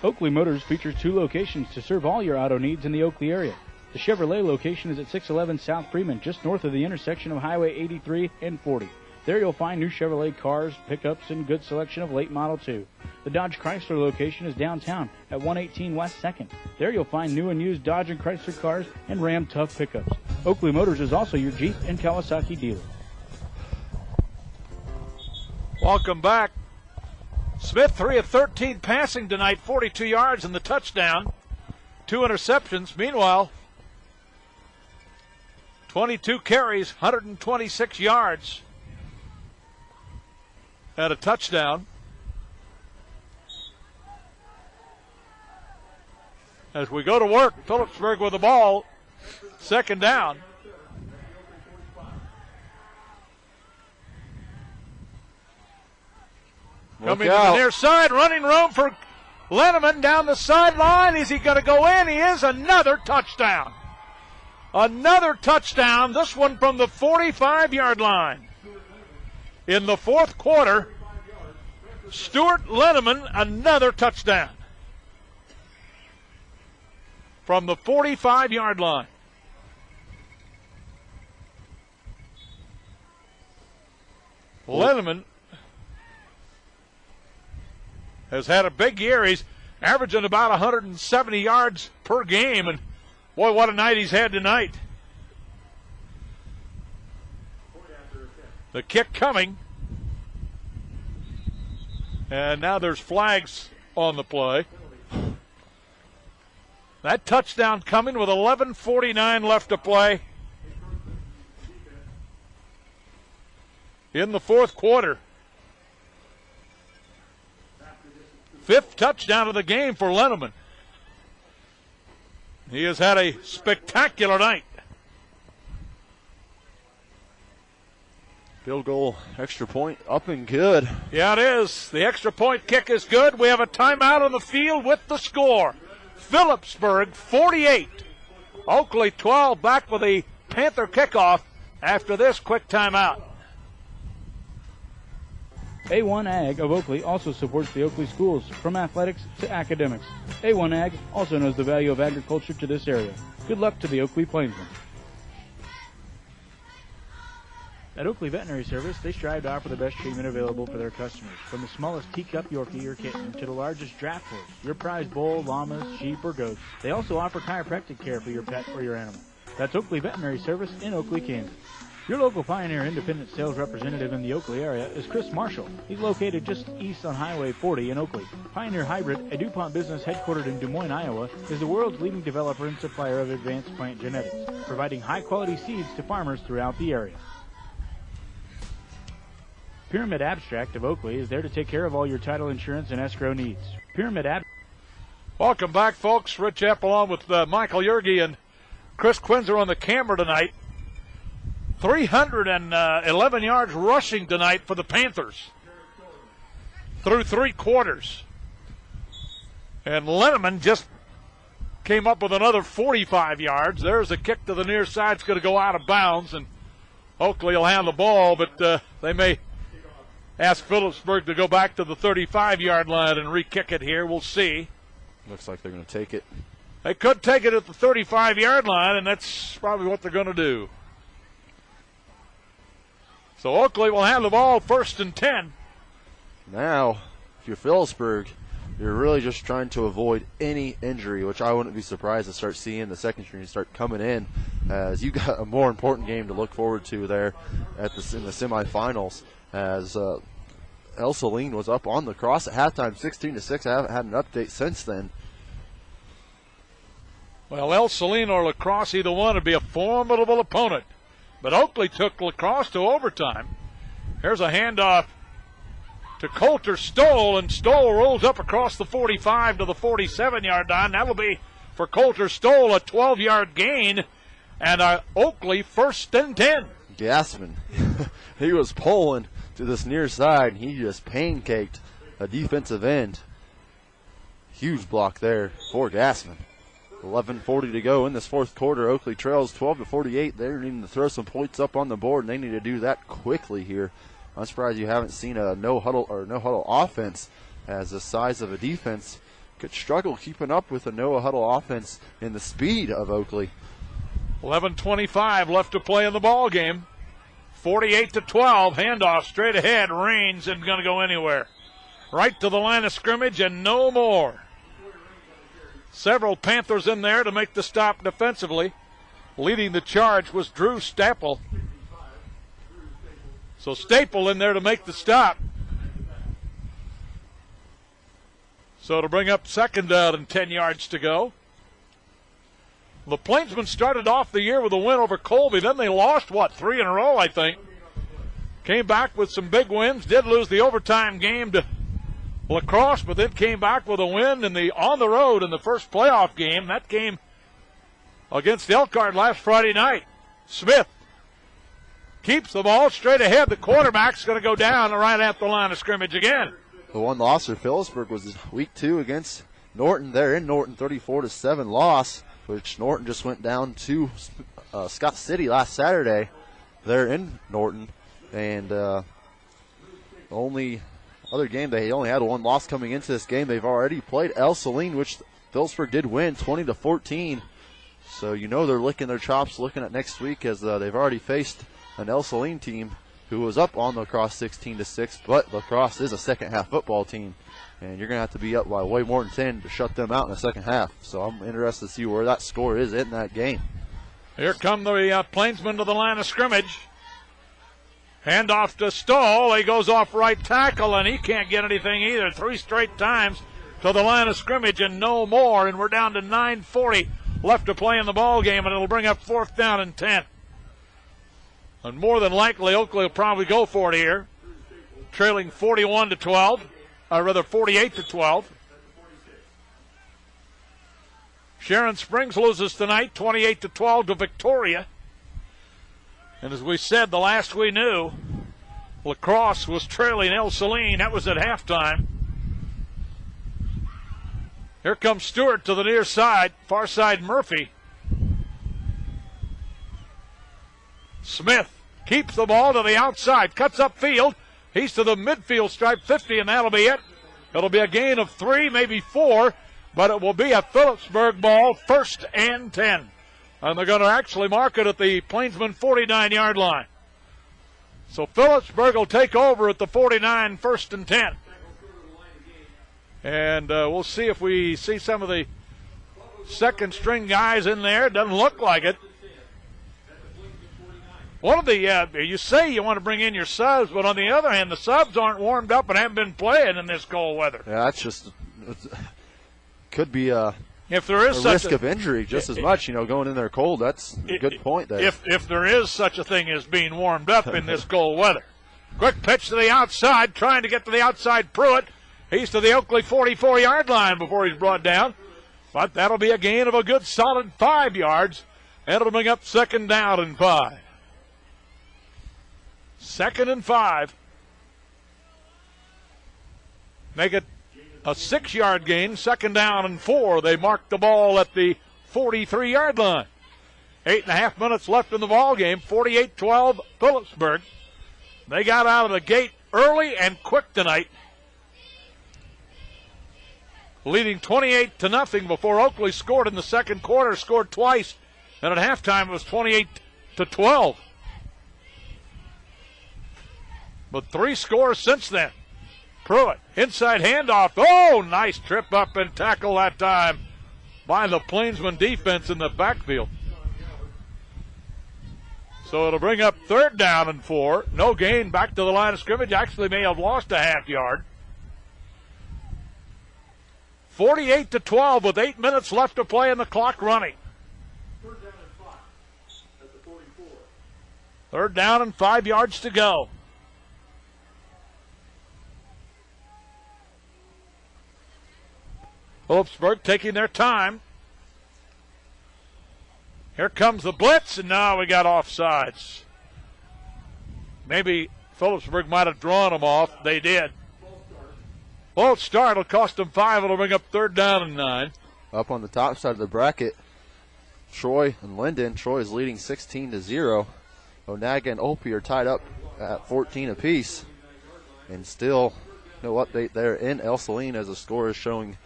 Oakley Motors features 2 locations to serve all your auto needs in the Oakley area. The Chevrolet location is at 611 South Freeman, just north of the intersection of Highway 83 and 40. There you'll find new Chevrolet cars, pickups, and good selection of late Model 2. The Dodge Chrysler location is downtown at 118 West 2nd. There you'll find new and used Dodge and Chrysler cars and Ram Tough pickups. Oakley Motors is also your Jeep and Kawasaki dealer. Welcome back. Smith 3 of 13 passing tonight, 42 yards in the touchdown. 2 interceptions. Meanwhile, 22 carries, 126 yards. And a touchdown. As we go to work, Phillipsburg with the ball. 2nd down. Coming to the near side, running room for Lenneman down the sideline. Is he going to go in? He is. Another touchdown. Another touchdown, this one from the 45-yard line. In the 4th quarter, Stuart Lenneman, another touchdown. From the 45-yard line. Lenneman has had a big year. He's averaging about 170 yards per game, and boy, what a night he's had tonight. The kick coming. And now there's flags on the play. That touchdown coming with 11:49 left to play in the fourth quarter. 5th touchdown of the game for Lenneman. He has had a spectacular night. Field goal, extra point, up and good. Yeah, it is. The extra point kick is good. We have a timeout on the field with the score. Phillipsburg 48. Oakley 12, back with a Panther kickoff after this quick timeout. A1 Ag of Oakley also supports the Oakley schools, from athletics to academics. A1 Ag also knows the value of agriculture to this area. Good luck to the Oakley Plainsmen. At Oakley Veterinary Service, they strive to offer the best treatment available for their customers. From the smallest teacup Yorkie or kitten to the largest draft horse, your prized bull, llamas, sheep, or goats. They also offer chiropractic care for your pet or your animal. That's Oakley Veterinary Service in Oakley, Kansas. Your local Pioneer independent sales representative in the Oakley area is Chris Marshall. He's located just east on Highway 40 in Oakley. Pioneer Hybrid, a DuPont business headquartered in Des Moines, Iowa, is the world's leading developer and supplier of advanced plant genetics, providing high-quality seeds to farmers throughout the area. Pyramid Abstract of Oakley is there to take care of all your title insurance and escrow needs. Pyramid Abstract. Welcome back, folks. Rich Epp along with Michael Yerge and Chris Quinzer on the camera tonight. 311 yards rushing tonight for the Panthers through 3 quarters. And Lenneman just came up with another 45 yards. There's a kick to the near side. It's going to go out of bounds, and Oakley will have the ball, but they may ask Phillipsburg to go back to the 35-yard line and re-kick it here. We'll see. Looks like they're going to take it. They could take it at the 35-yard line, and that's probably what they're going to do. So Oakley will have the ball 1st and 10. Now, if you're Phillipsburg, you're really just trying to avoid any injury, which I wouldn't be surprised to start seeing the second string start coming in, as you got a more important game to look forward to there in the semifinals, as El Saline was up on lacrosse at halftime, 16-6. I haven't had an update since then. Well, El Saline or lacrosse, either one would be a formidable opponent. But Oakley took lacrosse to overtime. Here's a handoff to Coulter Stoll, and Stoll rolls up across the 45 to the 47-yard line. That'll be for Coulter Stoll a 12-yard gain, and Oakley 1st and 10. Gassman, he was pulling to this near side, and he just pancaked a defensive end. Huge block there for Gassman. 11:40 to go in this fourth quarter. Oakley trails 12-48. They're needing to throw some points up on the board, and they need to do that quickly here. I'm surprised you haven't seen a no huddle offense, as the size of a defense could struggle keeping up with a no huddle offense in the speed of Oakley. 11:25 left to play in the ball game. 48-12. Handoff straight ahead. Rains isn't going to go anywhere. Right to the line of scrimmage and no more. Several Panthers in there to make the stop defensively. Leading the charge was Drew Staple. So Staple in there to make the stop. So to bring up 2nd down and 10 yards to go. The Plainsmen started off the year with a win over Colby. Then they lost, 3 in a row, I think. Came back with some big wins. Did lose the overtime game to lacrosse, but then came back with a win on the road in the first playoff game. That game against Elkhart last Friday night. Smith keeps the ball straight ahead. The quarterback's going to go down right at the line of scrimmage again. The one loss for Phillipsburg was week 2 against Norton. They're in Norton, 34-7 loss, which Norton just went down to Scott City last Saturday. They're in Norton, and only other game, they only had one loss coming into this game. They've already played El Saline, which Phillipsburg did win 20-14. So you know they're licking their chops looking at next week, as they've already faced an El Saline team who was up on lacrosse 16-6, but lacrosse is a second half football team, and you're going to have to be up by way more than 10 to shut them out in the second half. So I'm interested to see where that score is in that game. Here come the Plainsmen to the line of scrimmage. Handoff to Stoll. He goes off right tackle, and he can't get anything either. 3 straight times to the line of scrimmage and no more, and we're down to 9:40 left to play in the ball game, and it'll bring up 4th down and 10. And more than likely, Oakley will probably go for it here, trailing 41-12, or rather 48-12. Sharon Springs loses tonight, 28-12 to Victoria. And as we said, the last we knew, La Crosse was trailing El Saline. That was at halftime. Here comes Stewart to the near side, far side Murphy. Smith keeps the ball to the outside, cuts up field. He's to the midfield stripe, 50, and that'll be it. It'll be a gain of 3, maybe 4, but it will be a Phillipsburg ball, 1st and 10. And they're going to actually mark it at the Plainsman 49-yard line. So Phillipsburg will take over at the 49, 1st and 10. And we'll see if we see some of the second-string guys in there. Doesn't look like it. One of the, you say you want to bring in your subs, but on the other hand, the subs aren't warmed up and haven't been playing in this cold weather. Yeah, that's just, could be if there is a risk of injury just as much, going in there cold. That's a good point there. If there is such a thing as being warmed up in this cold weather. Quick pitch to the outside, trying to get to the outside Pruitt. He's to the Oakley 44-yard line before he's brought down. But that'll be a gain of a good solid 5 yards. And it'll bring up 2nd down and 5. 2nd and 5. Make it a 6-yard gain, 2nd down and 4. They mark the ball at the 43-yard line. 8.5 minutes left in the ball game. 48-12 Phillipsburg. They got out of the gate early and quick tonight, leading 28-0 before Oakley scored in the second quarter, scored twice, and at halftime it was 28-12. But 3 scores since then. Pruitt, inside handoff. Oh, nice trip up and tackle that time by the Plainsman defense in the backfield. So it'll bring up 3rd down and 4. No gain back to the line of scrimmage. Actually may have lost a half yard. 48-12 with 8 minutes left to play and the clock running. 3rd down and 5 at the 44. 3rd down and 5 yards to go. Phillipsburg taking their time. Here comes the blitz, and now we got offsides. Maybe Phillipsburg might have drawn them off. They did. False start will cost them 5. It'll bring up 3rd down and 9. Up on the top side of the bracket, Troy and Linden. Troy is leading 16-0. Onaga and Opie are tied up at 14 apiece. And still no update there in El Saline as the score is showing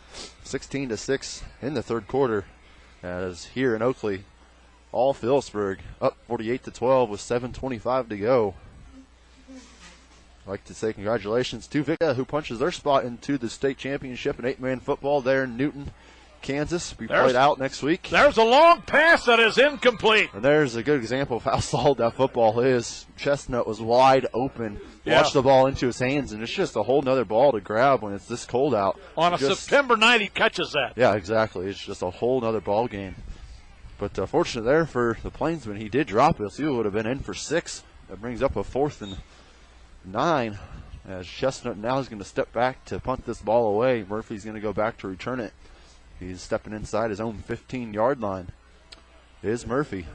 16-6 in the 3rd quarter. As here in Oakley, all Phillipsburg up 48-12 with 7:25 to go. I'd like to say congratulations to Victoria, who punches their spot into the state championship in 8-man football there in Newton, Kansas. Be played out next week. There's a long pass that is incomplete. And there's a good example of how solid that football is. Chestnut was wide open. Watched the ball into his hands, and it's just a whole nother ball to grab when it's this cold out. On September night, he catches that. Yeah, exactly. It's just a whole nother ball game. But fortunate there for the Plainsman, he did drop it. So he would have been in for 6. That brings up a 4th and 9. As Chestnut now is going to step back to punt this ball away. Murphy's going to go back to return it. He's stepping inside his own 15-yard line. Is Murphy.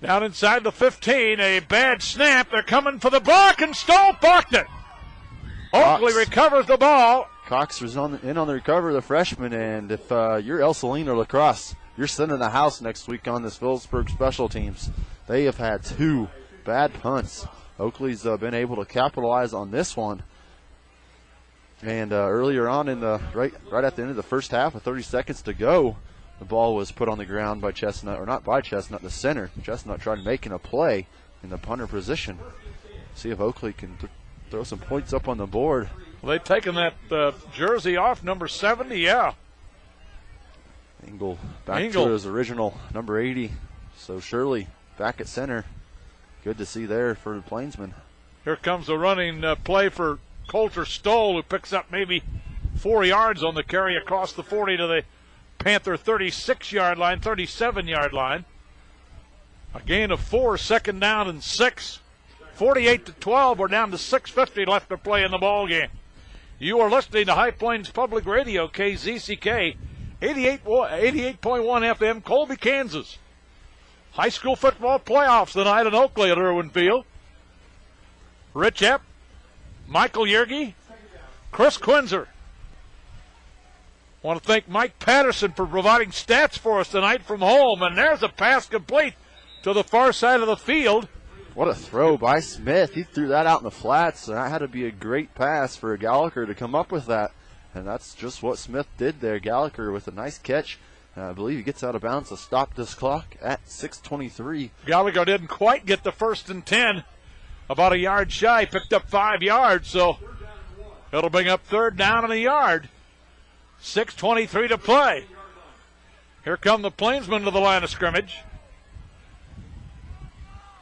Down inside the 15, a bad snap. They're coming for the block, and Stoll blocked it. Oakley recovers the ball. Cox was in on the recovery, the freshman, and if you're El Saline or La Crosse, you're sitting in the house next week on this Phillipsburg special teams. They have had 2 bad punts. Oakley's been able to capitalize on this one. And earlier on in the right at the end of the first half, with 30 seconds to go, the ball was put on the ground by Chestnut, or not by Chestnut, the center. Chestnut tried making a play in the punter position. See if Oakley can throw some points up on the board. Well, they've taken that jersey off, number 70, yeah. Engel back to his original number 80. So Shirley back at center. Good to see there for the Plainsman. Here comes a running play for Coulter Stoll, who picks up maybe 4 yards on the carry across the 40 to the Panther 36-yard line, 37-yard line. A gain of 4, second down and 6. 48-12, we're down to 6:50 left to play in the ball game. You are listening to High Plains Public Radio, KZCK, 88.1 FM, Colby, Kansas. High school football playoffs tonight in Oakley at Irwin Field. Rich Epp, Michael Yerge, Chris Quinzer. Want to thank Mike Patterson for providing stats for us tonight from home. And there's a pass complete to the far side of the field. What a throw by Smith. He threw that out in the flats, and that had to be a great pass for Gallagher to come up with that. And that's just what Smith did there. Gallagher with a nice catch. I believe he gets out of bounds to stop this clock at 6:23. Gallagher didn't quite get the 1st and 10. About a yard shy, picked up 5 yards, so it'll bring up 3rd down and a yard. 6:23 to play. Here come the Plainsmen to the line of scrimmage.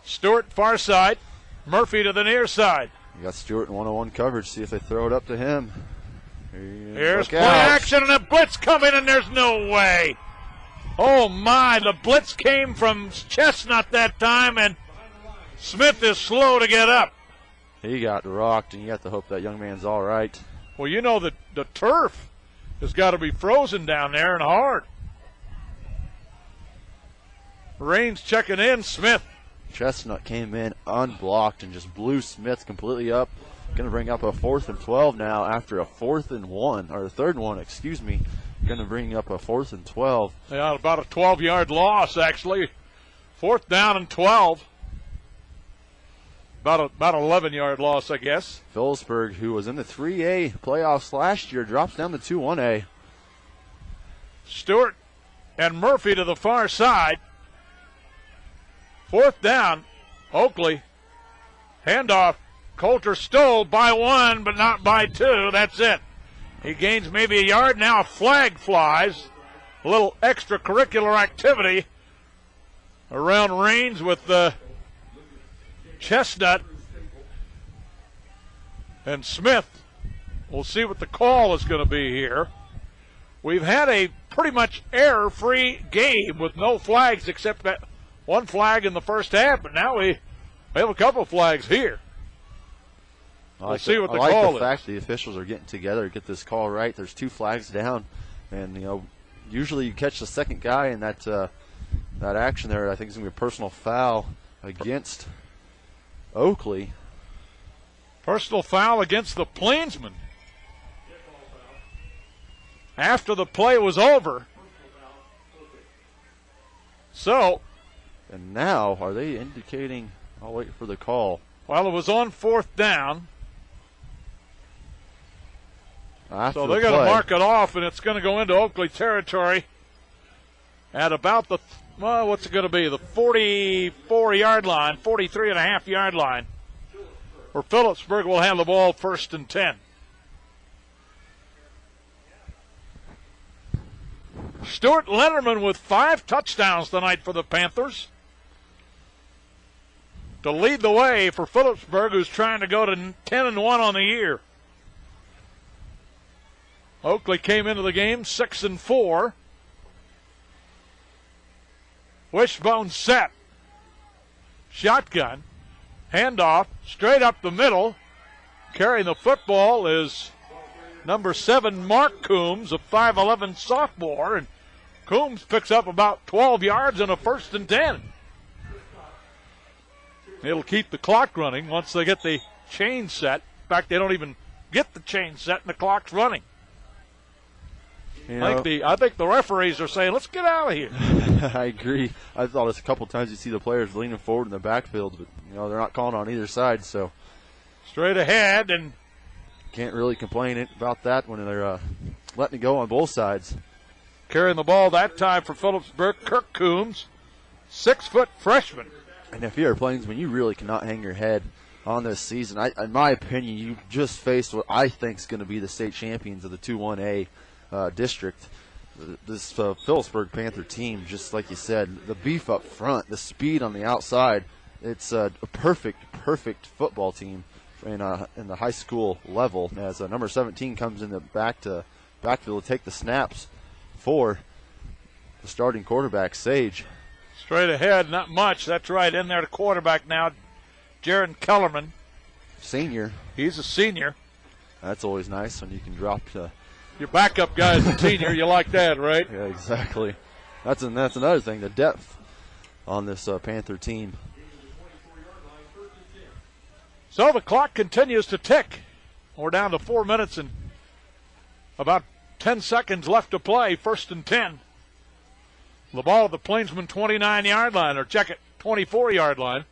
Stewart far side, Murphy to the near side. You got Stewart in 101 coverage. See if they throw it up to him. Here's play action and a blitz coming, and there's no way. Oh my, the blitz came from Chestnut that time, and Smith is slow to get up. He got rocked, and you have to hope that young man's all right. Well, you know that the turf has got to be frozen down there and hard. Raines checking in, Smith. Chestnut came in unblocked and just blew Smith completely up. Going to bring up a 4th and 12 now after a 4th and 1, or a 3rd and 1, excuse me. Going to bring up a 4th and 12. Yeah, about a 12-yard loss, actually. 4th down and 12. About 11-yard loss, I guess. Phillipsburg, who was in the 3A playoffs last year, drops down to 2-1A. Stewart and Murphy to the far side. 4th down, Oakley. Handoff. Coulter Stoll by 1, but not by 2. That's it. He gains maybe a yard. Now a flag flies. A little extracurricular activity around Raines with Chestnut and Smith. We'll see what the call is going to be here. We've had a pretty much error-free game with no flags except that one flag in the first half, but now we have a couple of flags here. We'll see what the call is. I like the fact the officials are getting together to get this call right. There's 2 flags down, and usually you catch the second guy in that action there. I think it's going to be a personal foul against Oakley. Personal foul against the Plainsmen. After the play was over. So. And now, are they indicating? I'll wait for the call. Well, it was on 4th down. After so they're going to mark it off, and it's going to go into Oakley territory at about the, what's it going to be? The 44-yard line, 43.5-yard line. Where Phillipsburg will have the ball 1st and 10. Stuart Lennerman with 5 touchdowns tonight for the Panthers. To lead the way for Phillipsburg, who's trying to go to 10-1 on the year. Oakley came into the game 6-4. Wishbone set. Shotgun. Handoff straight up the middle. Carrying the football is number 7, Mark Coombs, a 5'11 sophomore. And Coombs picks up about 12 yards and a 1st and 10. It'll keep the clock running once they get the chain set. In fact, they don't even get the chain set and the clock's running. I think the referees are saying, let's get out of here. I agree. I thought it's a couple times you see the players leaning forward in the backfield, but they're not calling on either side, so straight ahead, and can't really complain about that when they're letting it go on both sides. Carrying the ball that time for Phillipsburg, Kirk Coombs, 6-foot freshman. And if you're a Plainsman, you really cannot hang your head on this season. In my opinion, you just faced what I think is going to be the state champions of the 2-1A district. This Phillipsburg Panther team, just like you said, the beef up front, the speed on the outside, it's a perfect perfect football team in the high school level, as number 17 comes in the backfield to take the snaps for the starting quarterback, Sage. Straight ahead, not much. That's right, in there, the quarterback now, Jaron Kellerman. Senior. He's a senior. That's always nice when you can drop to your backup guy's a senior. You like that, right? Yeah, exactly. That's another thing, the depth on this Panther team. So the clock continues to tick. We're down to 4 minutes and about 10 seconds left to play. 1st and 10. The ball at the Plainsman 29-yard line, or check it, 24-yard line.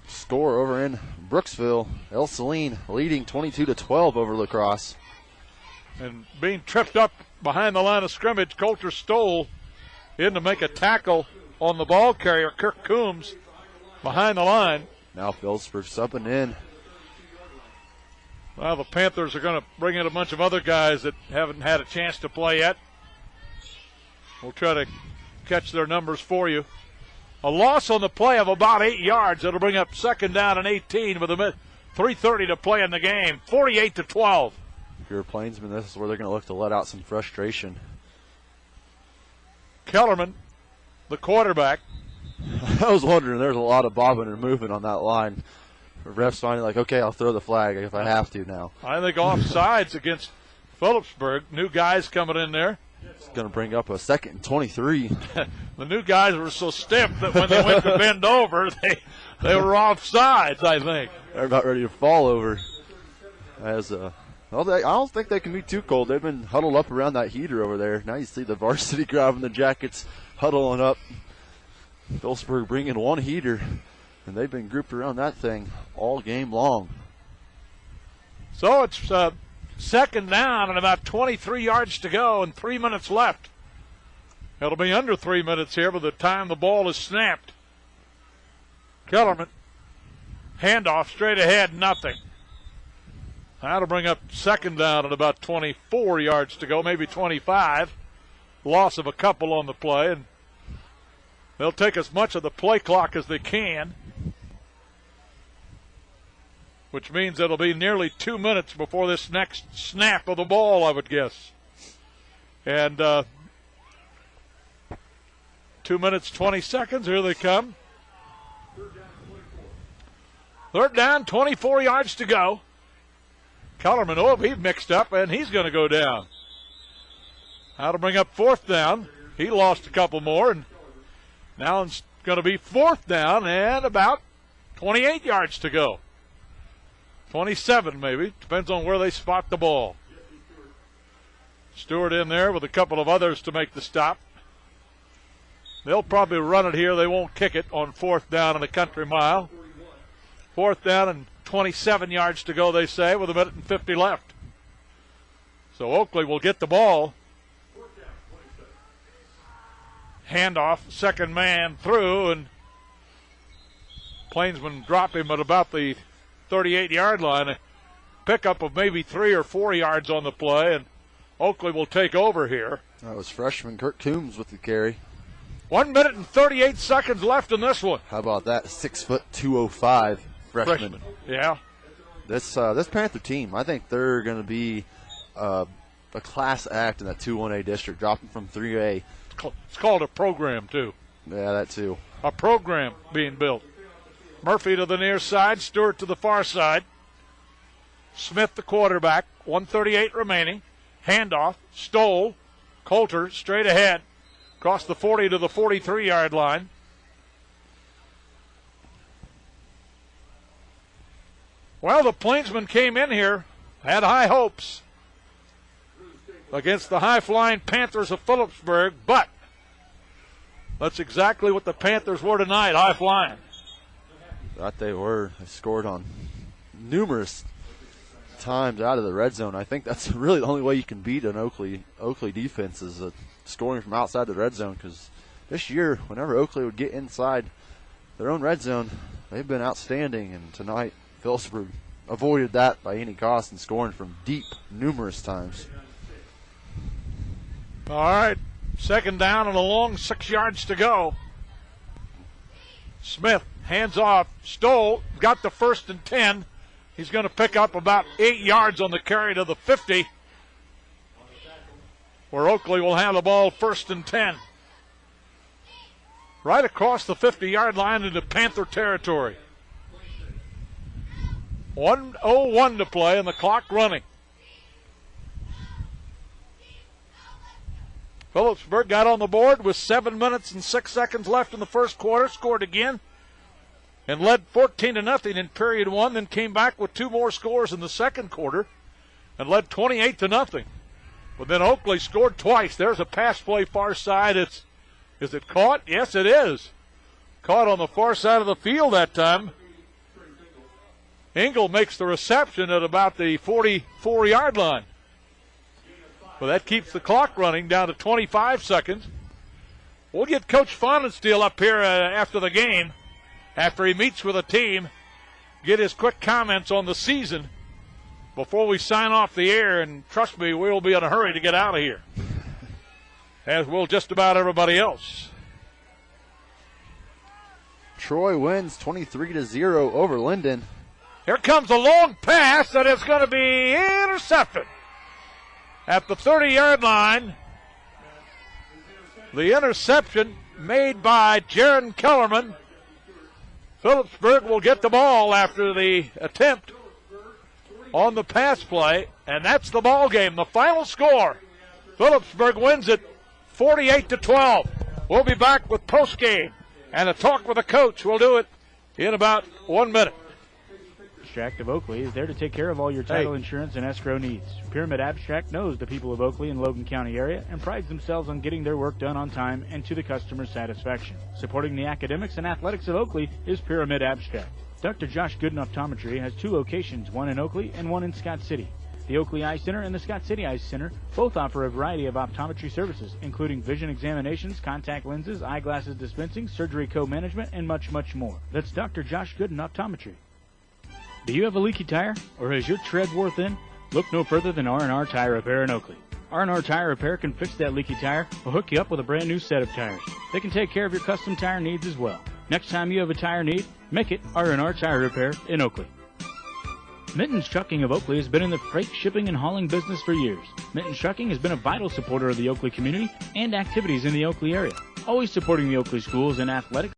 Score over in Brooksville. El Saline leading 22-12 over La Crosse. And being tripped up behind the line of scrimmage, Coulter Stoll in to make a tackle on the ball carrier, Kirk Coombs, behind the line. Now Phillipsburg subbing in. Well, the Panthers are going to bring in a bunch of other guys that haven't had a chance to play yet. We'll try to catch their numbers for you. A loss on the play of about 8 yards. It'll bring up 2nd down and 18 with 3:30 to play in the game. 48-12. If you're a Plainsman, this is where they're going to look to let out some frustration. Kellerman, the quarterback. I was wondering, there's a lot of bobbing and moving on that line. The refs finally like, okay, I'll throw the flag if I have to now. I think offsides against Phillipsburg. New guys coming in there. It's going to bring up a 2nd and 23. The new guys were so stiff that when they went to bend over, they were offsides, I think. They're about ready to fall over. I don't think they can be too cold. They've been huddled up around that heater over there. Now you see the varsity grabbing the jackets, huddling up. Phillipsburg bringing one heater, and they've been grouped around that thing all game long. So it's 2nd down and about 23 yards to go and 3 minutes left. It'll be under 3 minutes here by the time the ball is snapped. Kellerman, handoff straight ahead, nothing. That'll bring up 2nd down and about 24 yards to go, maybe 25. Loss of a couple on the play, and they'll take as much of the play clock as they can, which means it'll be nearly 2 minutes before this next snap of the ball, I would guess. And 2 minutes, 20 seconds. Here they come. 3rd down, 24 yards to go. Kellerman, he mixed up, and he's going to go down. That'll bring up 4th down. He lost a couple more, and now it's going to be 4th down and about 28 yards to go. 27 maybe. Depends on where they spot the ball. Stewart in there with a couple of others to make the stop. They'll probably run it here. They won't kick it on 4th down and a country mile. 4th down and 27 yards to go, they say, with 1:50 left. So Oakley will get the ball. Handoff, 2nd man through, and Plainsman drop him at about the 38-yard line. A pickup of maybe 3 or 4 yards on the play, and Oakley will take over here. That was freshman Kirk Coombs with the carry. 1 minute and 38 seconds left in this one. How about that? 6'2", 205 freshman. Yeah. This Panther team, I think they're going to be a class act in that 2-1A district, dropping from 3A. It's called a program, too. Yeah, that too. A program being built. Murphy to the near side, Stewart to the far side. Smith, the quarterback, 1:38 remaining. Handoff, Stoll, Coulter straight ahead, across the 40 to the 43-yard line. Well, the Plainsmen came in here, had high hopes against the high-flying Panthers of Phillipsburg, but that's exactly what the Panthers were tonight, high-flying. That they were. They scored on numerous times out of the red zone. I think that's really the only way you can beat an Oakley defense is scoring from outside the red zone, because this year, whenever Oakley would get inside their own red zone, they've been outstanding, and tonight Phillipsburg avoided that by any cost and scoring from deep numerous times. All right, 2nd down and a long 6 yards to go. Smith Hands off. Stoll got the 1st and 10. He's going to pick up about 8 yards on the carry to the 50, where Oakley will have the ball 1st and 10. Right across the 50-yard line into Panther territory. 1:01 to play and the clock running. Phillipsburg got on the board with 7 minutes and 6 seconds left in the first quarter, scored again, and led 14-0 in period 1, then came back with 2 more scores in the second quarter and led 28-0. But then Oakley scored twice. There's a pass play far side. Is it caught? Yes, it is. Caught on the far side of the field that time. Engel makes the reception at about the 44-yard line. Well, that keeps the clock running down to 25 seconds. We'll get Coach Fonensteel up here after the game, after he meets with the team, get his quick comments on the season before we sign off the air, and trust me, we'll be in a hurry to get out of here, as will just about everybody else. Troy wins 23-0 over Linden. Here comes a long pass that is going to be intercepted at the 30-yard line. The interception made by Jaron Kellerman. Phillipsburg will get the ball after the attempt on the pass play, and that's the ball game. The final score, Phillipsburg wins it 48-12. We'll be back with postgame and a talk with the coach. We'll do it in about 1 minute. Abstract of Oakley is there to take care of all your title insurance and escrow needs. Pyramid Abstract knows the people of Oakley and Logan County area and prides themselves on getting their work done on time and to the customer's satisfaction. Supporting the academics and athletics of Oakley is Pyramid Abstract. Dr. Josh Gooden Optometry has 2 locations, one in Oakley and one in Scott City. The Oakley Eye Center and the Scott City Eye Center both offer a variety of optometry services, including vision examinations, contact lenses, eyeglasses dispensing, surgery co-management, and much, much more. That's Dr. Josh Gooden Optometry. Do you have a leaky tire, or is your tread wore thin? Look no further than R&R Tire Repair in Oakley. R&R Tire Repair can fix that leaky tire or hook you up with a brand new set of tires. They can take care of your custom tire needs as well. Next time you have a tire need, make it R&R Tire Repair in Oakley. Mittens Trucking of Oakley has been in the freight shipping and hauling business for years. Mittens Trucking has been a vital supporter of the Oakley community and activities in the Oakley area, always supporting the Oakley schools and athletics.